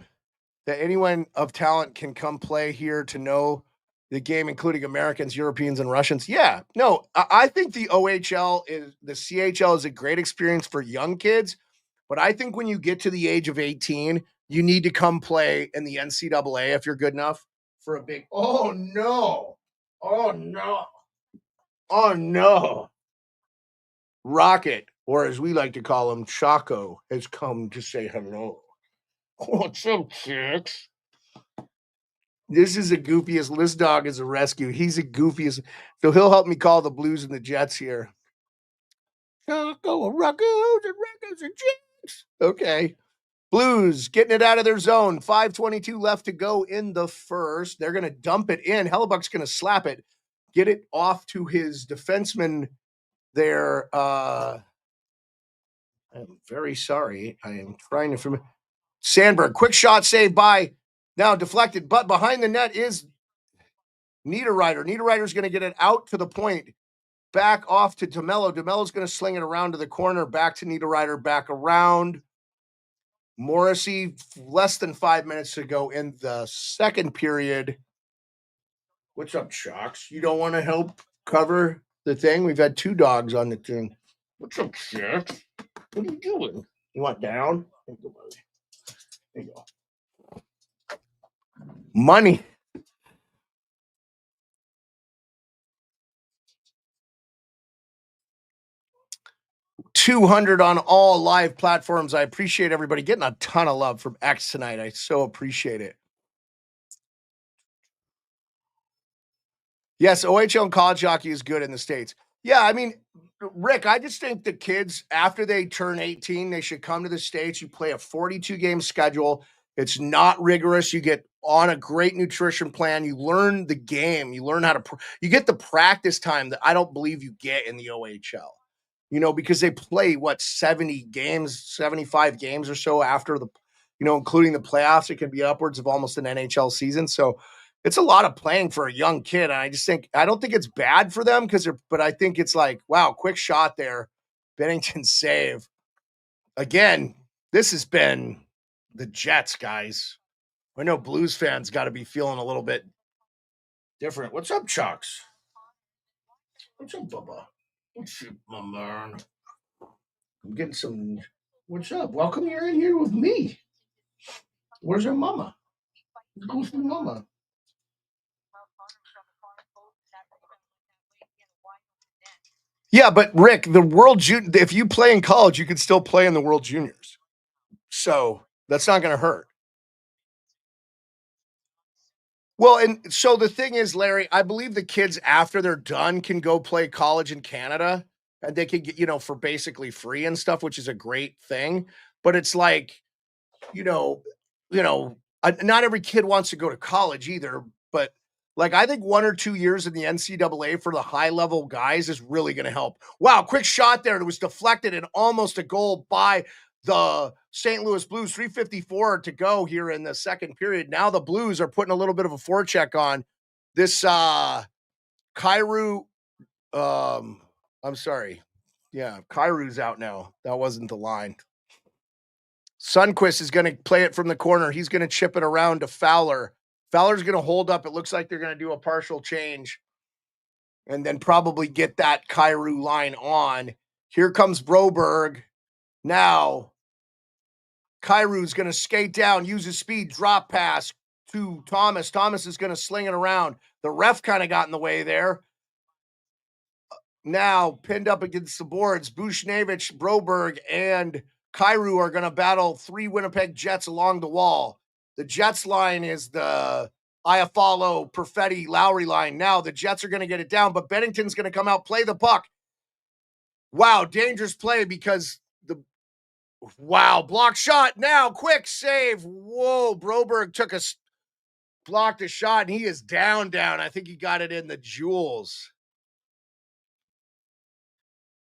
that anyone of talent can come play here to know the game, including Americans, Europeans, and Russians. Yeah, no, I think the CHL is a great experience for young kids, but I think when you get to the age of 18, you need to come play in the NCAA if you're good enough for a big. Oh no! Oh no! Oh no! Rocket, or as we like to call him, Chaco, has come to say hello. What's up, chicks? This is the goofiest. This dog is a rescue. He's the goofiest. So he'll help me call the Blues and the Jets here. Chaco, Rocco's and Jets. Okay. Blues getting it out of their zone. 5:22 left to go in the first. They're going to dump it in. Hellebuck's going to slap it, get it off to his defenseman there. I'm very sorry. I am trying to. Sandberg, quick shot saved by now deflected, but behind the net is Niederreiter. Niederreiter's going to get it out to the point, back off to DeMello. DeMello's going to sling it around to the corner, back to Niederreiter, back around. Morrissey, less than 5 minutes to go in the second period. What's up, Shocks? You don't want to help cover the thing? We've had two dogs on the thing. What's up, Shocks? What are you doing? You want down? There you go, buddy. There you go. Money. $200 on all live platforms. I appreciate everybody getting a ton of love from X tonight. I so appreciate it. Yes, OHL and college hockey is good in the States. Yeah, I mean, Rick, I just think the kids, after they turn 18, they should come to the States. You play a 42-game schedule. It's not rigorous. You get on a great nutrition plan. You learn the game. You learn how to you get the practice time that I don't believe you get in the OHL. Because they play 70 games, 75 games or so after including the playoffs. It can be upwards of almost an NHL season. So it's a lot of playing for a young kid. And I don't think it's bad for them but I think it's like, wow, quick shot there. Bennington save. Again, this has been the Jets, guys. I know Blues fans got to be feeling a little bit different. What's up, Chucks? What's up, Bubba? What's up, my man? I'm getting some. What's up? Welcome, you're in here with me. Where's your mama? Where's your mama? Yeah, but Rick, if you play in college, you can still play in the World Juniors. So that's not going to hurt. Well, and so the thing is, Larry, I believe the kids after they're done can go play college in Canada and they can get, for basically free and stuff, which is a great thing. But it's like, you know, not every kid wants to go to college either, but like I think 1 or 2 years in the NCAA for the high level guys is really going to help. Wow, quick shot there. It was deflected and almost a goal by the St. Louis Blues. 3:54 to go here in the second period. Now the Blues are putting a little bit of a forecheck on this Kyrou. I'm sorry. Yeah, Kyrou's out now. That wasn't the line. Sundquist is going to play it from the corner. He's going to chip it around to Fowler. Fowler's going to hold up. It looks like they're going to do a partial change and then probably get that Kyrou line on. Here comes Broberg. Now, Kyrou's going to skate down, use his speed, drop pass to Thomas. Thomas is going to sling it around. The ref kind of got in the way there. Now, pinned up against the boards, Bushnevich, Broberg, and Kyrou are going to battle 3 Winnipeg Jets along the wall. The Jets line is the Iafallo, Perfetti, Lowry line. Now the Jets are going to get it down, but Bennington's going to come out, play the puck. Wow, dangerous play because block shot now, quick save. Whoa, Broberg blocked a shot and he is down. I think he got it in the jewels.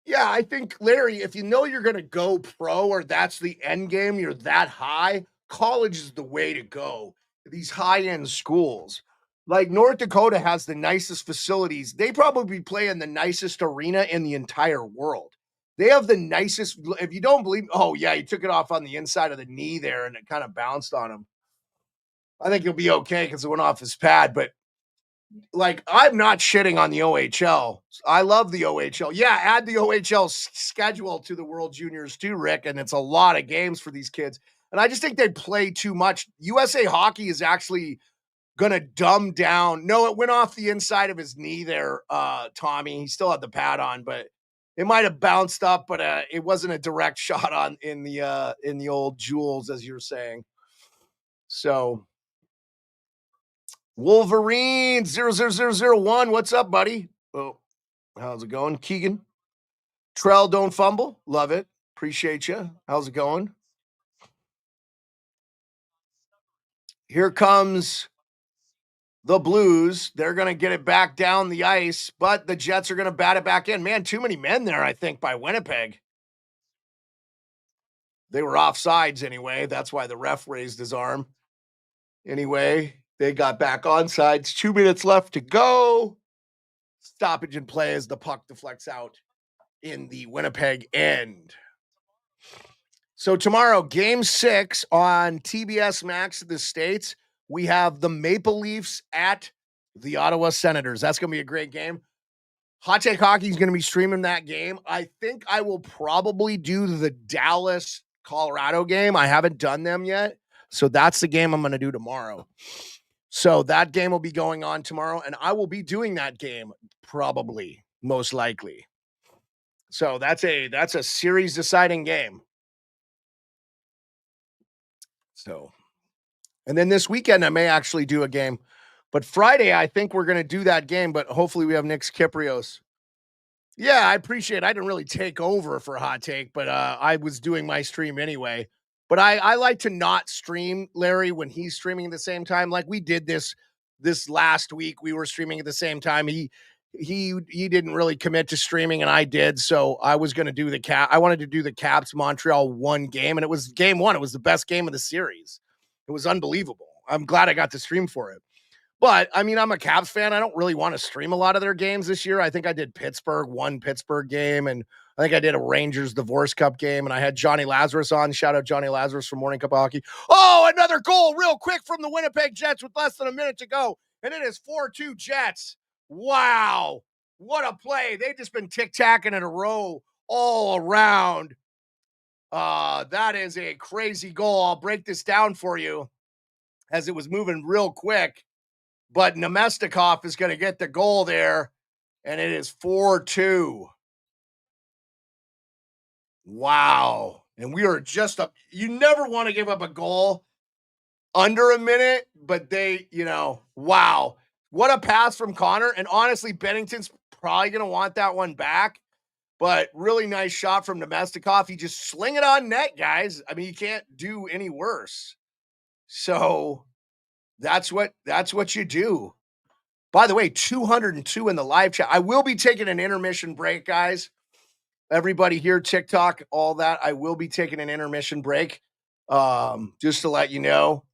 Yeah, I think, Larry, if you know you're going to go pro or that's the end game, you're that high, college is the way to go. These high-end schools. Like North Dakota has the nicest facilities. They probably play in the nicest arena in the entire world. They have the nicest, if you don't believe, oh yeah, he took it off on the inside of the knee there and it kind of bounced on him. I think he'll be okay because it went off his pad, but like, I'm not shitting on the OHL. I love the OHL. Yeah, add the OHL schedule to the World Juniors too, Rick, and it's a lot of games for these kids. And I just think they play too much. USA Hockey is actually going to dumb down. No, it went off the inside of his knee there, Tommy. He still had the pad on, but it might have bounced up, but it wasn't a direct shot on in the old jewels, as you're saying. So Wolverine 00001. What's up, buddy? Oh, how's it going? Keegan. Trell, don't fumble. Love it. Appreciate you. How's it going? Here comes the Blues. They're going to get it back down the ice, but the Jets are going to bat it back in. Man, too many men there, I think, by Winnipeg. They were offsides anyway. That's why the ref raised his arm. Anyway, they got back on sides. 2 minutes left to go. Stoppage in play as the puck deflects out in the Winnipeg end. So tomorrow, game 6 on TBS Max of the States, we have the Maple Leafs at the Ottawa Senators. That's going to be a great game. Hot Take Hockey is going to be streaming that game. I think I will probably do the Dallas Colorado game. I haven't done them yet. So that's the game I'm going to do tomorrow. So that game will be going on tomorrow, and I will be doing that game probably, most likely. So that's a series deciding game. So, and then this weekend I may actually do a game, but Friday I think we're going to do that game, but hopefully we have Nick Kyprios. Yeah, I appreciate it. I didn't really take over for Hot Take, but I was doing my stream anyway. But I like to not stream, Larry, when he's streaming at the same time. Like we did this last week. We were streaming at the same time. He didn't really commit to streaming, and I did. So I was going to do I wanted to do the Caps Montreal 1 game, and it was game 1. It was the best game of the series. It was unbelievable. I'm glad I got to stream for it. But, I mean, I'm a Cavs fan. I don't really want to stream a lot of their games this year. I think I did one Pittsburgh game, and I think I did a Rangers Divorce Cup game, and I had Johnny Lazarus on. Shout out Johnny Lazarus from Morning Cup of Hockey. Oh, another goal real quick from the Winnipeg Jets with less than a minute to go, and it is 4-2 Jets. Wow. What a play. They've just been tic-tacking in a row all around. That is a crazy goal. I'll break this down for you as it was moving real quick. But Nemestikov is going to get the goal there, and it is 4-2. Wow. And we are just up. You never want to give up a goal under a minute, but wow. What a pass from Connor. And honestly, Bennington's probably going to want that one back. But really nice shot from Nemestikov. He just sling it on net, guys. I mean, you can't do any worse. So that's what you do. By the way, 202 in the live chat. I will be taking an intermission break, guys. Everybody here, TikTok, all that. I will be taking an intermission break. Just to let you know,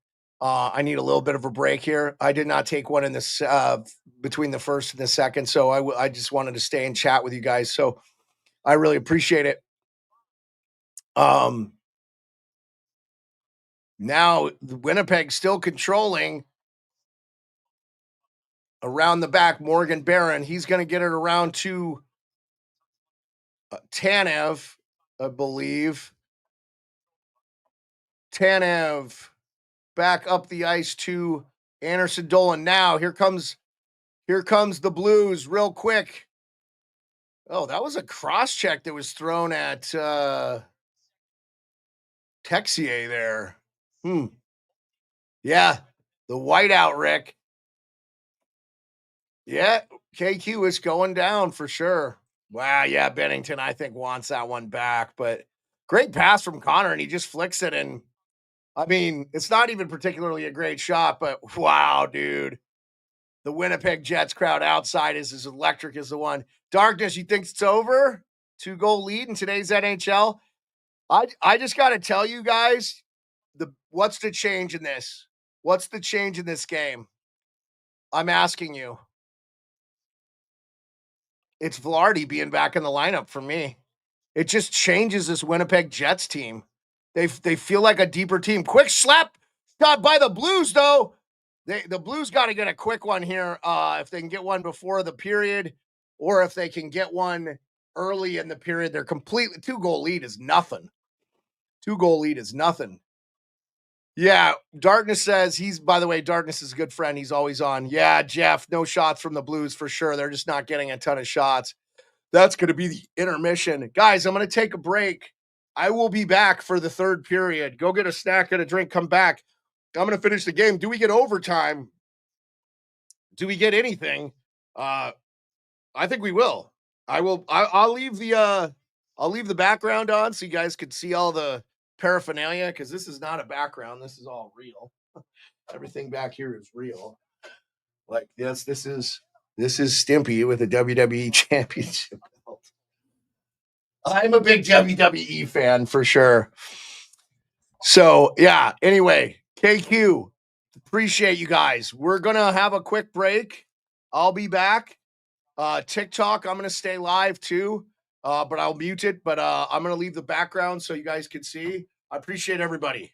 I need a little bit of a break here. I did not take one in this between the first and the second, so I just wanted to stay and chat with you guys. So I really appreciate it. Now Winnipeg still controlling around the back. Morgan Barron, he's going to get it around to Tanev, I believe. Tanev back up the ice to Anderson Dolan. Now here comes the Blues real quick. Oh, that was a cross check that was thrown at Texier there. Yeah, the whiteout, Rick. Yeah, KQ is going down for sure. Wow, yeah, Bennington, I think, wants that one back, but great pass from Connor, and he just flicks it. And I mean, it's not even particularly a great shot, but wow, dude. The Winnipeg Jets crowd outside is as electric as the one. Darkness, you think it's over? 2-goal lead in today's NHL. I just got to tell you guys, what's the change in this? What's the change in this game? I'm asking you. It's Velarde being back in the lineup for me. It just changes this Winnipeg Jets team. They feel like a deeper team. Quick slap shot by the Blues, though. The Blues got to get a quick one here. If they can get one before the period, or if they can get one early in the period, they're completely 2-goal lead is nothing. 2-goal lead is nothing. Yeah, Darkness says by the way, Darkness is a good friend. He's always on. Yeah, Jeff, no shots from the Blues for sure. They're just not getting a ton of shots. That's going to be the intermission. Guys, I'm going to take a break. I will be back for the third period. Go get a snack and a drink, come back. I'm going to finish the game. Do we get overtime? Do we get anything? I think we will. I'll leave the background on so you guys can see all the paraphernalia, because this is not a background. This is all real. Everything back here is real. Like this is Stimpy with a WWE championship belt. I'm a big WWE fan for sure. So yeah, anyway, KQ, appreciate you guys. We're gonna have a quick break. I'll be back. TikTok, I'm gonna stay live too. But I'll mute it. But I'm gonna leave the background so you guys can see. I appreciate everybody.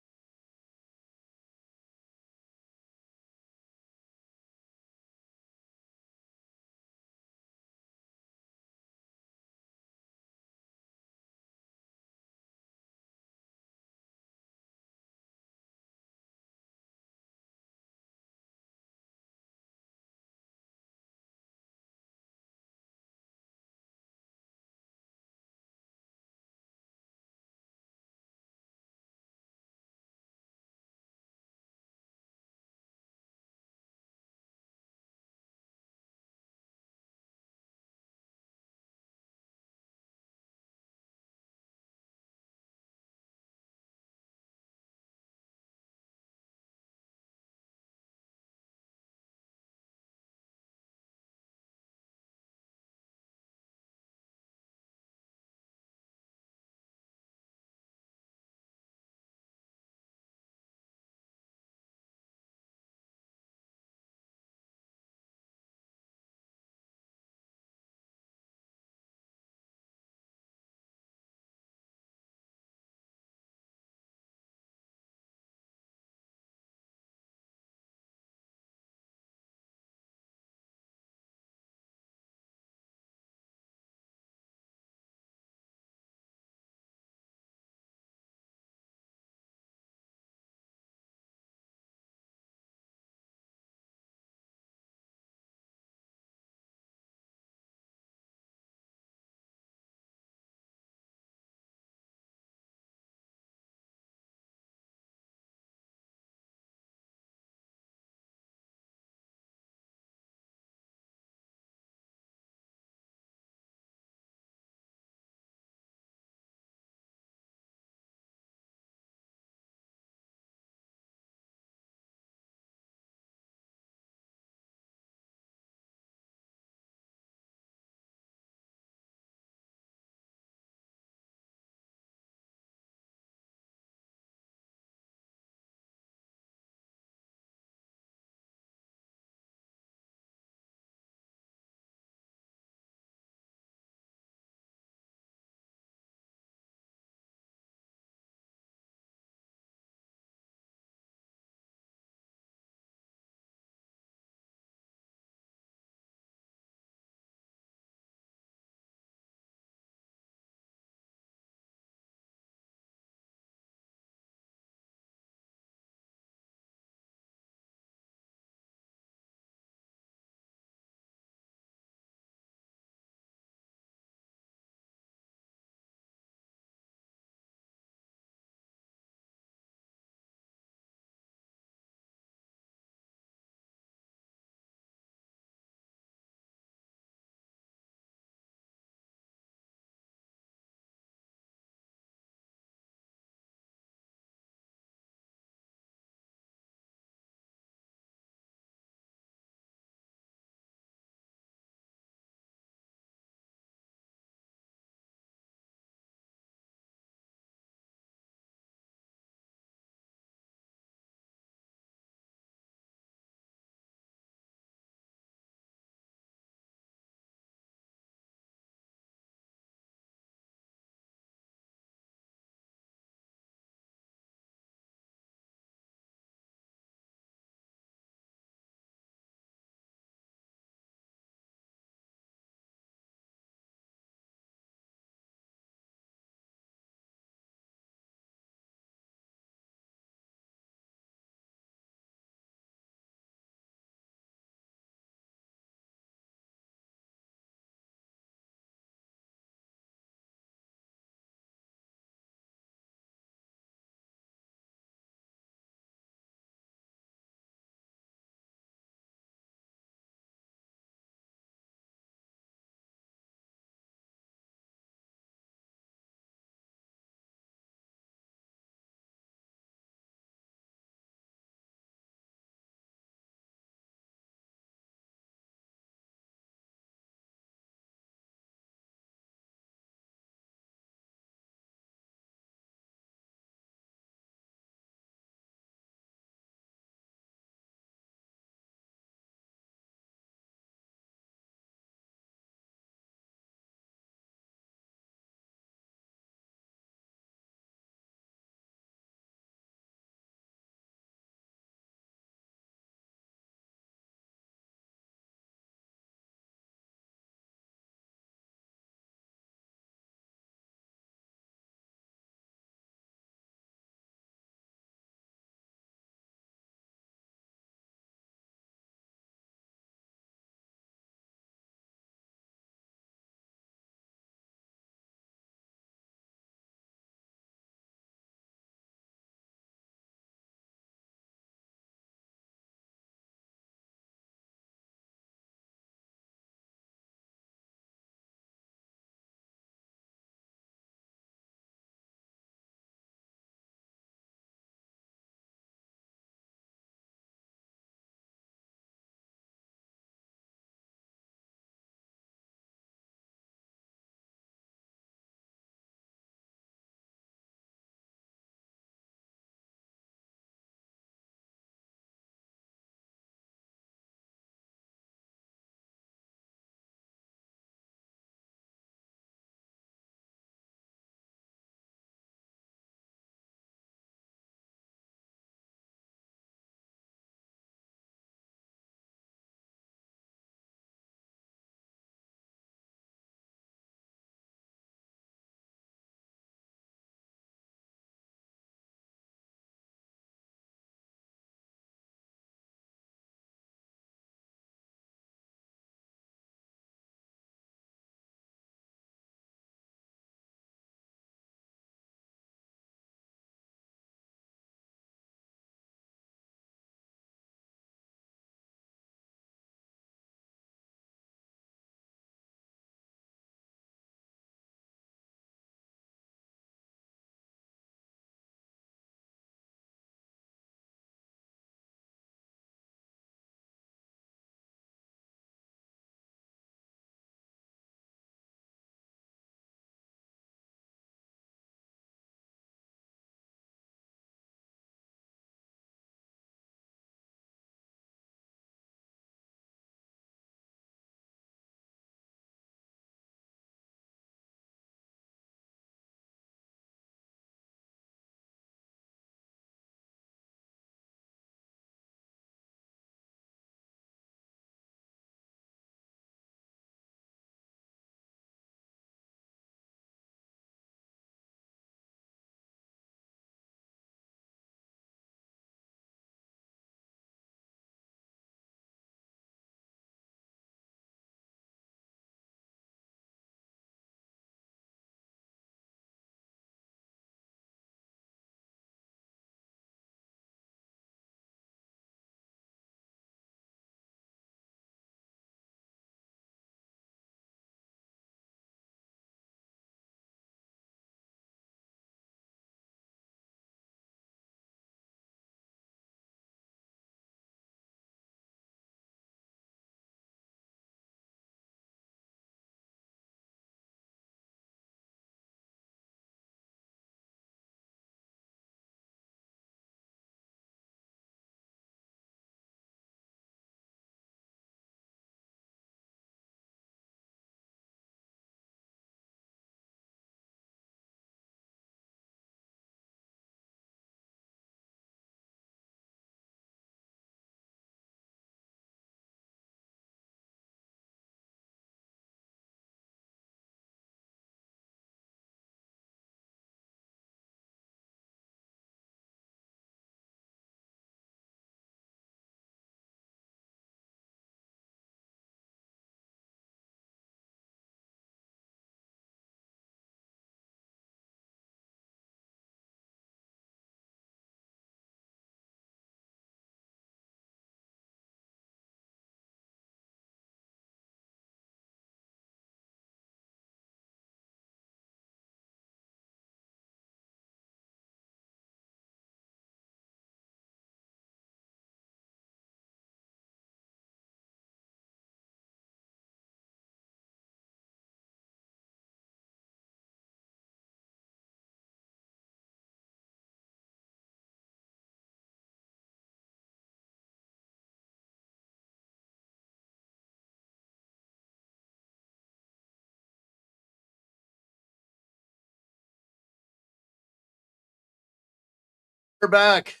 We're back.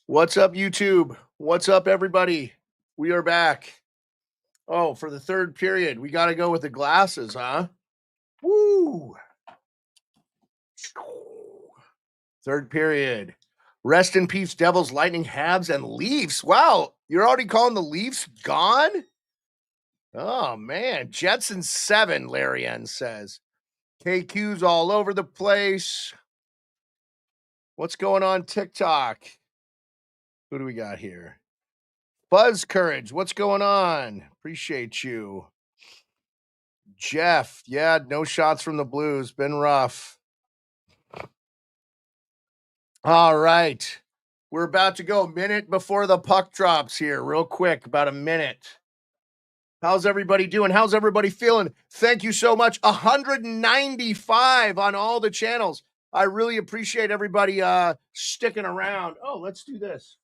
What's up, YouTube? What's up, everybody? We are back. Oh, for the third period, we got to go with the glasses, huh? Woo! Third period. Rest in peace, Devils, Lightning, Habs, and Leafs. Wow, you're already calling the Leafs gone? Oh, man. Jets in 7, Larry N says. KQ's all over the place. What's going on TikTok? Who do we got here? Buzz Courage, what's going on? Appreciate you. Jeff, yeah, no shots from the Blues. Been rough. All right. We're about to go a minute before the puck drops here, real quick, about a minute. How's everybody doing? How's everybody feeling? Thank you so much. 195 on all the channels. I really appreciate everybody sticking around. Oh, let's do this.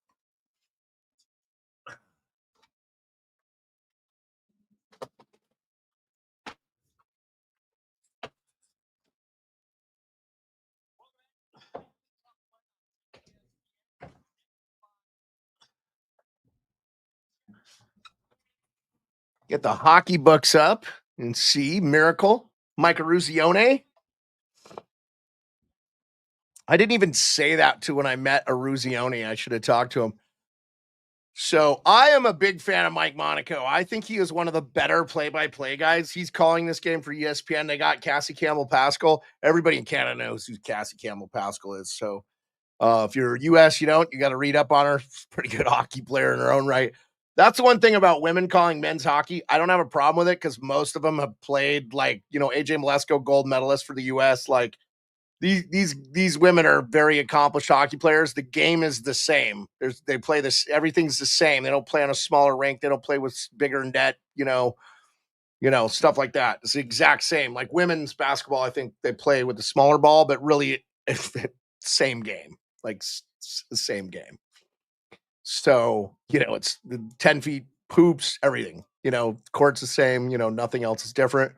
Get the hockey books up and see Miracle, Mike Eruzione. I didn't even say that to when I met Eruzione. I should have talked to him. So I am a big fan of Mike Monaco. I think he is one of the better play-by-play guys. He's calling this game for ESPN. They got Cassie Campbell-Pascal. Everybody in Canada knows who Cassie Campbell-Pascal is. So if you're US, you don't. You got to read up on her. Pretty good hockey player in her own right. That's the one thing about women calling men's hockey. I don't have a problem with it because most of them have played, like, AJ Malesko, gold medalist for the US. Like, these women are very accomplished hockey players. The game is the same. They play this. Everything's the same. They don't play on a smaller rink. They don't play with bigger net. Stuff like that. It's the exact same. Like women's basketball, I think they play with the smaller ball, but really, same game. Like the same game. So it's the 10 feet hoops, everything. Court's the same. Nothing else is different.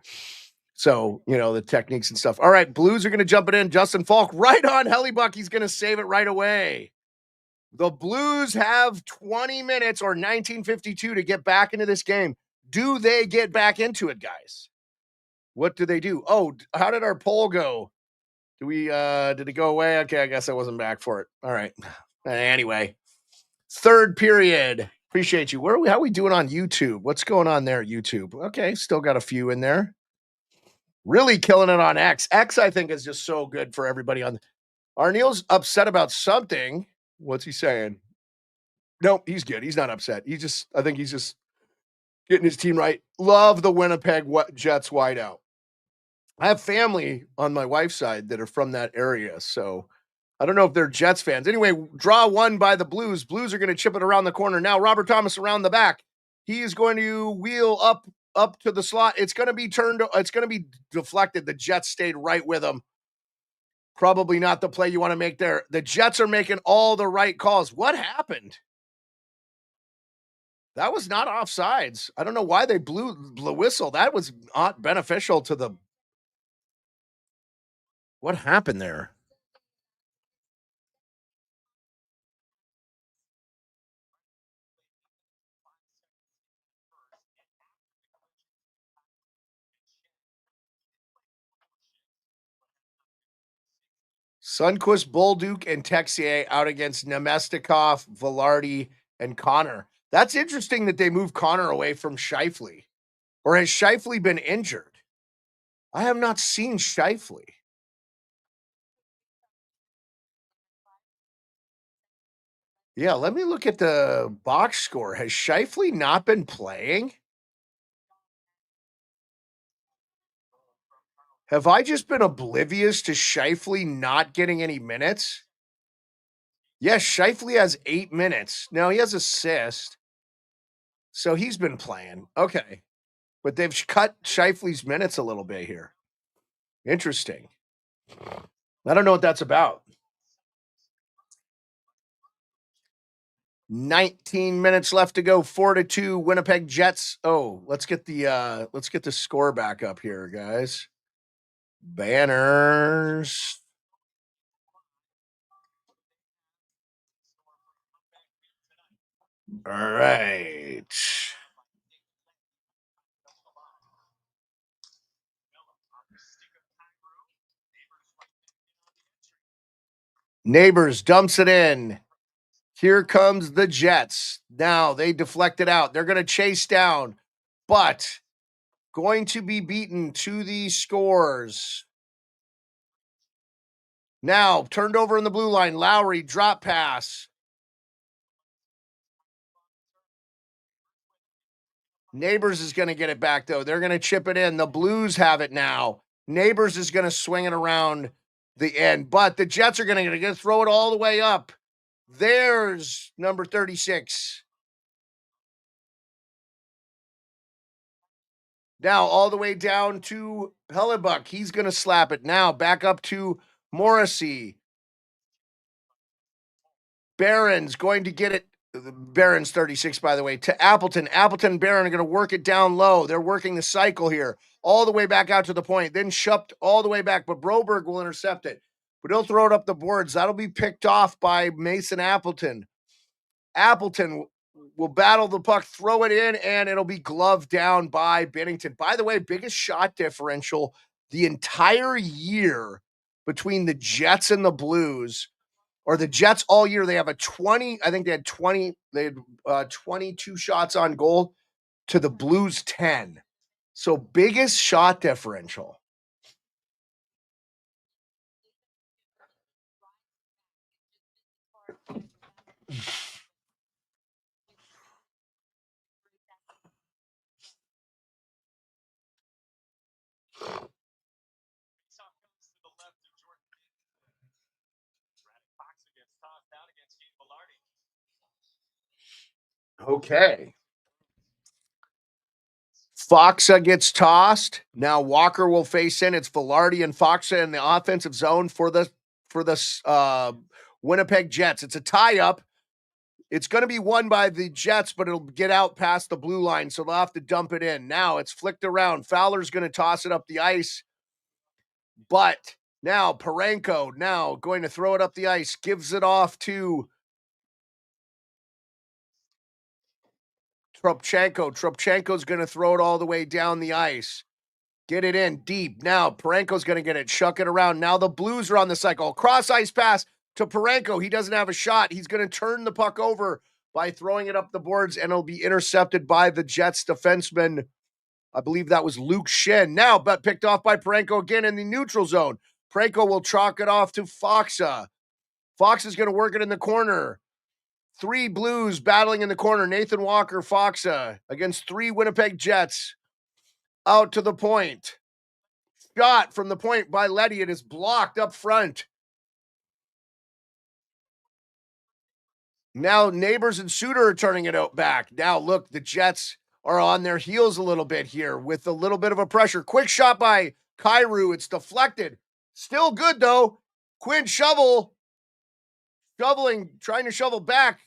So, the techniques and stuff. All right, Blues are going to jump it in. Justin Falk, right on Hellebuck. He's going to save it right away. The Blues have 20 minutes or 1952 to get back into this game. Do they get back into it, guys? What do they do? Oh, how did our poll go? Did it go away? Okay, I guess I wasn't back for it. All right. Anyway, third period. Appreciate you. How are we doing on YouTube? What's going on there, YouTube? Okay, still got a few in there. Really killing it on X. X, I think, is just so good for everybody on. Arneal's upset about something. What's he saying? Nope, he's good. He's not upset. I think he's just getting his team right. Love the Winnipeg Jets wideout. I have family on my wife's side that are from that area, so I don't know if they're Jets fans. Anyway, draw one by the Blues. Blues are going to chip it around the corner. Now, Robert Thomas around the back. He is going to wheel up to the slot. It's going to be it's going to be deflected. The Jets stayed right with him. Probably not the play you want to make there. The Jets are making all the right calls. What happened? That was not offsides. I don't know why they blew the whistle. That was not beneficial to the. What happened there? Sundquist, Bolduc, and Texier out against Nemestikov, Velarde, and Connor. That's interesting that they moved Connor away from Scheifele. Or has Scheifele been injured? I have not seen Scheifele. Yeah, let me look at the box score. Has Scheifele not been playing? Have I just been oblivious to Scheifele not getting any minutes? Yes, Scheifele has 8 minutes. Now he has assist. So he's been playing. Okay. But they've cut Scheifele's minutes a little bit here. Interesting. I don't know what that's about. 19 minutes left to go. 4-2 Winnipeg Jets. Oh, let's get the score back up here, guys. Banners. All right. Neighbors dumps it in. Here comes the Jets. Now they deflect it out. They're going to chase down, but going to be beaten to the scores. Now turned over in the blue line. Lowry drop pass. Neighbors is going to get it back, though. They're going to chip it in. The Blues have it now. Neighbors is going to swing it around the end, but the Jets are going to throw it all the way up. There's number 36. Now all the way down to Hellebuck. He's going to slap it now. Back up to Morrissey. Barron's going to get it. Barron's 36, by the way, to Appleton. Appleton and Barron are going to work it down low. They're working the cycle here all the way back out to the point. Then Shupped all the way back, but Broberg will intercept it. But he'll throw it up the boards. That'll be picked off by Mason Appleton. Appleton will battle the puck, throw it in, and it'll be gloved down by Bennington. By the way, biggest shot differential the entire year between the Jets and the Blues, or the Jets all year. They have a 20, I think they had 20, they had 22 shots on goal to the Blues 10. So biggest shot differential. Okay. Foxa gets tossed. Now Walker will face in. It's Velarde and Foxa in the offensive zone for the Winnipeg Jets. It's a tie-up. It's going to be won by the Jets, but it'll get out past the blue line, so they'll have to dump it in. Now it's flicked around. Fowler's going to toss it up the ice, but now Parenko now going to throw it up the ice, gives it off to Tropchenko. Tropchenko's going to throw it all the way down the ice. Get it in deep. Now Parenko's going to get it, shuck it around. Now the Blues are on the cycle. Cross ice pass to Parenko. He doesn't have a shot. He's going to turn the puck over by throwing it up the boards, and it'll be intercepted by the Jets defenseman. I believe that was Luke Shin. Now, but picked off by Parenko again in the neutral zone. Parenko will chalk it off to Foxa. Foxa's going to work it in the corner. 3 Blues battling in the corner. Nathan Walker, Foxa against 3 Winnipeg Jets. Out to the point. Shot from the point by Letty. It is blocked up front. Now Neighbors and Suter are turning it out back. Now look, the Jets are on their heels a little bit here with a little bit of a pressure. Quick shot by Kyrou. It's deflected. Still good though. Quinn shoveling, trying to shovel back.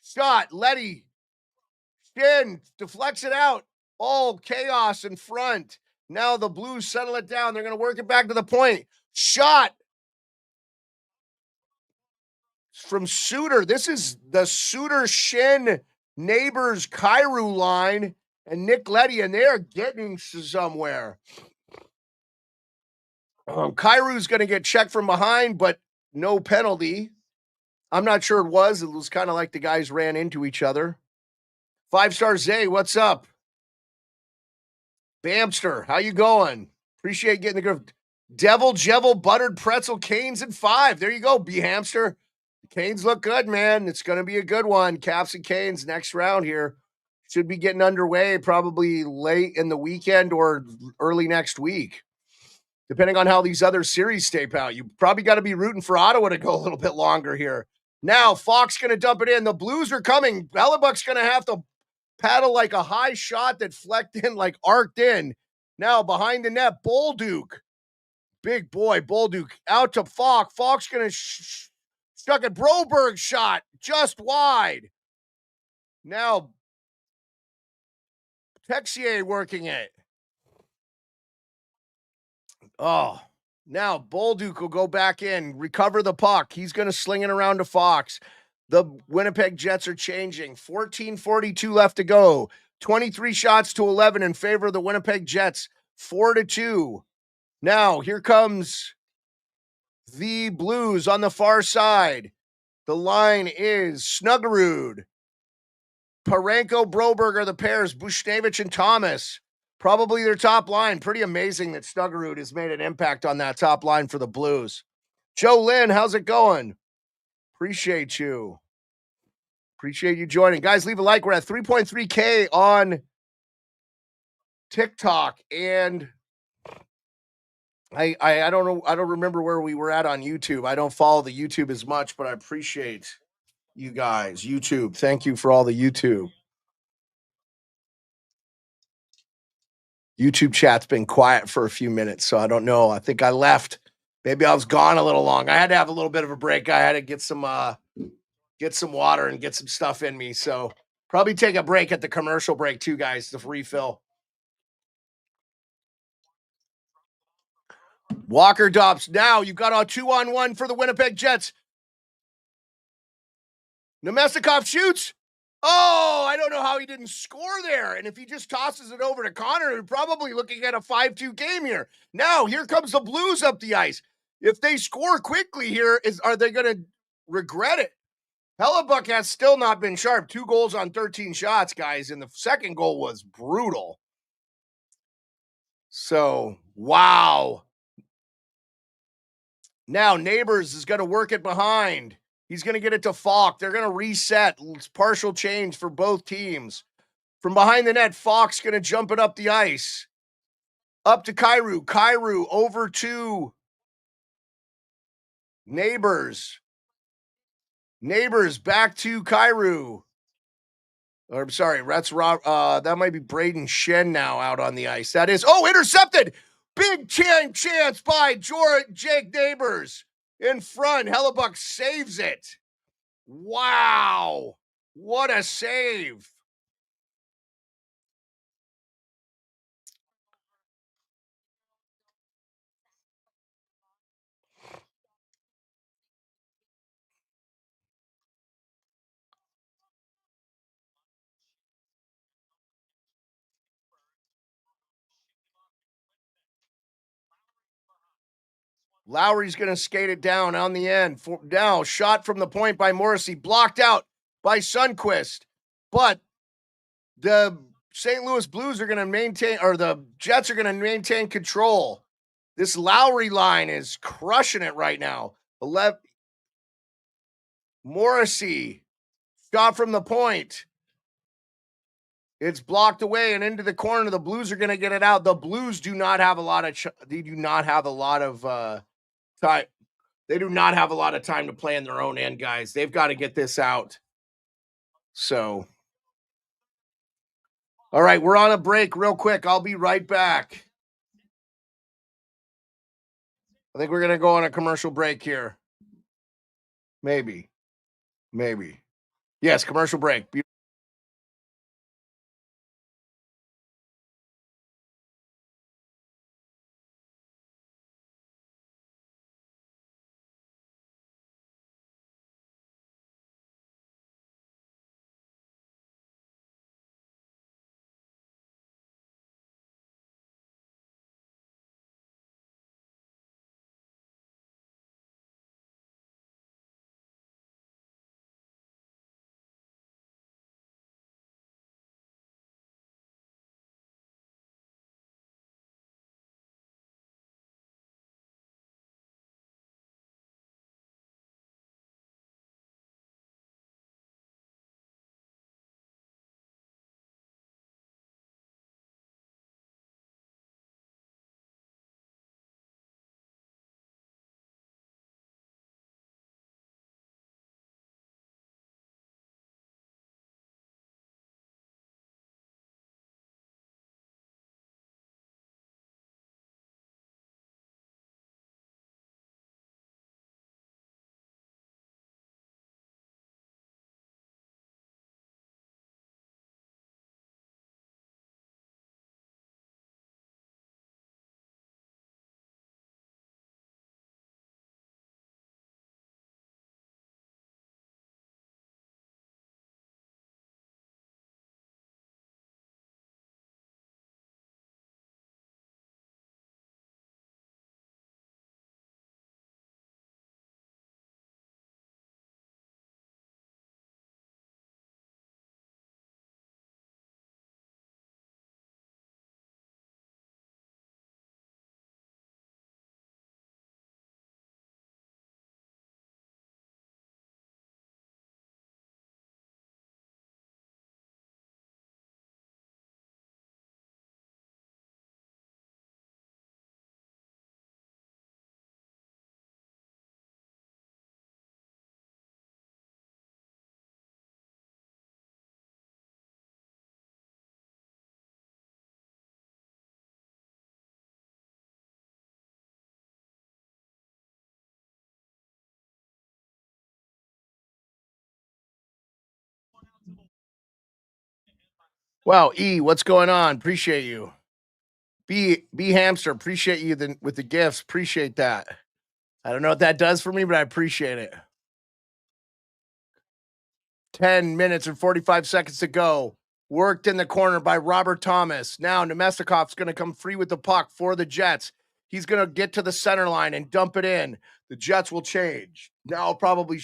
Shot. Letty. Shin deflects it out. All chaos in front. Now the Blues settle it down. They're going to work it back to the point. Shot from Suter. This is the Suter Shin Neighbors Kyrou line and Nick Letty, and they are getting somewhere. Kyrou's going to get checked from behind, but no penalty. I'm not sure it was. It was kind of like the guys ran into each other. 5-star Zay, what's up? Bamster, how you going? Appreciate getting the grip. Devil, Jevel, Buttered Pretzel, Canes, and 5. There you go, B-Hamster. Canes look good, man. It's going to be a good one. Caps and Canes next round here. Should be getting underway probably late in the weekend or early next week, depending on how these other series tape out. You probably got to be rooting for Ottawa to go a little bit longer here. Now, Fox going to dump it in. The Blues are coming. Hellebuck's going to have to paddle like a high shot that flecked in, like arced in. Now, behind the net, Bolduc. Big boy, Bolduc out to Fox. Fox going to stuck at Broberg shot just wide. Now, Texier working it. Oh, now Bolduc will go back in, recover the puck. He's going to sling it around to Fox. The Winnipeg Jets are changing. 14:42 left to go. 23 shots to 11 in favor of the Winnipeg Jets. 4-2. Now, here comes the Blues on the far side. The line is Snuggerud, Parenko, Broberg are the pairs, Bushnevich and Thomas. Probably their top line. Pretty amazing that Snuggerud has made an impact on that top line for the Blues. Joe Lynn, how's it going? Appreciate you. Appreciate you joining. Guys, leave a like. We're at 3.3K on TikTok. And I don't know. I don't remember where we were at on YouTube. I don't follow the YouTube as much, but I appreciate you guys. YouTube. Thank you for all the YouTube. YouTube chat's been quiet for a few minutes, so I don't know. I think I left. Maybe I was gone a little long. I had to have a little bit of a break. I had to get some water and get some stuff in me. So probably take a break at the commercial break too, guys, to refill. Walker Dobbs. Now you've got a 2-on-1 for the Winnipeg Jets. Nemestikov shoots. Oh, I don't know how he didn't score there. And if he just tosses it over to Connor, we're probably looking at a 5-2 game here. Now, here comes the Blues up the ice. If they score quickly here, are they going to regret it? Hellebuck has still not been sharp. 2 goals on 13 shots, guys, and the second goal was brutal. So, wow. Now, Neighbors is going to work it behind. He's going to get it to Falk. They're going to reset. It's partial change for both teams. From behind the net, Falk's going to jump it up the ice. Up to Kyrou. Kyrou over to Neighbors. Neighbors back to Kyrou. Or, I'm sorry, that might be Braden Shen now out on the ice. That is, intercepted. Big chance by Jake Neighbors in front. Hellebuck saves it. Wow. What a save. Lowry's going to skate it down on the end. Now, shot from the point by Morrissey, blocked out by Sundquist. But the St. Louis Blues are going to maintain, or the Jets are going to maintain control. This Lowry line is crushing it right now. 11. Morrissey, shot from the point. It's blocked away and into the corner. The Blues are going to get it out. The Blues do not have a lot of time. They do not have a lot of time to play in their own end, guys. They've got to get this out. So, all right, we're on a break real quick. I'll be right back. I think we're going to go on a commercial break here. Maybe. Yes, commercial break. Wow, E, what's going on? Appreciate you. B Hamster, appreciate you with the gifts. Appreciate that. I don't know what that does for me, but I appreciate it. 10 minutes and 45 seconds to go. Worked in the corner by Robert Thomas. Now Nemestikov's going to come free with the puck for the Jets. He's going to get to the center line and dump it in. The Jets will change. Now probably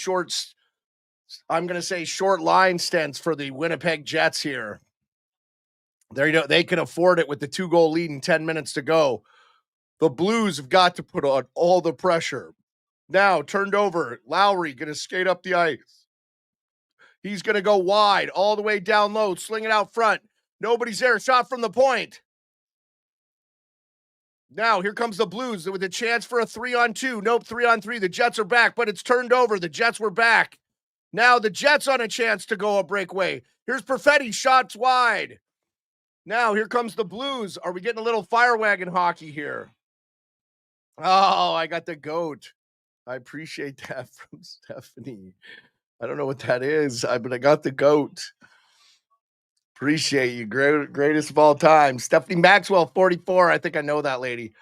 I'm going to say short line stints for the Winnipeg Jets here. They can afford it with the 2-goal lead and 10 minutes to go. The Blues have got to put on all the pressure. Now turned over. Lowry going to skate up the ice. He's going to go wide all the way down low, sling it out front. Nobody's there. Shot from the point. Now here comes the Blues with a chance for a 3-on-2. Nope, 3-on-3. The Jets are back, but it's turned over. The Jets were back. Now the Jets on a chance to go a breakaway. Here's Perfetti, shots wide. Now here comes the Blues. Are we getting a little fire wagon hockey here? Oh, I got the goat. I appreciate that from Stephanie. I don't know what that is, but I got the goat. Appreciate you. Greatest of all time. Stephanie Maxwell, 44. I think I know that lady.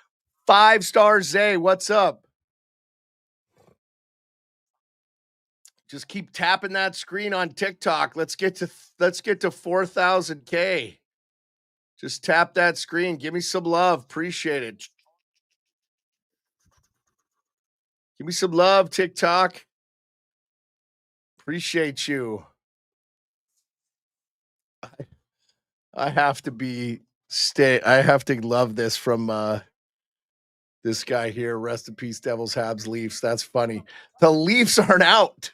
5 stars, Zay. What's up? Just keep tapping that screen on TikTok. Let's get to 4,000K. Just tap that screen. Give me some love. Appreciate it. Give me some love, TikTok. Appreciate you. I have to I have to love this from this guy here. Rest in peace, Devils, Habs, Leafs. That's funny. The Leafs aren't out.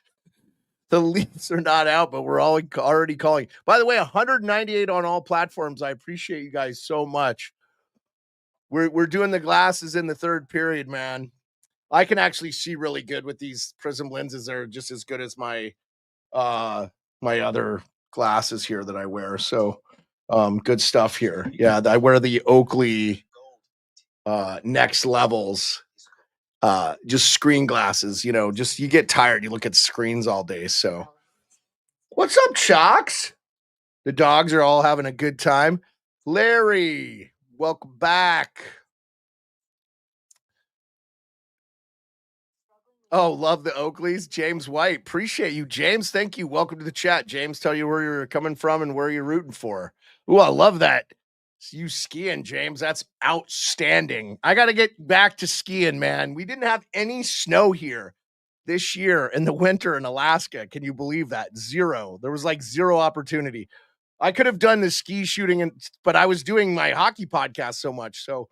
The Leafs are not out, but we're all already calling. By the way, 198 on all platforms. I appreciate you guys so much. We're doing the glasses in the third period, man. I can actually see really good with these prism lenses. They're just as good as my other glasses here that I wear. So good stuff here. Yeah, I wear the Oakley next levels. Just screen glasses, just you get tired. You look at screens all day. So what's up, Chocks? The dogs are all having a good time. Larry, welcome back. Oh, love the Oakleys. James White. Appreciate you, James. Thank you. Welcome to the chat. James, tell you where you're coming from and where you're rooting for. Ooh, I love that. You skiing, James. That's outstanding. I got to get back to skiing, man. We didn't have any snow here this year in the winter in Alaska. Can you believe that? Zero. There was like zero opportunity. I could have done the ski shooting, but I was doing my hockey podcast so much. So,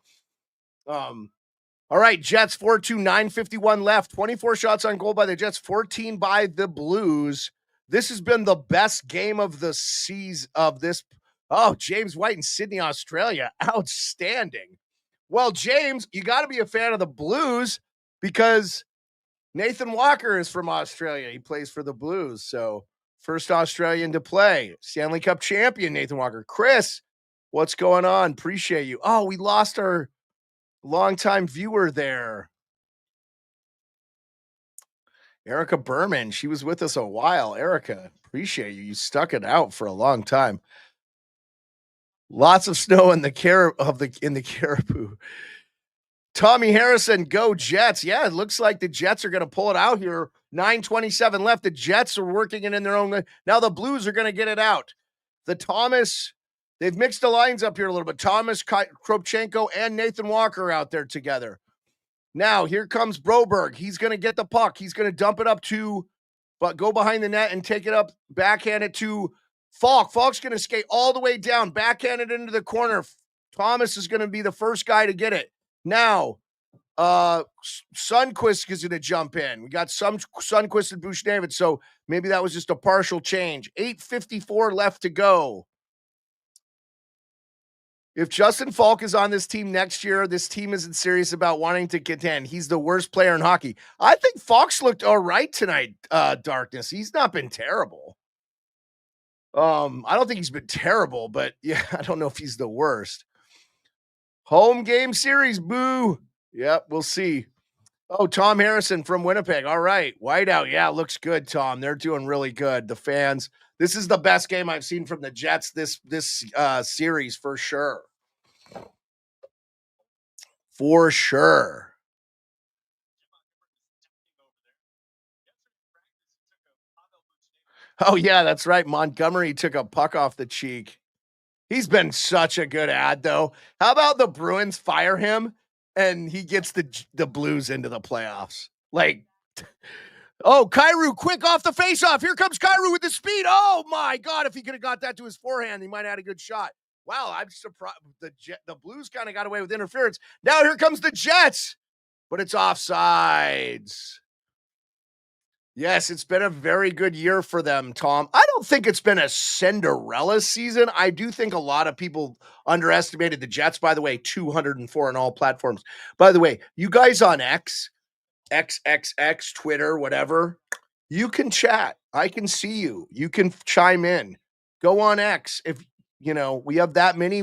all right, Jets 4-2, 9:51 left. 24 shots on goal by the Jets, 14 by the Blues. This has been the best game of the season of this. Oh, James White in Sydney, Australia. Outstanding. Well, James, you got to be a fan of the Blues because Nathan Walker is from Australia. He plays for the Blues. So, first Australian to play. Stanley Cup champion, Nathan Walker. Chris, what's going on? Appreciate you. Oh, we lost our longtime viewer there. Erica Berman. She was with us a while. Erica, appreciate you. You stuck it out for a long time. Lots of snow in the Caribou. Tommy Harrison, go Jets. Yeah, it looks like the Jets are going to pull it out here. 9:27 left. The Jets are working it in their own. Now the Blues are going to get it out. They've mixed the lines up here a little bit. Thomas, Kropchenko, and Nathan Walker out there together. Now here comes Broberg. He's going to get the puck. He's going to dump it up but go behind the net and take it up, backhand it to Falk. Falk's going to skate all the way down, backhand it into the corner. Thomas is going to be the first guy to get it. Now, Sundqvist is going to jump in. We got some Sundqvist and Bushnavid, so maybe that was just a partial change. 8:54 left to go. If Justin Falk is on this team next year, this team isn't serious about wanting to contend. He's the worst player in hockey. I think Falk's looked all right tonight, Darkness. He's not been terrible. I don't think he's been terrible, but yeah, I don't know if he's the worst. Home game series, boo. Yep, we'll see. Oh, Tom Harrison from Winnipeg. All right. Whiteout. Yeah, looks good, Tom. They're doing really good. The fans. This is the best game I've seen from the Jets this series for sure. For sure. Oh, yeah, that's right. Montgomery took a puck off the cheek. He's been such a good ad, though. How about the Bruins fire him and he gets the Blues into the playoffs? Like, oh, Kyrou, quick off the faceoff. Here comes Kyrou with the speed. Oh, my God. If he could have got that to his forehand, he might have had a good shot. Wow, I'm surprised. The Blues kind of got away with interference. Now here comes the Jets, but it's offsides. Yes, it's been a very good year for them, Tom. I don't think it's been a Cinderella season. I do think a lot of people underestimated the Jets. By the way, 204 on all platforms. By the way, you guys on XXX, Twitter, whatever, you can chat. I can see you. You can chime in. Go on X. If we have that many,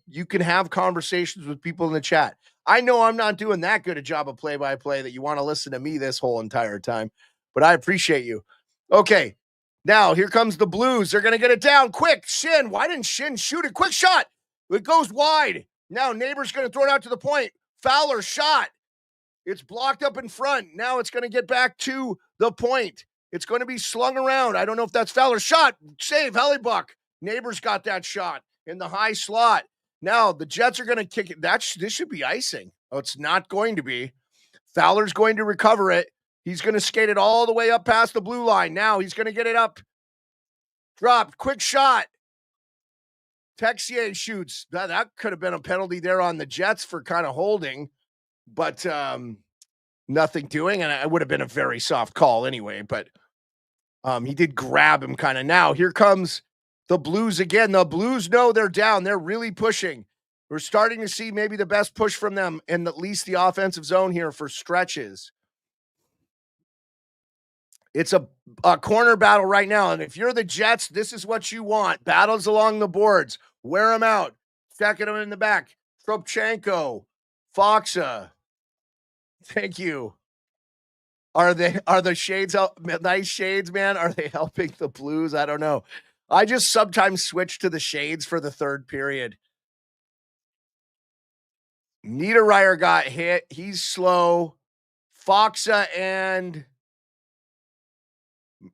you can have conversations with people in the chat. I know I'm not doing that good a job of play-by-play that you want to listen to me this whole entire time, but I appreciate you. Okay. Now here comes the Blues. They're going to get it down quick. Shin. Why didn't Shin shoot it? Quick shot. It goes wide. Now Neighbor's going to throw it out to the point. Fowler shot. It's blocked up in front. Now it's going to get back to the point. It's going to be slung around. I don't know if that's Fowler's shot. Save, Hellebuck. Neighbors got that shot in the high slot. Now the Jets are going to kick it. This should be icing. Oh, it's not going to be. Fowler's going to recover it. He's going to skate it all the way up past the blue line. Now he's going to get it up. Dropped. Quick shot. Texier shoots. That could have been a penalty there on the Jets for kind of holding. But nothing doing, and it would have been a very soft call anyway, but he did grab him kind of. Now here comes the Blues again. The Blues know they're down. They're really pushing. We're starting to see maybe the best push from them in at least the offensive zone here for stretches. It's a corner battle right now, and if you're the Jets, this is what you want. Battles along the boards. Wear them out. Stacking them in the back. Tropchenko. Foxa. Thank you. Are the shades nice shades, man? Are they helping the Blues? I don't know. I just sometimes switch to the shades for the third period. Niederreiter got hit. He's slow. Foxa and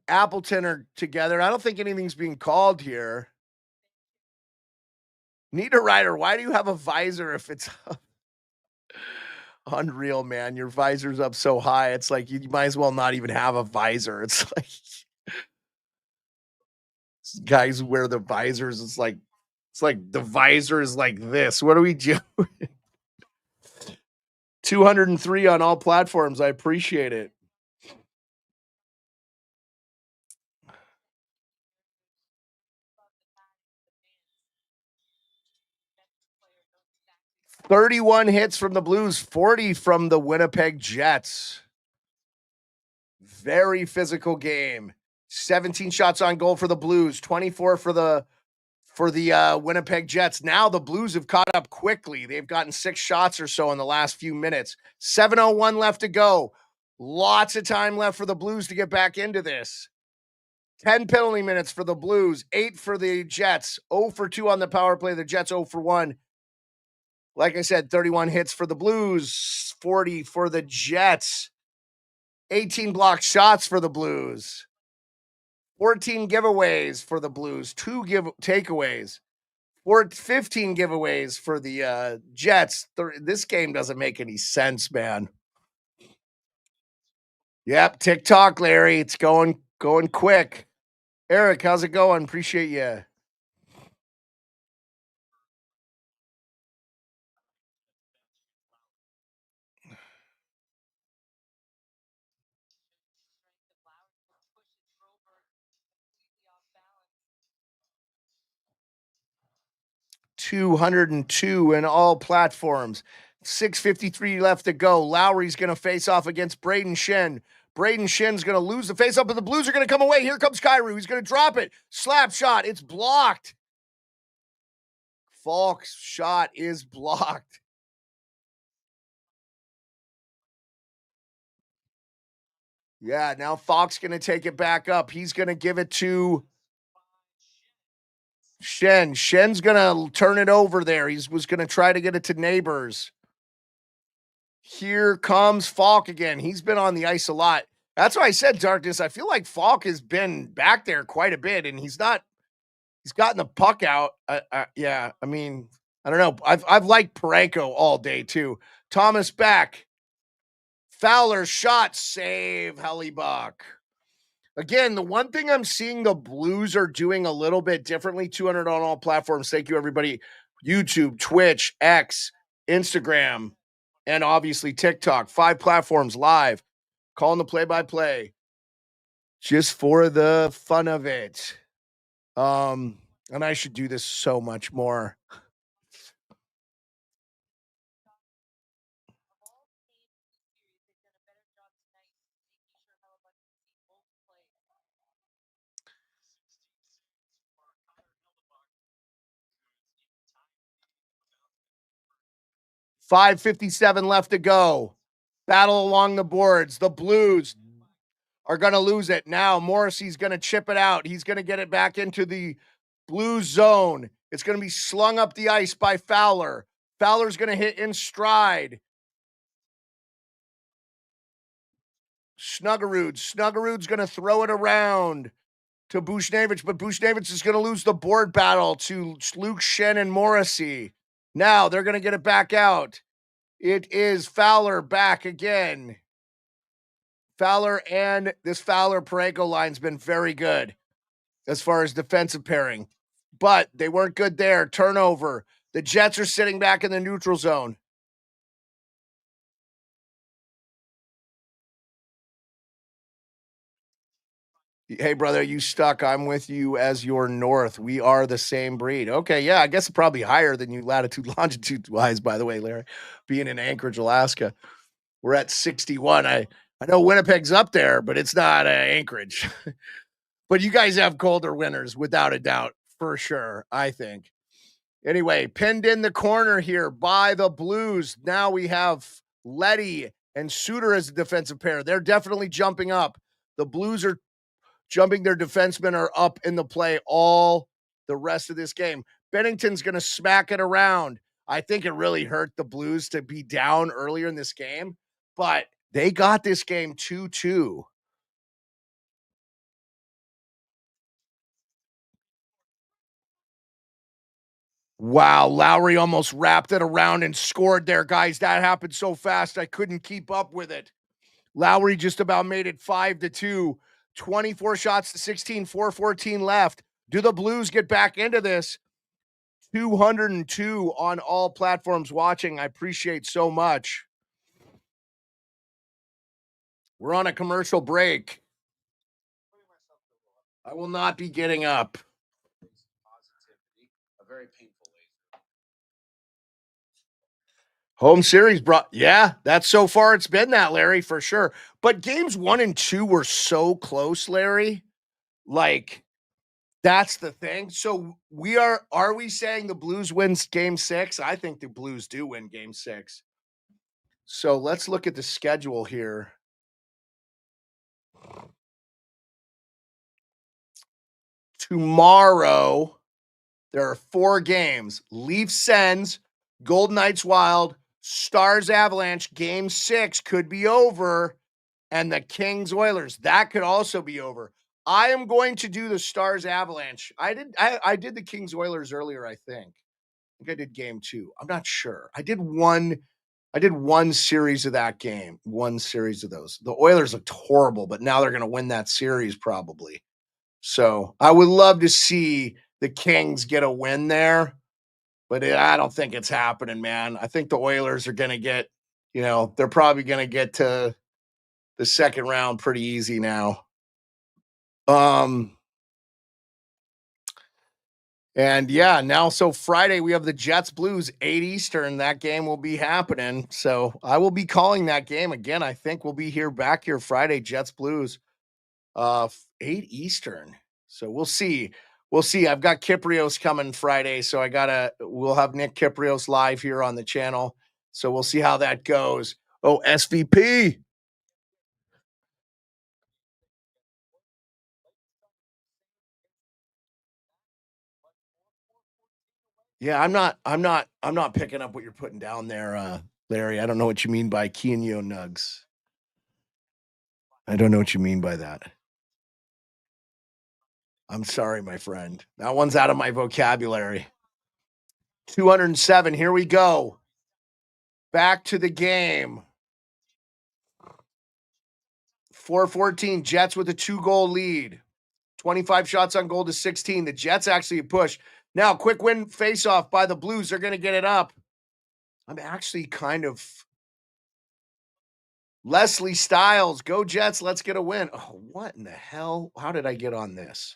Appleton are together. I don't think anything's being called here. Niederreiter, why do you have a visor if it's unreal, man? Your visor's up so high. It's like you might as well not even have a visor. It's like guys who wear the visors. It's like the visor is like this. What do we do? 203 on all platforms. I appreciate it. "31 hits from the Blues, 40 from the Winnipeg Jets." Very physical game. 17 shots on goal for the Blues, 24 for the Winnipeg Jets. Now the Blues have caught up quickly. They've gotten 6 shots or so in the last few minutes. 7:01 left to go. Lots of time left for the Blues to get back into this. 10 penalty minutes for the Blues, 8 for the Jets, 0 for 2 on the power play. The Jets 0 for 1. Like I said, 31 hits for the Blues, 40 for the Jets, 18 blocked shots for the Blues, 14 giveaways for the Blues, 2 takeaways, 15 giveaways for the Jets. This game doesn't make any sense, man. Yep, TikTok, Larry. It's going quick. Eric, how's it going? Appreciate you. $202 in all platforms. 6:53 left to go. Lowry's going to face off against Braden Shen. Braden Shen's going to lose the face-off, but the Blues are going to come away. Here comes Kyrou. He's going to drop it. Slap shot. It's blocked. Falk's shot is blocked. Yeah, now Falk's going to take it back up. He's going to give it to Shen. Shen's going to turn it over there. He was going to try to get it to Neighbors. Here comes Falk again. He's been on the ice a lot. That's why I said, Darkness, I feel like Falk has been back there quite a bit, and he's gotten the puck out. Yeah, I mean, I don't know. I've liked Parayko all day too. Thomas back. Fowler shot, save, Hellebuck. Again, the one thing I'm seeing the Blues are doing a little bit differently, 200 on all platforms. Thank you, everybody. YouTube, Twitch, X, Instagram, and obviously TikTok. 5 platforms live. Calling the play-by-play. Just for the fun of it. And I should do this so much more. .557 left to go. Battle along the boards. The Blues are going to lose it. Now Morrissey's going to chip it out. He's going to get it back into the Blues zone. It's going to be slung up the ice by Fowler. Fowler's going to hit in stride. Snuggerud's going to throw it around to Bushnevich, but Bushnevich is going to lose the board battle to Luke Shen and Morrissey. Now they're going to get it back out. It is Fowler back again. Fowler and this Fowler-Parayko line's been very good as far as defensive pairing, but they weren't good there. Turnover. The Jets are sitting back in the neutral zone. Hey, brother, you stuck. I'm with you as your north. We are the same breed. Okay, yeah, I guess probably higher than you latitude, longitude wise, by the way, Larry, being in Anchorage, Alaska. We're at 61. I know Winnipeg's up there, but it's not Anchorage. But you guys have colder winters, without a doubt, for sure, I think. Anyway, pinned in the corner here by the Blues. Now we have Letty and Suter as a defensive pair. They're definitely jumping up. The Blues are jumping. Their defensemen are up in the play all the rest of this game. Bennington's going to smack it around. I think it really hurt the Blues to be down earlier in this game, but they got this game 2-2. Wow, Lowry almost wrapped it around and scored there, guys. That happened so fast, I couldn't keep up with it. Lowry just about made it 5-2. 24 shots to 16, 4:14 left. Do the Blues get back into this? 202 on all platforms watching. I appreciate so much. We're on a commercial break. I will not be getting up. A very painful home series brought, yeah, that's so far it's been that, Larry, for sure. But games 1 and 2 were so close, Larry. Like, that's the thing. So are we saying the Blues wins game 6? I think the Blues do win game 6. So let's look at the schedule here. Tomorrow, there are 4 games. Leafs Sens, Golden Knights Wild, Stars Avalanche. Game 6 could be over. And the Kings Oilers. That could also be over. I am going to do the Stars Avalanche. I did the Kings Oilers earlier, I think. I did game 2. I'm not sure. I did one series of that game. One series of those. The Oilers looked horrible, but now they're going to win that series probably. So I would love to see the Kings get a win there, but I don't think it's happening, man. I think the Oilers are going to get, they're probably going to get to the second round pretty easy now. And yeah, now so Friday we have the Jets Blues 8 Eastern. That game will be happening. So I will be calling that game again. I think we'll be back here Friday, Jets Blues 8 Eastern. So we'll see. We'll see. I've got Kiprios coming Friday, so we'll have Nick Kiprios live here on the channel. So we'll see how that goes. Oh, SVP. Yeah, I'm not picking up what you're putting down there, Larry. I don't know what you mean by Kenyo nugs. I don't know what you mean by that. I'm sorry, my friend. That one's out of my vocabulary. 207. Here we go. Back to the game. 414. Jets with a 2-goal lead. 25 shots on goal to 16. The Jets actually push. Now, quick win face-off by the Blues. They're going to get it up. I'm actually kind of Leslie Styles. Go Jets. Let's get a win. Oh, what in the hell? How did I get on this?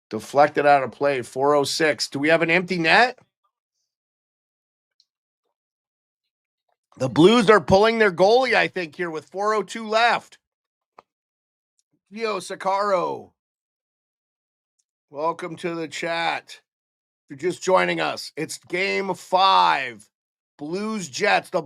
Deflected out of play. 406. Do we have an empty net? The Blues are pulling their goalie, I think, here with 4:02 left. Gio Sakaro. Welcome to the chat. If you're just joining us, it's game 5. Blues Jets. The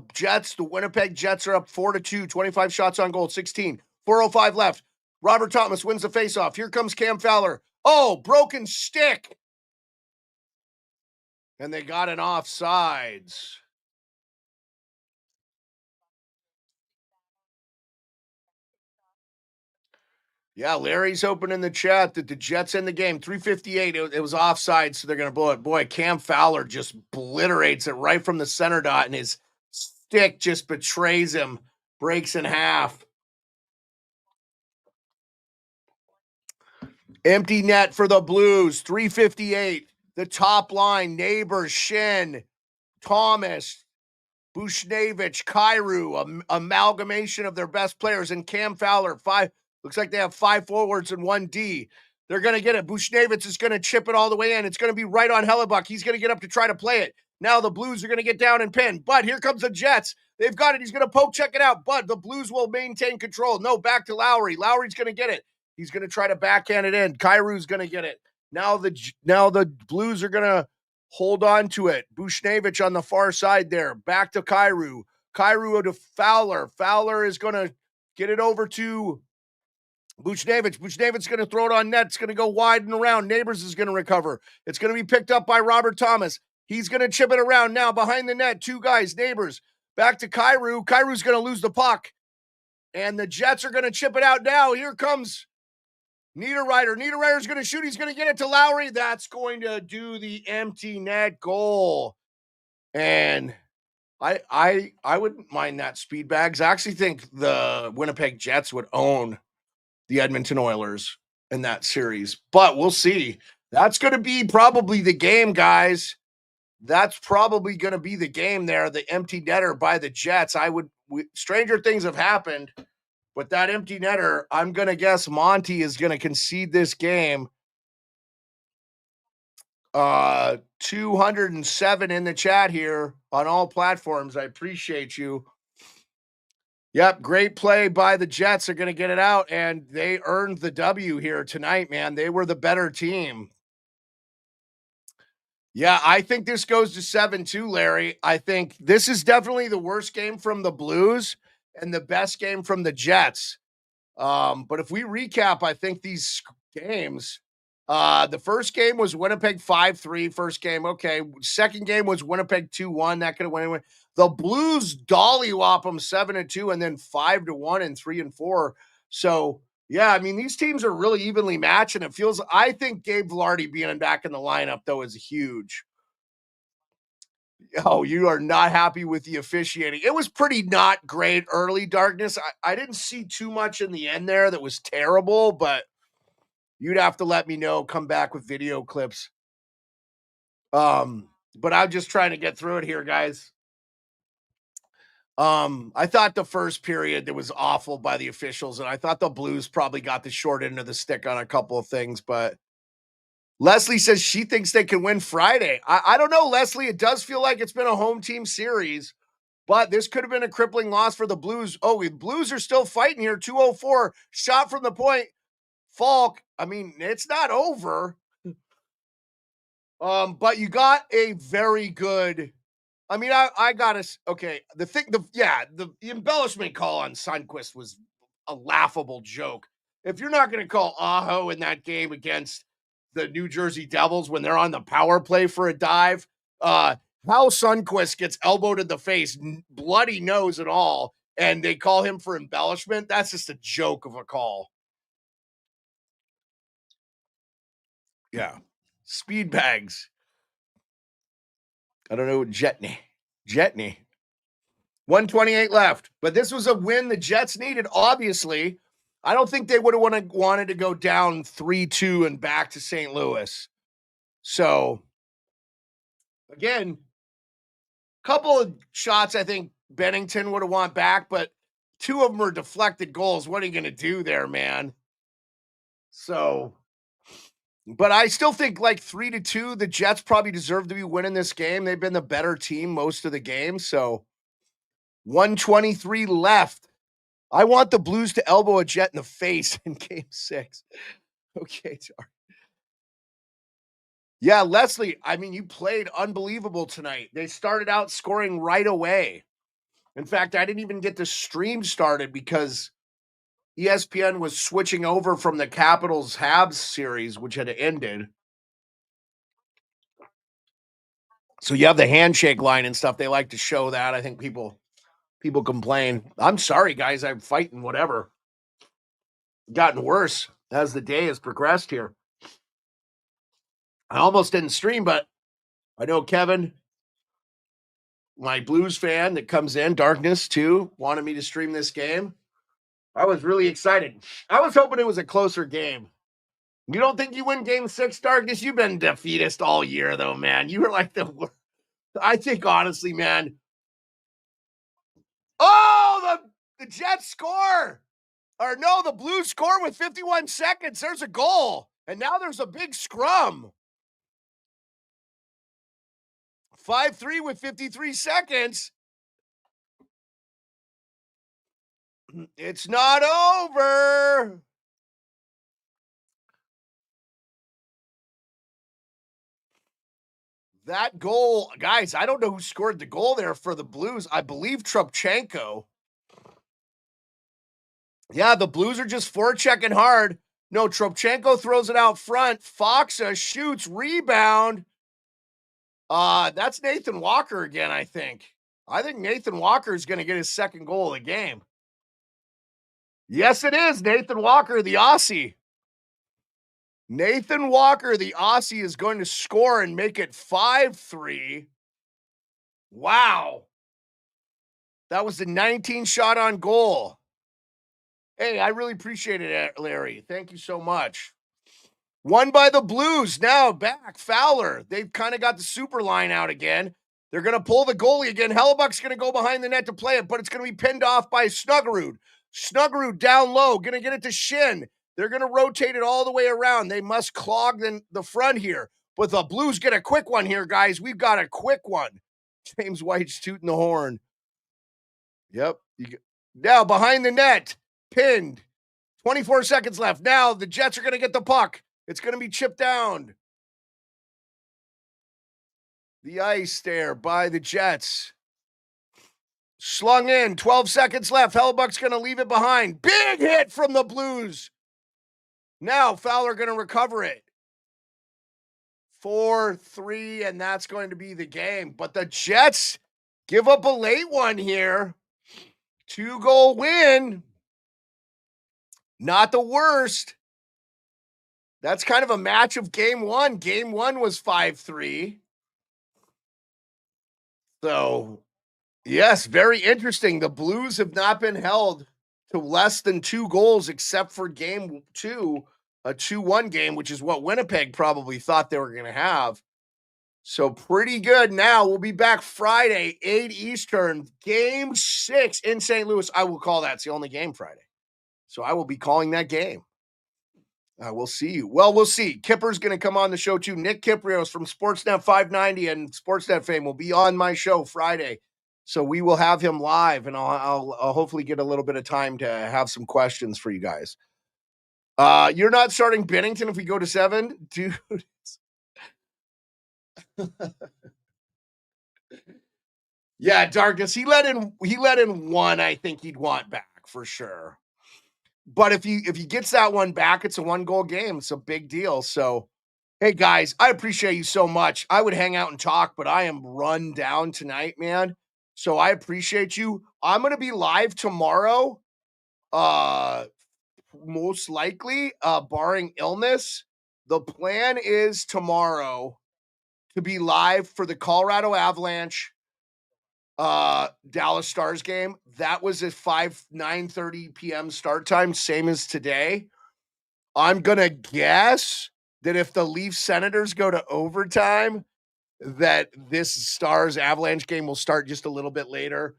Winnipeg Jets are up 4-2. 25 shots on goal, 16. 4:05 left. Robert Thomas wins the faceoff. Here comes Cam Fowler. Oh, broken stick. And they got an offsides. Yeah, Larry's open in the chat that the Jets in the game. 3:58. It was offside, so they're going to blow it. Boy, Cam Fowler just obliterates it right from the center dot, and his stick just betrays him, breaks in half. Empty net for the Blues. 3:58. The top line, Neighbors, Shin, Thomas, Bushnevich, Kyrou, amalgamation of their best players, and Cam Fowler. Looks like they have 5 forwards and 1 D. They're going to get it. Bushnevich is going to chip it all the way in. It's going to be right on Hellebuck. He's going to get up to try to play it. Now the Blues are going to get down and pin. But here comes the Jets. They've got it. He's going to poke check it out. But the Blues will maintain control. No, back to Lowry. Lowry's going to get it. He's going to try to backhand it in. Kyrou's going to get it. Now the Blues are going to hold on to it. Bushnevich on the far side there. Back to Kyrou. Kyrou to Fowler. Fowler is going to get it over to Bushnevich. Bushnevich's going to throw it on net. It's going to go wide and around. Neighbors is going to recover. It's going to be picked up by Robert Thomas. He's going to chip it around now behind the net. 2 guys, Neighbors. Back to Kyrou. Kyrou's going to lose the puck. And the Jets are going to chip it out now. Here comes Niederreiter. Niederreiter's going to shoot. He's going to get it to Lowry. That's going to do the empty net goal. And I wouldn't mind that, speed bags. I actually think the Winnipeg Jets would own the Edmonton Oilers in that series, but we'll see. That's going to be probably the game, guys. That's probably going to be the game there. The empty netter by the Jets. Stranger things have happened, but that empty netter, I'm going to guess Monty is going to concede this game. 207 in the chat here on all platforms. I appreciate you. Yep, great play by the Jets. They're going to get it out, and they earned the W here tonight, man. They were the better team. Yeah, I think this goes to 7-2, Larry. I think this is definitely the worst game from the Blues and the best game from the Jets. But if we recap, I think these games, the first game was Winnipeg 5-3, first game. Okay. Second game was Winnipeg 2-1. That could have went anyway. The Blues dollywop them 7-2 and then 5-1 and 3-4. So yeah, I mean, these teams are really evenly matched, and I think Gabe Vilardi being back in the lineup though is huge. Oh, you are not happy with the officiating. It was pretty not great early, Darkness. I didn't see too much in the end there that was terrible, but you'd have to let me know, come back with video clips. But I'm just trying to get through it here, guys. I thought the first period that was awful by the officials, and I thought the Blues probably got the short end of the stick on a couple of things, but Leslie says she thinks they can win Friday. I don't know, Leslie. It does feel like it's been a home team series, but this could have been a crippling loss for the Blues. Oh, the Blues are still fighting here. 2:04 shot from the point. Falk. I mean, it's not over. But you got a very good. I mean, I got to. Okay, the embellishment call on Sundqvist was a laughable joke. If you're not going to call Aho in that game against the New Jersey Devils when they're on the power play for a dive, Hal Sundquist gets elbowed in the face, bloody nose and all, and they call him for embellishment. That's just a joke of a call. Yeah. Speed bags. I don't know. Jetney. 128 left. But this was a win the Jets needed, obviously. I don't think they would have wanted to go down 3-2 and back to St. Louis. So, again, couple of shots I think Bennington would have want back, but two of them are deflected goals. What are you going to do there, man? So, but I still think like 3-2, the Jets probably deserve to be winning this game. They've been the better team most of the game. So 123 left. I want the Blues to elbow a Jet in the face in game 6. Okay, sorry. Yeah, Leslie, I mean, you played unbelievable tonight. They started out scoring right away. In fact, I didn't even get the stream started because ESPN was switching over from the Capitals Habs series, which had ended. So you have the handshake line and stuff. They like to show that. I think people complain. I'm sorry, guys. I'm fighting whatever. Gotten worse as the day has progressed here. I almost didn't stream, but I know Kevin, my Blues fan that comes in, Darkness too, wanted me to stream this game. I was really excited. I was hoping it was a closer game. You don't think you win game 6, Darkness? You've been defeatist all year, though, man. You were like I think, honestly, man. Oh, the Jets score. Or no, the Blues score with 51 seconds. There's a goal. And now there's a big scrum. 5-3 with 53 seconds. It's not over. That goal, guys, I don't know who scored the goal there for the Blues. I believe Trubchenko. Yeah, the Blues are just forechecking hard. No, Trubchenko throws it out front. Foxa shoots, rebound. That's Nathan Walker again, I think. I think Nathan Walker is going to get his second goal of the game. Yes, it is. Nathan Walker, the Aussie. Nathan Walker, the Aussie, is going to score and make it 5-3. Wow. That was the 19 shot on goal. Hey, I really appreciate it, Larry. Thank you so much. Won by the Blues. Now back. Fowler. They've kind of got the super line out again. They're going to pull the goalie again. Hellebuck's going to go behind the net to play it, but it's going to be pinned off by Snuggerud. Snuggerud down low. Going to get it to Shin. They're going to rotate it all the way around. They must clog the front here. But the Blues get a quick one here, guys. We've got a quick one. James White's tooting the horn. Yep. Now behind the net. Pinned. 24 seconds left. Now the Jets are going to get the puck. It's going to be chipped down. The ice there by the Jets. Slung in. 12 seconds left. Hellebuck's going to leave it behind. Big hit from the Blues. Now Fowler going to recover it. 4-3, and that's going to be the game. But the Jets give up a late one here. 2-goal win. Not the worst. That's kind of a match of game 1. Game 1 was 5-3. So, yes, very interesting. The Blues have not been held to less than 2 goals except for game 2, a 2-1 game, which is what Winnipeg probably thought they were going to have. So pretty good. Now we'll be back Friday, 8 Eastern, game 6 in St. Louis. I will call that. It's the only game Friday. So I will be calling that game. We'll see you. Well, we'll see. Kipper's going to come on the show too. Nick Kiprios from Sportsnet 590 and Sportsnet fame will be on my show Friday. So we will have him live, and I'll hopefully get a little bit of time to have some questions for you guys. You're not starting Bennington if we go to 7? Dude. Yeah, Darkness. He let in 1 I think he'd want back for sure. But if he gets that one back, it's a 1-goal game. It's a big deal. So, hey guys, I appreciate you so much. I would hang out and talk, but I am run down tonight, man. So I appreciate you. I'm gonna be live tomorrow. Most likely, barring illness. The plan is tomorrow to be live for the Colorado Avalanche Dallas Stars game. That was at 9:30 p.m. start time, same as today. I'm gonna guess that if the Leafs Senators go to overtime, that this Stars Avalanche game will start just a little bit later.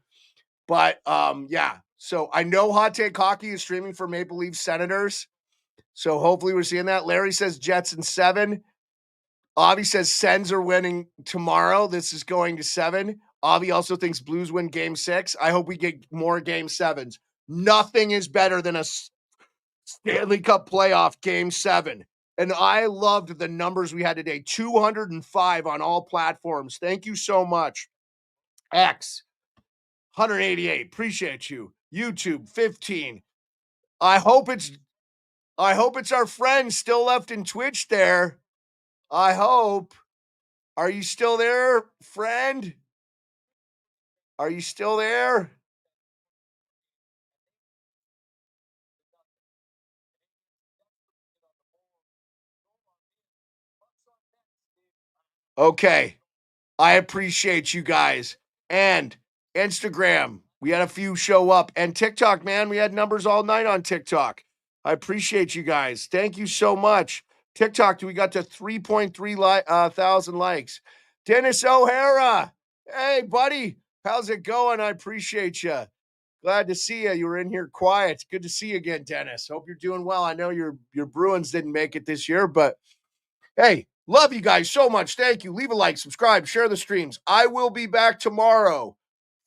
But yeah. So I know Hot Take Hockey is streaming for Maple Leaf Senators. So hopefully we're seeing that. Larry says Jets in 7. Avi says Sens are winning tomorrow. This is going to 7. Avi also thinks Blues win game 6. I hope we get more game 7s. Nothing is better than a Stanley Cup playoff game 7. And I loved the numbers we had today. 205 on all platforms. Thank you so much. X, 188. Appreciate you. YouTube, 15. I hope it's our friend still left in Twitch there. I hope. Are you still there, friend? Are you still there? Okay. I appreciate you guys. And Instagram, we had a few show up. And TikTok, man, we had numbers all night on TikTok. I appreciate you guys. Thank you so much. TikTok, we got to 3.3 thousand likes. Dennis O'Hara. Hey, buddy. How's it going? I appreciate you. Glad to see you. You were in here quiet. Good to see you again, Dennis. Hope you're doing well. I know your Bruins didn't make it this year, but hey, love you guys so much. Thank you. Leave a like, subscribe, share the streams. I will be back tomorrow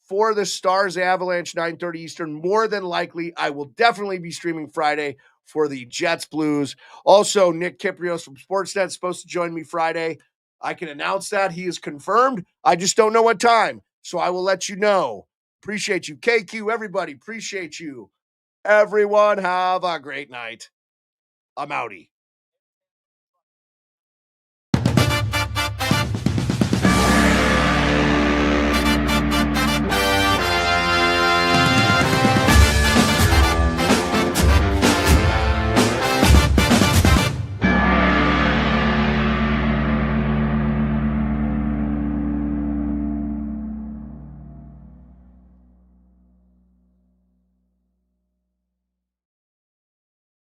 for the Stars Avalanche, 9:30 Eastern. More than likely, I will definitely be streaming Friday for the Jets Blues. Also, Nick Kiprios from Sportsnet is supposed to join me Friday. I can announce that. He is confirmed. I just don't know what time. So I will let you know. Appreciate you. KQ, everybody, appreciate you. Everyone, have a great night. I'm outie.